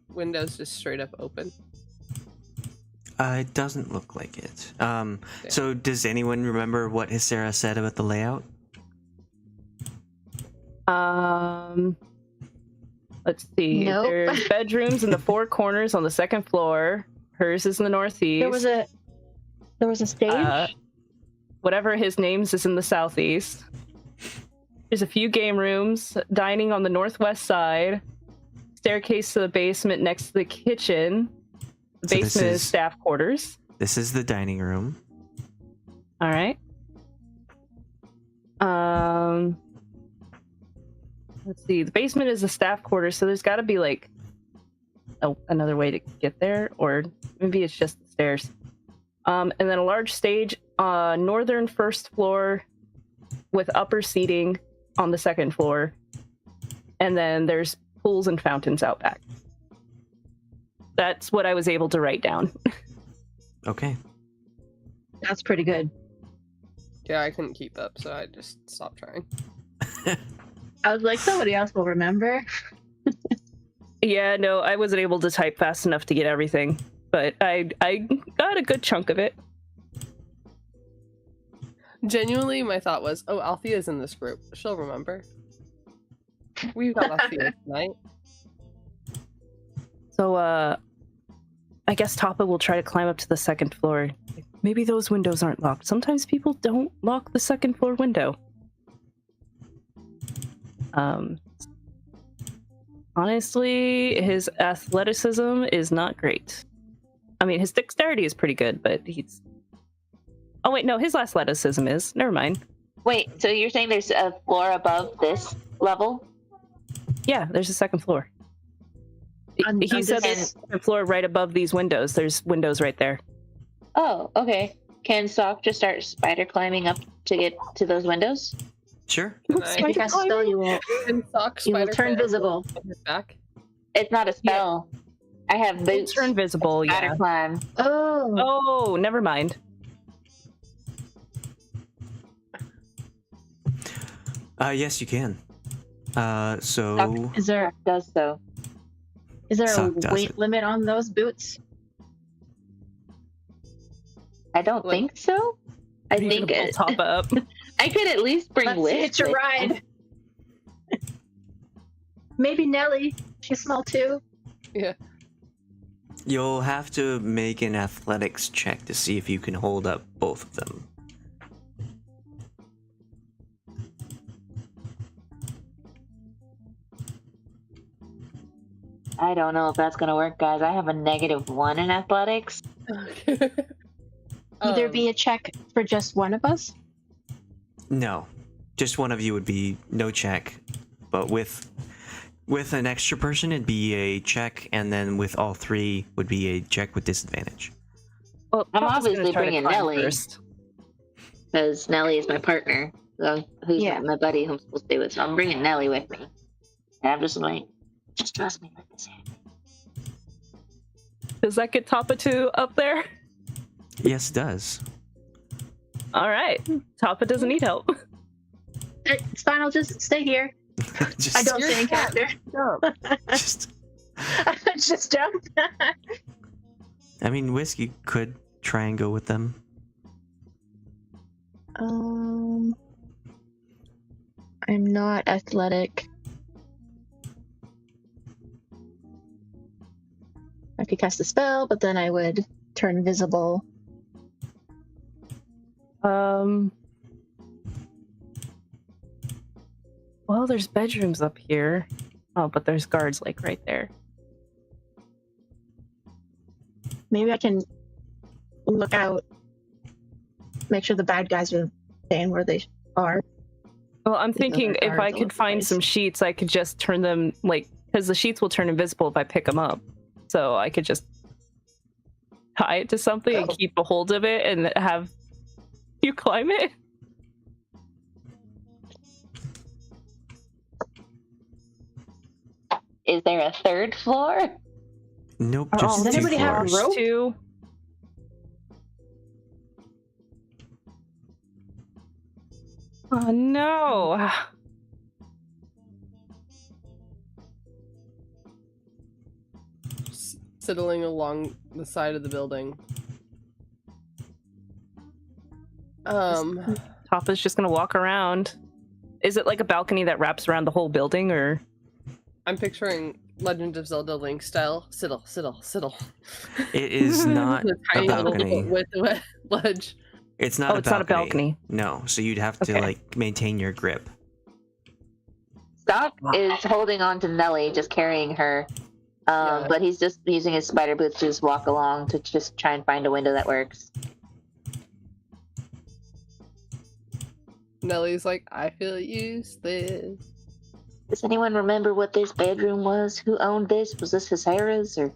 windows just straight up open? It doesn't look like it. So does anyone remember what Hiscyra said about the layout? Let's see. Nope. There's bedrooms in the four corners on the second floor. Hers is in the northeast. There was a stage. Whatever his name's is in the southeast. There's a few game rooms, dining on the northwest side, staircase to the basement next to the kitchen. The So this basement is is- staff quarters. This is the dining room. All right. Let's see. The basement is the staff quarters, so there's got to be like another way to get there, or maybe it's just the stairs. And then a large stage, northern first floor, with upper seating on the second floor, and then there's pools and fountains out back. That's what I was able to write down. Okay. That's pretty good. Yeah, I couldn't keep up, so I just stopped trying. I was like, somebody else will remember. Yeah, no, I wasn't able to type fast enough to get everything, but I got a good chunk of it. Genuinely, my thought was, oh, Althea's in this group. She'll remember. We've got Althea tonight. So, I guess Tahpa will try to climb up to the second floor. Maybe those windows aren't locked. Sometimes people don't lock the second floor window. Honestly, his athleticism is not great. I mean, his dexterity is pretty good, but he's... Oh, wait, no, his athleticism is. Never mind. Wait, so you're saying there's a floor above this level? Yeah, there's a second floor. On He said this- there's a second floor right above these windows. There's windows right there. Oh, okay. Can Soch just start spider climbing up to get to those windows? Sure. Can I If you cast a spell, you will Sock you will spider turn climb visible. on his back? It's not a spell. I have boots. Turn visible, Spider yeah. climb. Oh, Oh, never mind. Yes, you can. So Is there Does so. a Soch does weight it. limit on those boots? I don't Like- think so. I Are you think gonna pull Tahpa up. I could at least bring Let's Whisk. hitch a with me. ride. Maybe Nellie. She's small too. Yeah. you'll have to make an athletics check to see if you can hold up both of them. I don't know if that's gonna work, guys. I have a -1 in athletics. Either be a check for just one of us. No, just one of you would be no check, but with an extra person it'd be a check, and then with all three would be a check with disadvantage. Well, I'm Tahpa's gonna obviously try to bringing climb Nellie. first. Because Nellie is my partner, so who's Yeah. my buddy who I'm supposed to stay with. So I'm bringing Nellie with me. And I'm just like, just trust me with this. Does that get Tahpa to up there? Yes, it does. All right. Tahpa doesn't need help. It's fine. I'll just stay here. just, I don't stay in character. just. Just jump. I mean, Whiskey could try and go with them. I'm not athletic. I could cast a spell, but then I would turn invisible. Well, there's bedrooms up here. Oh, but there's guards like right there. Maybe I can look out, make sure the bad guys are staying where they are. Well, I'm These thinking other if I guards all could over the find place. some sheets, I could just turn them because the sheets will turn invisible if I pick them up. So I could just tie it to something and keep a hold of it and have you climb it. Is there a third floor? Nope, Are just all does two anybody have a floors. rope? Two. Oh no! Sidling along the side of the building. Tahpa's just gonna walk around. Is it like a balcony that wraps around the whole building, or? I'm picturing Legend of Zelda Link style. Siddle. It is not The a tiny little balcony. with the ledge. It's not Oh, a it's not a balcony. No, so you'd have to Okay. maintain your grip. Doc is holding on to Nellie, just carrying her. Yeah. But he's just using his spider boots to just walk along to just try and find a window that works. Nellie's like, I feel useless. Does anyone remember what this bedroom was? Who owned this? Was this Hiscyra's or?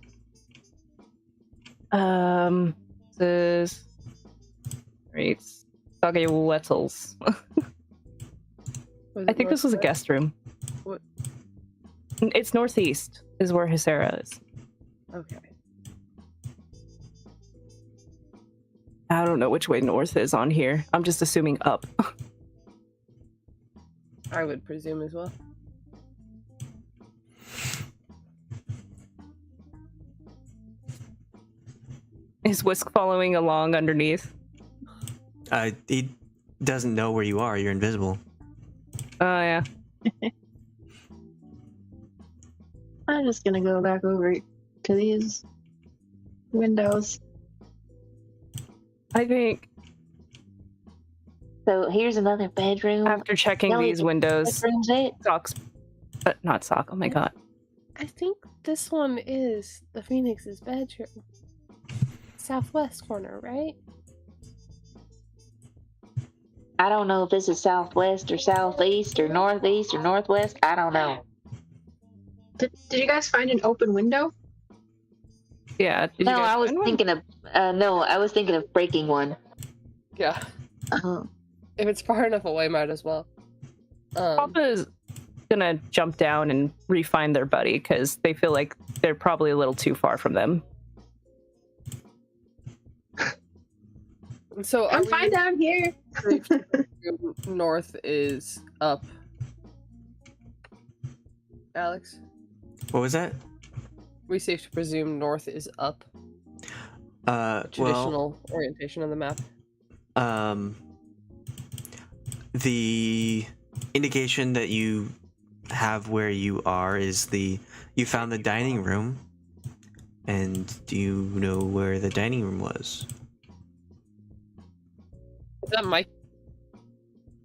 This. Great. Doggy Wetzels. I think this was a guest room. What? It's northeast, is where Hiscyra is. Okay. I don't know which way north is on here. I'm just assuming up. I would presume as well. Is Whisk following along underneath? He doesn't know where you are. You're invisible. Oh, yeah. I'm just gonna go back over to these windows. I think So here's another bedroom. after checking Nellie, these windows, bedroom's it? Sock's. Not Sock, oh my god. I think this one is the Phoenix's bedroom. Southwest corner, right? I don't know if this is southwest or southeast or northeast or northwest. I don't know. Did you guys find an open window? Yeah. Did you No, guys I was find one? thinking of I was thinking of breaking one. Yeah. If it's far enough away, might as well. Papa's gonna jump down and re-find their buddy because they feel like they're probably a little too far from them. So I'm fine down here. north is up. Alex? What was that? We safe to presume north is up. Traditional orientation on the map. The indication that you have where you are is you found the dining room. And do you know where the dining room was? Is that Mike?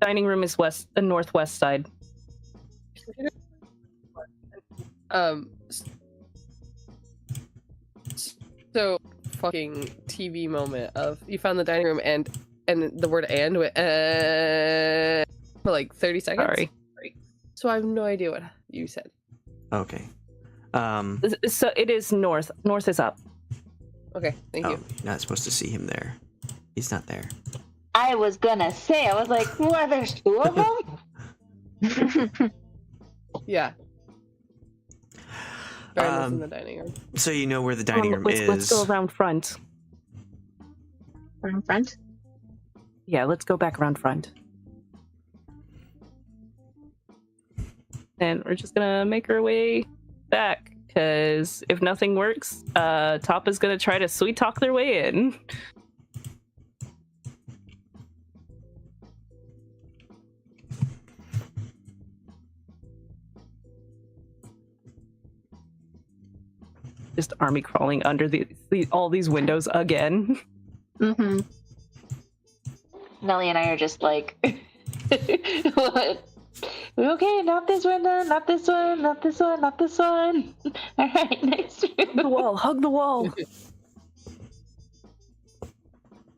Dining room is the northwest side. So fucking TV moment of you found the dining room and the word "and" went for like 30 seconds. Sorry. So I have no idea what you said. Okay. So it is north. North is up. Okay, thank you. You're not supposed to see him there. He's not there. I was gonna say, I was like, what, there's two of them? Yeah. Brandon's in the dining room. So you know where the dining room is. Let's go around front. Around front? Yeah, let's go back around front. And we're just gonna make our way back, because if nothing works, Tahpa's gonna try to sweet talk their way in. Just army crawling under all these windows again. Mm-hmm. Nellie and I are just like, what? Okay, not this window, not this one, not this one, not this one. All right, next room. The wall, hug the wall.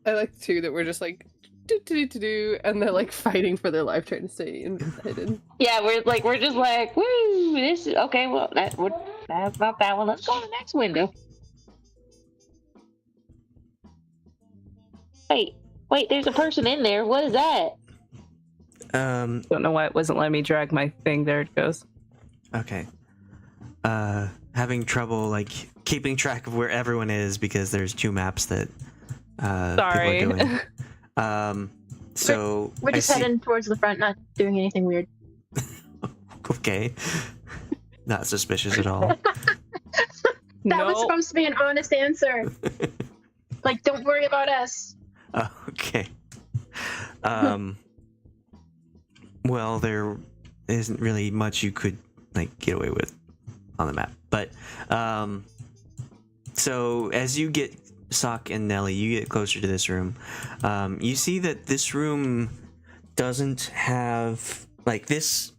I like too that we're just like do, and they're like fighting for their life trying to stay hidden. Yeah, we're just like, woo, this is okay. Well, that's not that one. Let's go to the next window. Wait, there's a person in there. What is that? Don't know why it wasn't letting me drag my thing. There it goes. Okay. Having trouble like keeping track of where everyone is because there's two maps that Sorry. people are doing. So We're just heading towards the front, not doing anything weird. Okay. Not suspicious at all. That was supposed to be an honest answer. Like, don't worry about us. Okay. Well, there isn't really much you could like get away with on the map, but so as you get Soch and Nellie, you get closer to this room. You see that this room doesn't have like this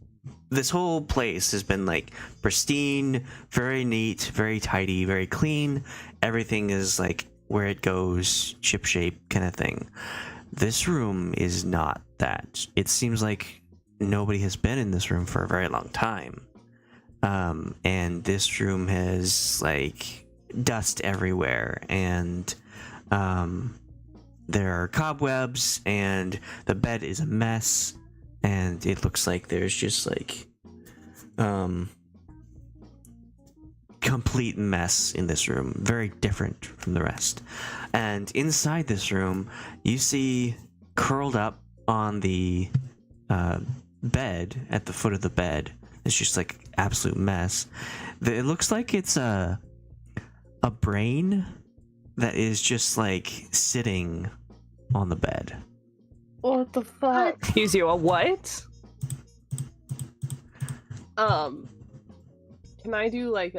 whole place has been like pristine, very neat, very tidy, very clean. Everything is like where it goes, shipshape kind of thing. This room is not that. It seems like nobody has been in this room for a very long time. And this room has like dust everywhere, and there are cobwebs, and the bed is a mess, and it looks like there's just like complete mess in this room, very different from the rest. And inside this room, you see curled up on the bed, at the foot of the bed, it's just like absolute mess. It looks like it's a brain that is just like sitting on the bed. What the fuck? Excuse you, a what? Can I do like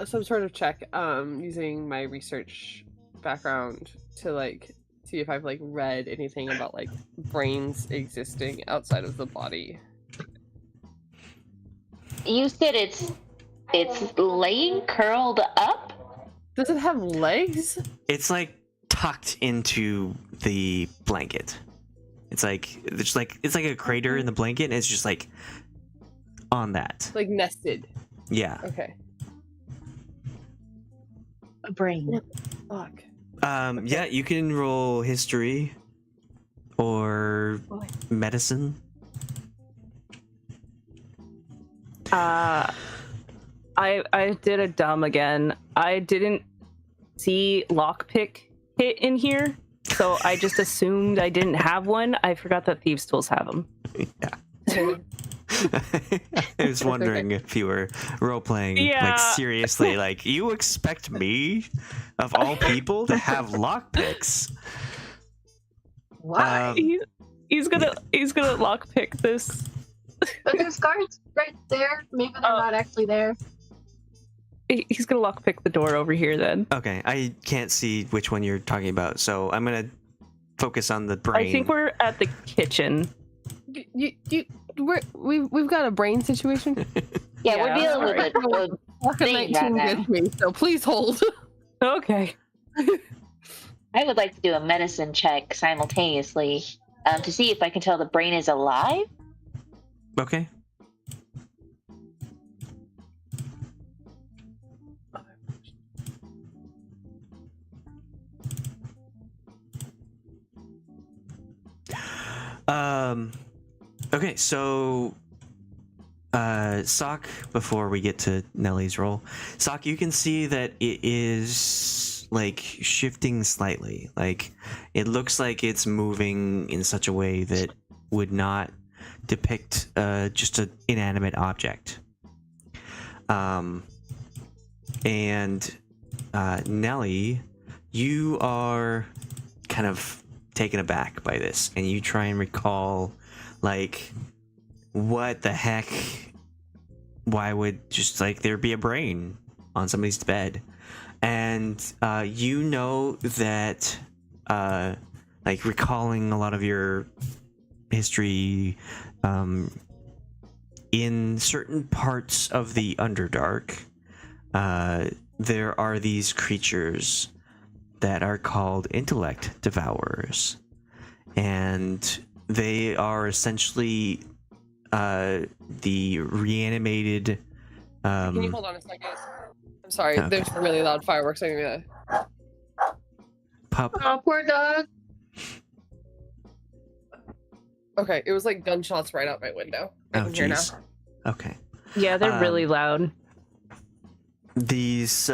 some sort of check using my research background to like see if I've like read anything about like brains existing outside of the body? You said it's laying curled up? Does it have legs? It's like tucked into the blanket. It's like a crater in the blanket, and it's just like on that. Like nested. Yeah. Okay. A brain. Fuck. Yeah, you can roll history or medicine. I did a dumb again. I didn't see lockpick hit in here, so I just assumed I didn't have one. I forgot that thieves' tools have them. Yeah. I was wondering if you were role playing, like Yeah. seriously, like you expect me, of all people, to have lockpicks? Why? He's gonna lockpick this. But there's guards right there. Maybe they're not actually there. He's gonna lockpick the door over here then. Okay, I can't see which one you're talking about, so I'm gonna focus on the brain. I think we're at the kitchen. We've got a brain situation. Yeah, Yeah, we're dealing with it. Fucking Thing 19 right gets me, so please hold. Okay. I would like to do a medicine check simultaneously to see if I can tell the brain is alive. Okay. Okay, so Soch, before we get to Nellie's roll, Soch, you can see that it is like shifting slightly. Like it looks like it's moving in such a way that would not depict just an inanimate object. And Nellie, you are kind of taken aback by this, and you try and recall, like, what the heck? Why would just like there be a brain on somebody's bed? And you know that, like, recalling a lot of your history, in certain parts of the Underdark, there are these creatures that are called intellect devourers, and they are essentially the reanimated. Can you hold on a second? I'm sorry, Okay. there's some really loud fireworks. I'm gonna... Pup. Oh, poor dog. Okay, it was like gunshots right out my window. I Oh, can hear now. jeez. Okay. Yeah, they're really loud. These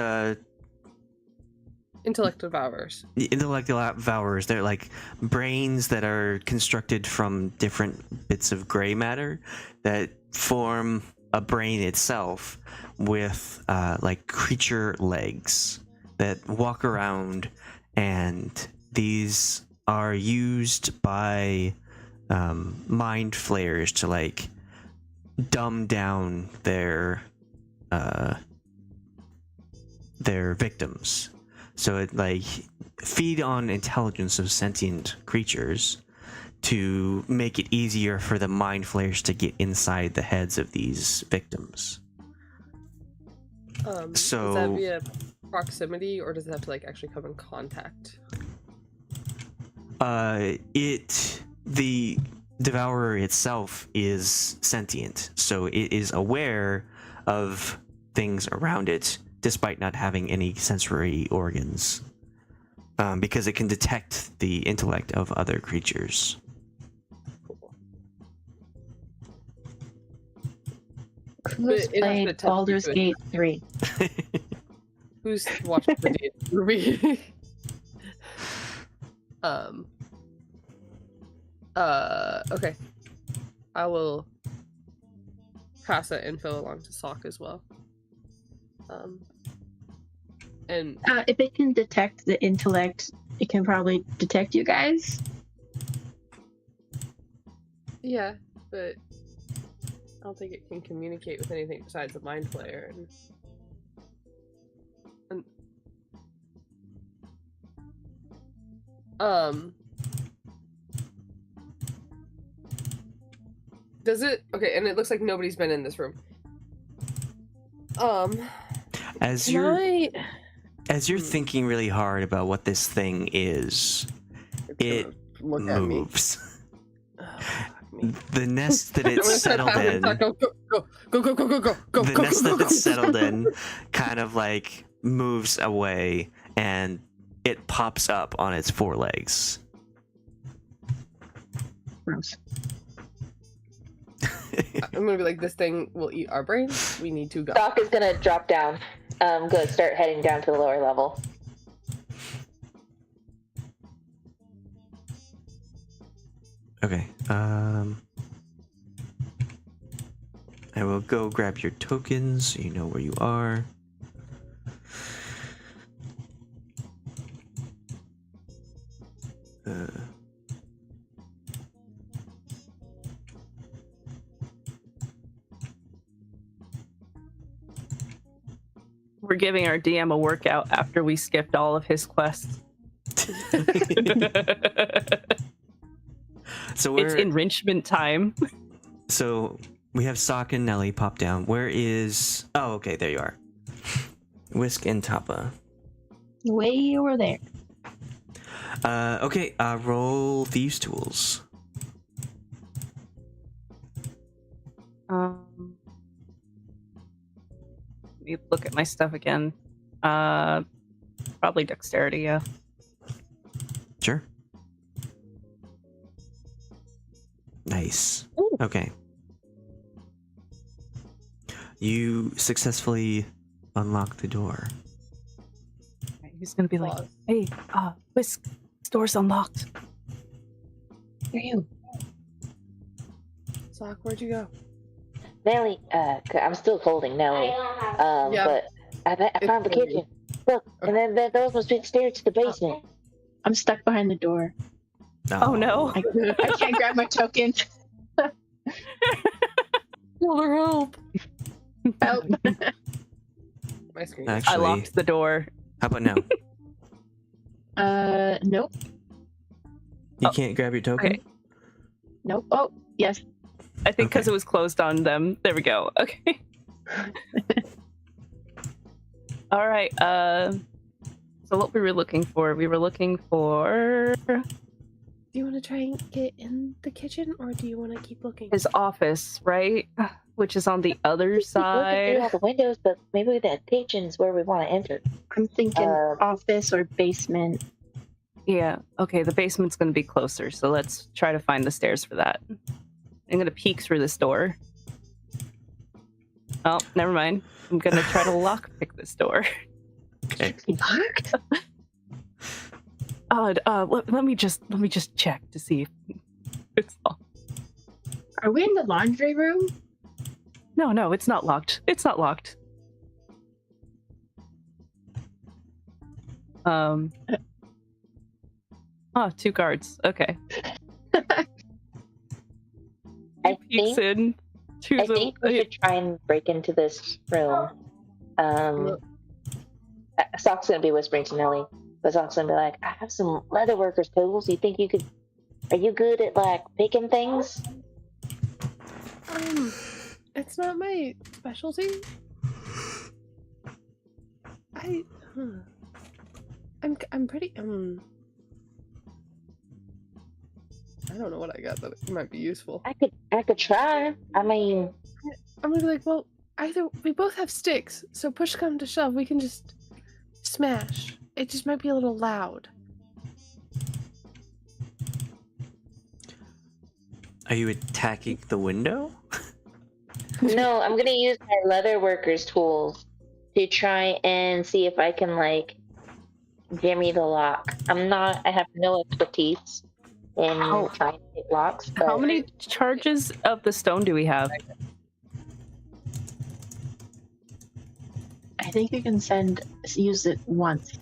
Intellect devourers. the intellectual devourers, they're like brains that are constructed from different bits of gray matter that form a brain itself with like creature legs that walk around, and these are used by mind flayers to like dumb down their victims. So it like feed on intelligence of sentient creatures to make it easier for the mind flayers to get inside the heads of these victims. Does that via proximity, or does it have to like actually come in contact? The devourer itself is sentient, so it is aware of things around it despite not having any sensory organs, because it can detect the intellect of other creatures. Who's But it has to played touch Baldur's you. Gate 3? Who's watched the D&D movie? Okay. I will pass that info along to Soch as well. And If it can detect the intellect, it can probably detect you guys. yeah, but I don't think it can communicate with anything besides a mind flayer. Does it? Okay, and it looks like nobody's been in this room. As you're thinking really hard about what this thing is, it Look at me. moves. Oh, fuck me. The nest that it's settled in, Go, go, go, go, go, go, go, the go, nest go, that go, it's go. settled in kind of like moves away, and it pops up on its forelegs. Gross. I'm gonna be like, this thing will eat our brains. We need to go. Doc is gonna drop down. Go start heading down to the lower level. Okay. I will go grab your tokens so you know where you are. We're giving our DM a workout after we skipped all of his quests. So It's enrichment time. So we have Soch and Nellie pop down. Where is... Oh, okay, there you are. Whisk and Tahpa. Way over there. Okay, roll Thieves' Tools. Let me look at my stuff again. Probably dexterity, yeah. Sure. Nice. Ooh. Okay. You successfully unlock the door. He's gonna be like, Pause. hey, Whisk, this door's unlocked. Here you. Sock, where'd you go? Nellie, I'm still holding Nellie. Yeah. But I found the kitchen. Look, and then those must be the stairs to the basement. I'm stuck behind the door. Oh no. I can't grab my token. Mother help. Help. My screen. Actually, I locked the door. how about now? Nope. You Oh, can't grab your token? okay. Nope. Oh, yes. I think because Okay. it was closed on them. There we go. Okay. All right. So what we were looking for? We were looking for Do you want to try and get in the kitchen, or do you want to keep looking? his office, right? Which is on the other Looking through all side. the windows, but maybe the kitchen's where we want to enter. I'm thinking Uh, office or basement. Yeah. Okay. The basement's going to be closer, so let's try to find the stairs for that. I'm going to peek through this door. Oh, never mind. I'm going to try to lockpick this door. Okay. Locked? Let me just check to see if it's locked. Are we in the laundry room? No, it's not locked. It's not locked. Oh, 2 guards. Okay. I Peeks think in. I think we should try and break into this room. Sock's gonna be whispering to Nellie, but Sock's gonna be like, "I have some leather workers tools. You think you could? Are you good at like picking things?" It's not my specialty. I'm pretty I don't know what I got that might be useful. I could try. I mean, I'm gonna be like, well, either we both have sticks, so push come to shove, we can just smash. It just might be a little loud. Are you attacking the window? no. I'm gonna use my leather workers tools to try and see if I can like jimmy the lock. I have no expertise in trying to hit locks. But How many charges of the stone do we have? I think you can use it once.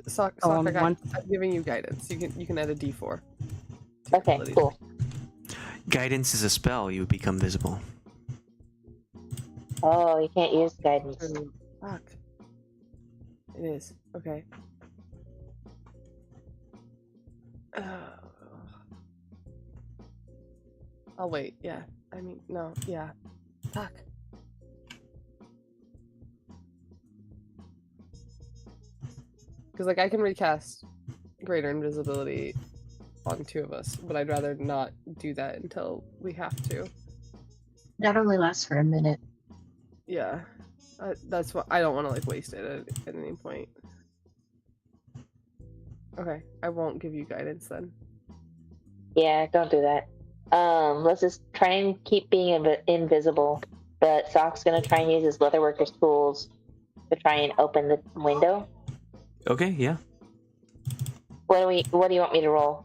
Sock, Oh, I'm giving you guidance. You can add a D4. to Okay, abilities. cool. Guidance is a spell. You become visible. Oh, you can't use guidance. Fuck. It is. Okay. I'll wait. Yeah. I mean, no. Yeah. Fuck. Because, like, I can recast Greater Invisibility on 2 of us, but I'd rather not do that until we have to. That only lasts for a minute. Yeah. That's what I don't want to, like, waste it at any point. Okay. I won't give you guidance then. Yeah, don't do that. Let's just try and keep being invisible. But Sock's gonna try and use his leatherworker's tools to try and open the window. Okay, yeah. What do you want me to roll?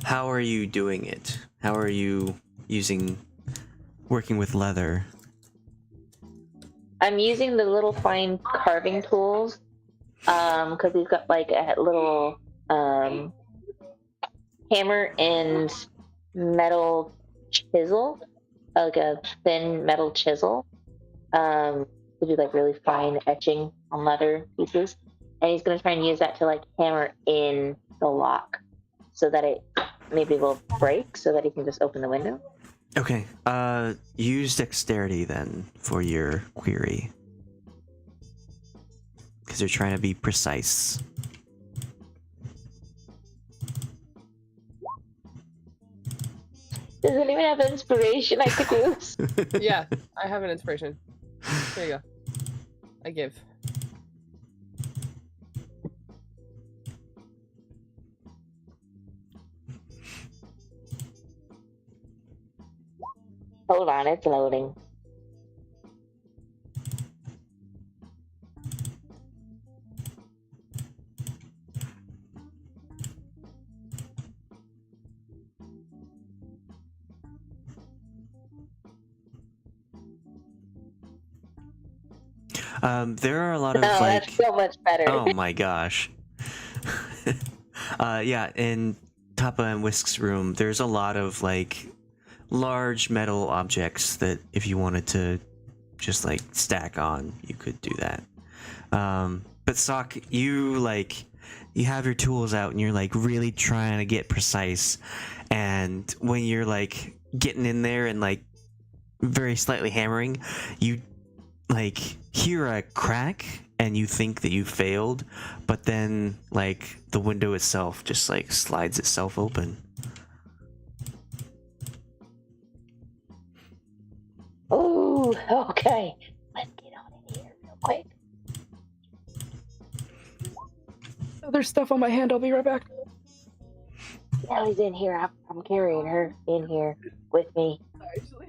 How are you doing it? How are you using working with leather? I'm using the little fine carving tools, because he's got like a little hammer and metal chisel, like a thin metal chisel, to do like really fine etching on leather pieces. And he's gonna try and use that to like hammer in the lock, so that it maybe will break, so that he can just open the window. Okay. Use dexterity then for your query, because you're trying to be precise. Does anyone have inspiration I could use? Yeah, I have an inspiration. There you go. I give. Hold on, it's loading. There are a lot of Oh, like. that's so much better. Oh my gosh. Yeah, in Tahpa and Whisk's room, there's a lot of like large metal objects that if you wanted to just like stack on, you could do that. But Soch, you have your tools out and you're like really trying to get precise. And when you're like getting in there and like very slightly hammering, you like hear a crack and you think that you failed, but then like the window itself just like slides itself open. Oh, okay. Let's get on in here real quick. Oh, there's stuff on my hand. I'll be right back. Nellie's in here. I'm carrying her in here with me. Actually.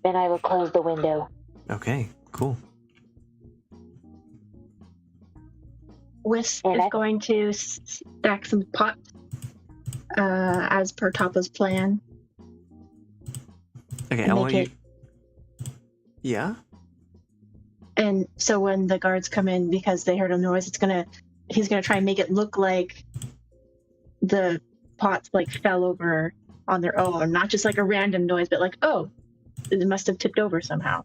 Then I will close the window. Okay, cool. Whisk And is I- going to stack some pots as per Tahpa's plan. Okay, And I make want you. it- Yeah. And so when the guards come in because they heard a noise, he's gonna try and make it look like the pots like fell over on their own, not just like a random noise, but like, oh, it must have tipped over somehow.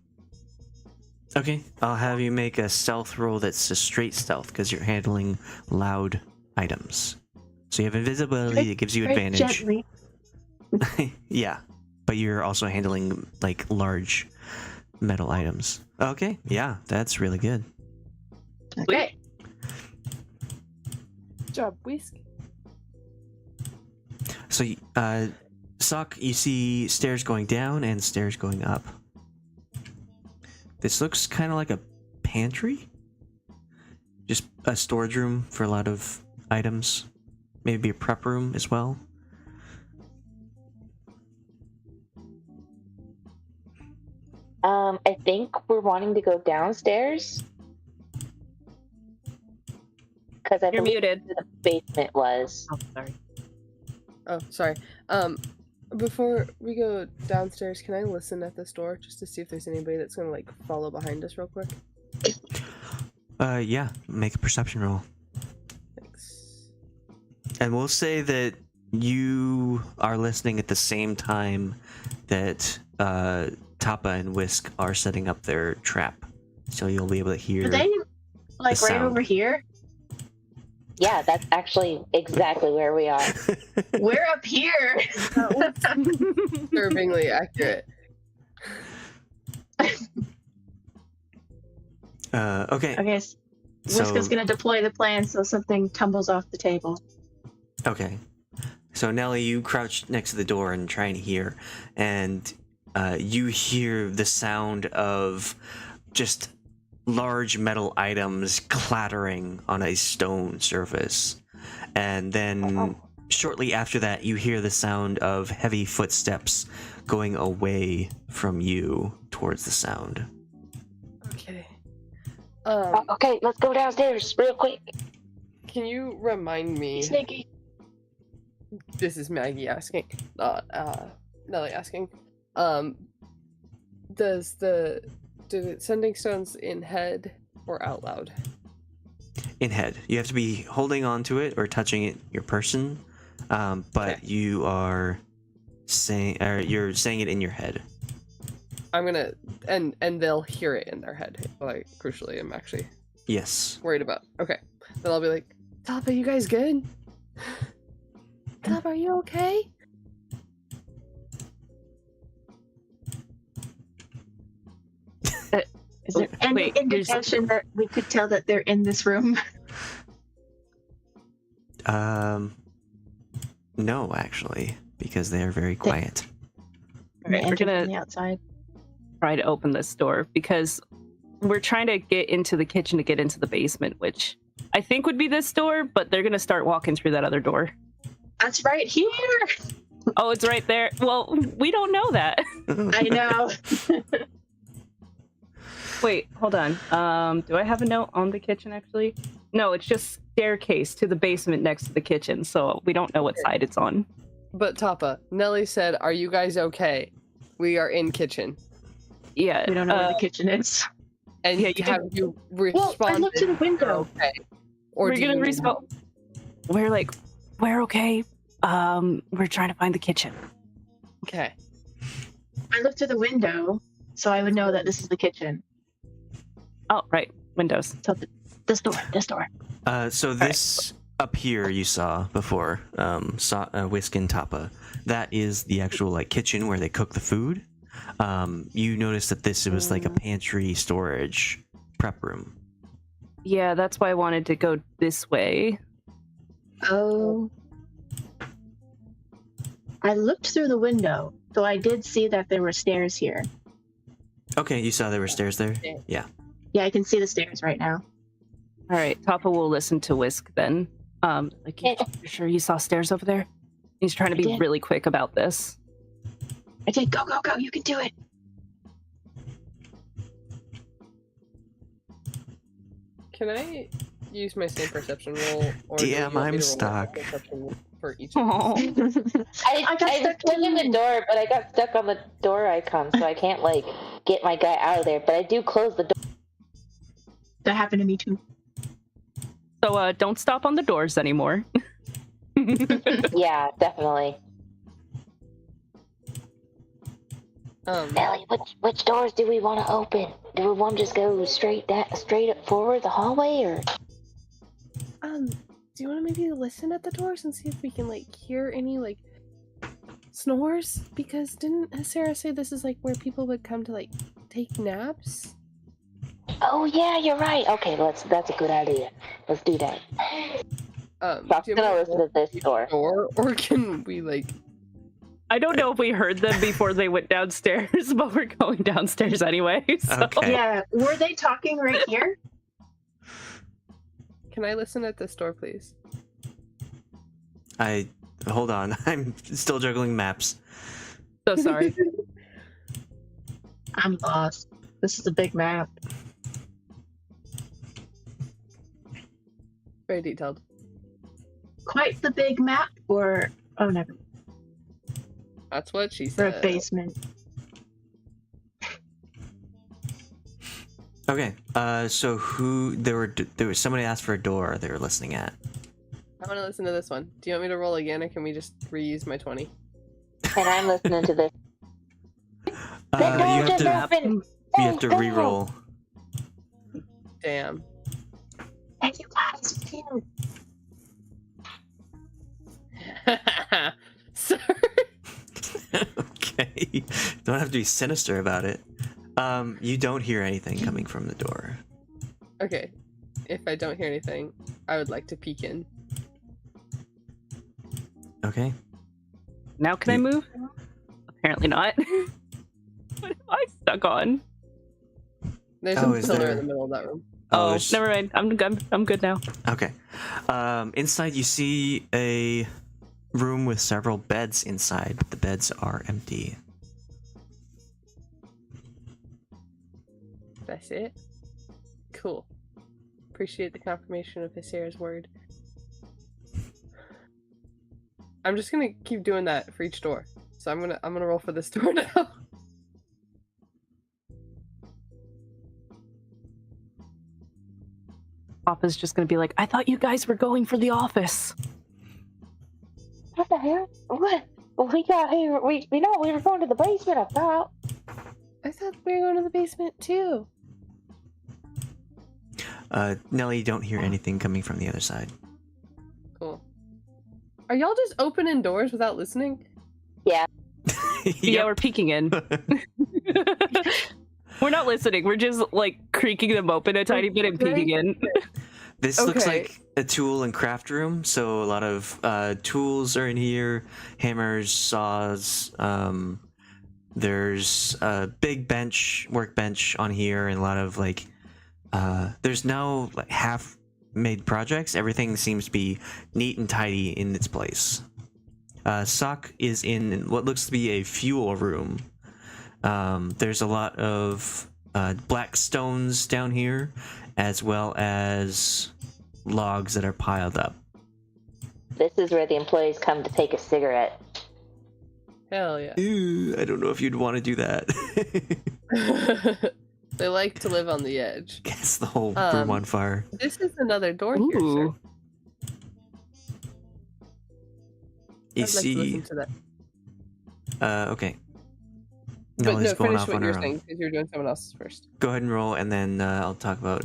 Okay, I'll have you make a stealth roll that's a straight stealth because you're handling loud items. So you have invisibility that gives you Very advantage. gently. Yeah, but you're also handling like large metal items. Okay, yeah, that's really good. Okay. Good job, Whisk. So, Soch, you see stairs going down and stairs going up. This looks kind of like a pantry. Just a storage room for a lot of items. Maybe a prep room as well. I think we're wanting to go downstairs. Because I You're believe muted. the basement was. Oh, sorry. Oh, sorry. Before we go downstairs, can I listen at this door just to see if there's anybody that's gonna like follow behind us real quick? Yeah, make a perception roll. Thanks. And we'll say that you are listening at the same time that Tahpa and Whisk are setting up their trap. So you'll be able to hear Are they like the right sound. over here? Yeah, that's actually exactly where we are. We're up here. Disturbingly accurate. Okay. Okay, Whisk is gonna deploy the plan so something tumbles off the table. Okay. So Nellie, you crouch next to the door and try and hear, and you hear the sound of just large metal items clattering on a stone surface. And then shortly after that, you hear the sound of heavy footsteps going away from you towards the sound. Okay. Okay, let's go downstairs real quick. Can you remind me? Sneaky. This is Maggie asking. Nellie asking, do the sending stones in head or out loud? In head. You have to be holding on to it or touching it your person, but Okay. you are saying, or you're saying it in your head. I'm gonna, and they'll hear it in their head. Like, crucially, I'm actually Yes. worried about. Okay, then I'll be like, Tahpa, you guys good? Tahpa, are you okay? Is there any Wait, indication that we could tell that they're in this room? No, actually, because they are very quiet. Alright, we're Entered gonna from the outside. try to open this door because we're trying to get into the kitchen to get into the basement, which I think would be this door, but they're gonna start walking through that other door. That's right here. Oh, it's right there. Well, we don't know that. I know. Wait, hold on. Do I have a note on the kitchen actually? No, it's just staircase to the basement next to the kitchen, so we don't know what side it's on. But Tahpa, Nellie said, "Are you guys okay? We are in kitchen." Yeah, We don't know where the kitchen is. And Yeah, you have you responded? Well, I looked in the window. Okay. Or we're do gonna you respond. We're okay. We're trying to find the kitchen. Okay. I looked through the window, so I would know that this is the kitchen. Oh, right, windows. So this door. So this up here you saw before, Whisk and Tahpa. That is the actual like kitchen where they cook the food. You noticed that this was like a pantry storage prep room. Yeah, that's why I wanted to go this way. Oh. I looked through the window, so I did see that there were stairs here. Okay, you saw there were stairs there? Yeah. Yeah, I can see the stairs right now. All right, Tahpa will listen to Whisk then. Like, you sure you saw stairs over there? He's trying to be did. really quick about this. I did. Go, you can do it. Can I use my same perception roll? Or do you DM, want me I'm to roll stuck. perception for each? Oh, I got was stuck clicking too. the door, but I got stuck on the door icon, so I can't like get my guy out of there. But I do close the door. That happened to me too. so don't stop on the doors anymore. Yeah, definitely. Nellie, which doors do we want to open? Do we want to just go straight up forward the hallway, or? Do you want to maybe listen at the doors and see if we can like hear any like snores? Because didn't Hiscyra say this is like where people would come to like take naps? Oh yeah, you're right. Okay, that's a good idea. Let's do that. do I'm you gonna want me listen to this door. or can we like? I don't know if we heard them before they went downstairs, but we're going downstairs anyway. So. Okay. Yeah, were they talking right here? Can I listen at this door, please? Hold on. I'm still juggling maps. So sorry. I'm lost. This is a big map. Very detailed. Quite the big map, or oh, never. That's what she For said. a basement. Okay. So there was somebody asked for a door they were listening at. I want to listen to this one. Do you want me to roll again, or can we just reuse my 20? And I'm listening to this. You have to open. you have to re-roll. Damn. Hey, you guys, here. Sorry. Okay. Don't have to be sinister about it. You don't hear anything coming from the door. Okay. If I don't hear anything, I would like to peek in. Okay. Now can I move? Apparently not. What am I stuck on? There's Oh, a is pillar there- in the middle of that room. Oh, there's- never mind. I'm good now. Okay. Inside you see a room with several beds inside, but the beds are empty. That's it? Cool. Appreciate the confirmation of Hiscyra's word. I'm just gonna keep doing that for each door. So I'm gonna roll for this door now. Papa's just gonna be like, I thought you guys were going for the office. What the hell? What? We got here. We know we were going to the basement. I thought. I thought we were going to the basement too. Nellie, you don't hear anything coming from the other side. Cool. Are y'all just opening doors without listening? Yeah. Yeah, we're peeking in. We're not listening. We're just like creaking them open a tiny bit and peeking in. This looks Okay. like a tool and craft room, so a lot of tools are in here, hammers, saws. There's a big workbench on here, and a lot of like. There's no like half-made projects. Everything seems to be neat and tidy in its place. Soch is in what looks to be a fuel room. There's a lot of black stones down here, as well as logs that are piled up. This is where the employees come to take a cigarette. Hell yeah. Ew, I don't know if you'd want to do that. They like to live on the edge. Gets the whole room on fire. This is another door here, sir. Ooh. You I'd like to see? listen to that. Okay. But Nellie's no, going finish off what on you're her saying own. because you're doing someone else's first. Go ahead and roll, and then I'll talk about.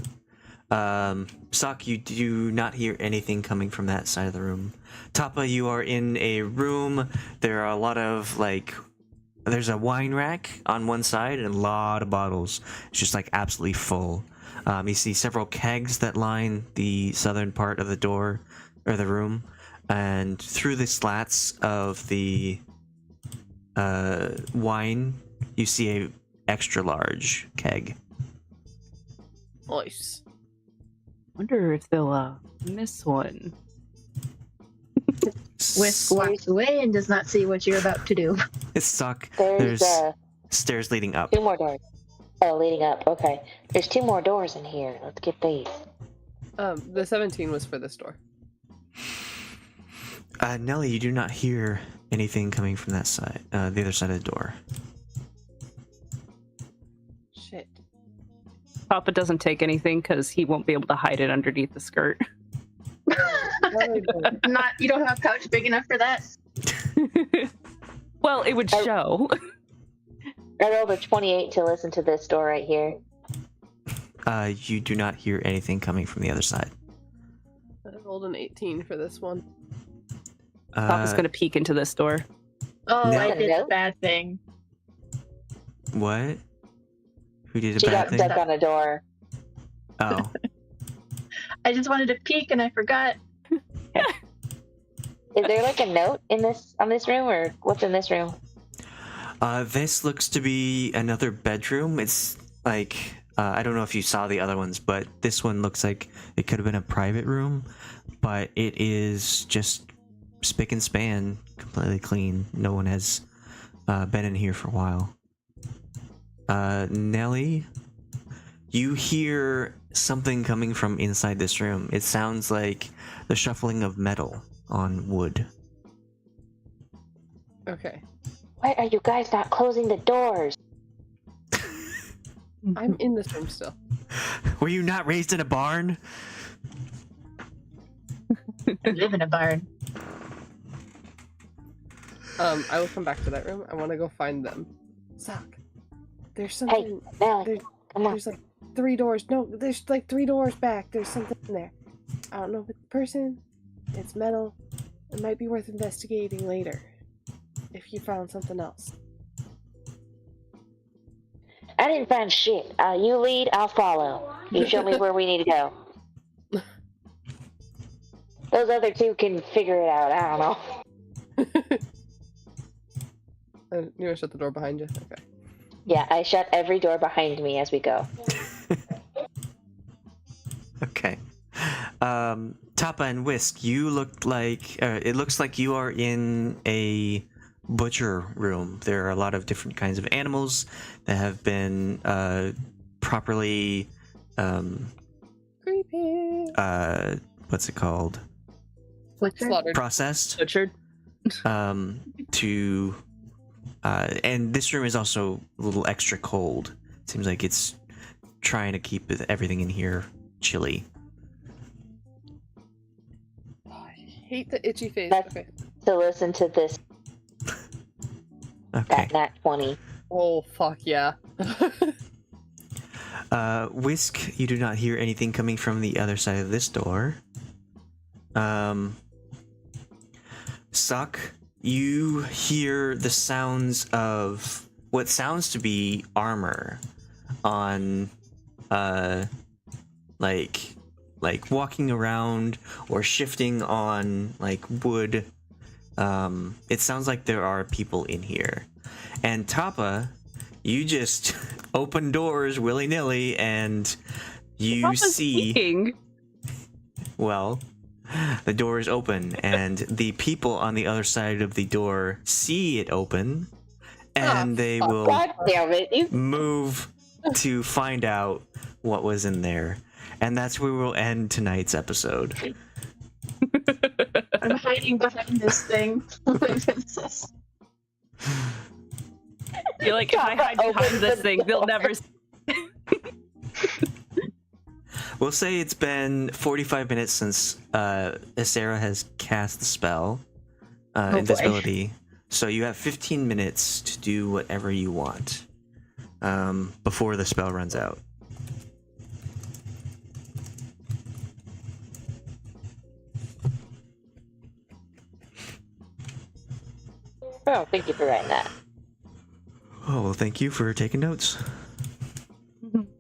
Soch, you do not hear anything coming from that side of the room. Tahpa, you are in a room. There are a lot of like. There's a wine rack on one side and a lot of bottles. It's just like absolutely full. You see several kegs that line the southern part of the door or the room, and through the slats of the wine, you see a extra large keg. Nice. Wonder if they'll miss one. Whisk walks away and does not see what you're about to do. It's Soch. There's There's stairs leading up. 2 more doors. Oh, leading up. Okay. There's 2 more doors in here. Let's get these. The 17 was for this door. Nellie, you do not hear anything coming from that side, the other side of the door. Shit. Papa doesn't take anything because he won't be able to hide it underneath the skirt. Not, you don't have a pouch big enough for that. Well, it would show. I rolled a 28 to listen to this door right here. You do not hear anything coming from the other side. I rolled an 18 for this one. Papa's gonna peek into this door. Oh, No. I did a bad thing. What? Who did a She bad got thing? stuck on a door. Oh. I just wanted to peek and I forgot. Is there like a note in this on this room, or what's in this room? This looks to be another bedroom. It's like I don't know if you saw the other ones, but this one looks like it could have been a private room, but it is just spick and span, completely clean. No one has been in here for a while. Nellie, you hear something coming from inside this room. It sounds like the shuffling of metal on wood. Okay. Why are you guys not closing the doors? I'm in this room still. Were you not raised in a barn? I live in a barn. I will come back to that room. I want to go find them. Soch. There's Hey, something. Nelly, There's, come on. there's like 3 doors. No, there's like 3 doors back. There's something in there. I don't know if it's a person. It's metal. It might be worth investigating later. If you found something else. I didn't find shit. You lead, I'll follow. You show me where we need to go. Those other 2 can figure it out. I don't know. You want to shut the door behind you? Okay. Yeah, I shut every door behind me as we go. Okay. Tahpa and Whisk, you looked like it looks like you are in a butcher room. There are a lot of different kinds of animals that have been properly Creepy. what's it called? Slaughtered. Processed Butchered. to And this room is also a little extra cold. Seems like it's trying to keep everything in here chilly. Oh, I hate the itchy face. That's- Okay. To listen to this, Okay. that nat 20. Oh, fuck yeah. Whisk, you do not hear anything coming from the other side of this door. Soch, you hear the sounds of what sounds to be armor on, like walking around or shifting on, like, wood. It sounds like there are people in here. And Tahpa, you just open doors willy-nilly and you Tahpa's see... speaking. Well, the door is open and the people on the other side of the door see it open and they will God damn it. You move to find out what was in there. And that's where we'll end tonight's episode. I'm hiding behind this thing. What is this? You're like, if I hide behind this thing, they'll never see. We'll say it's been 45 minutes since Hiscyra has cast the spell, invisibility. So you have 15 minutes to do whatever you want before the spell runs out. Oh, thank you for writing that. Oh, well, thank you for taking notes.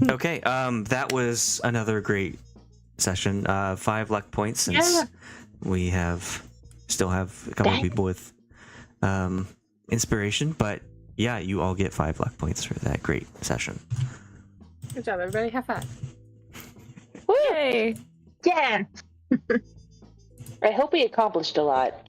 Okay, that was another great session. 5 luck points since we still have a couple of people with inspiration, but yeah, you all get 5 luck points for that great session. Good job, everybody. Have fun. Yay! Yeah. I hope we accomplished a lot.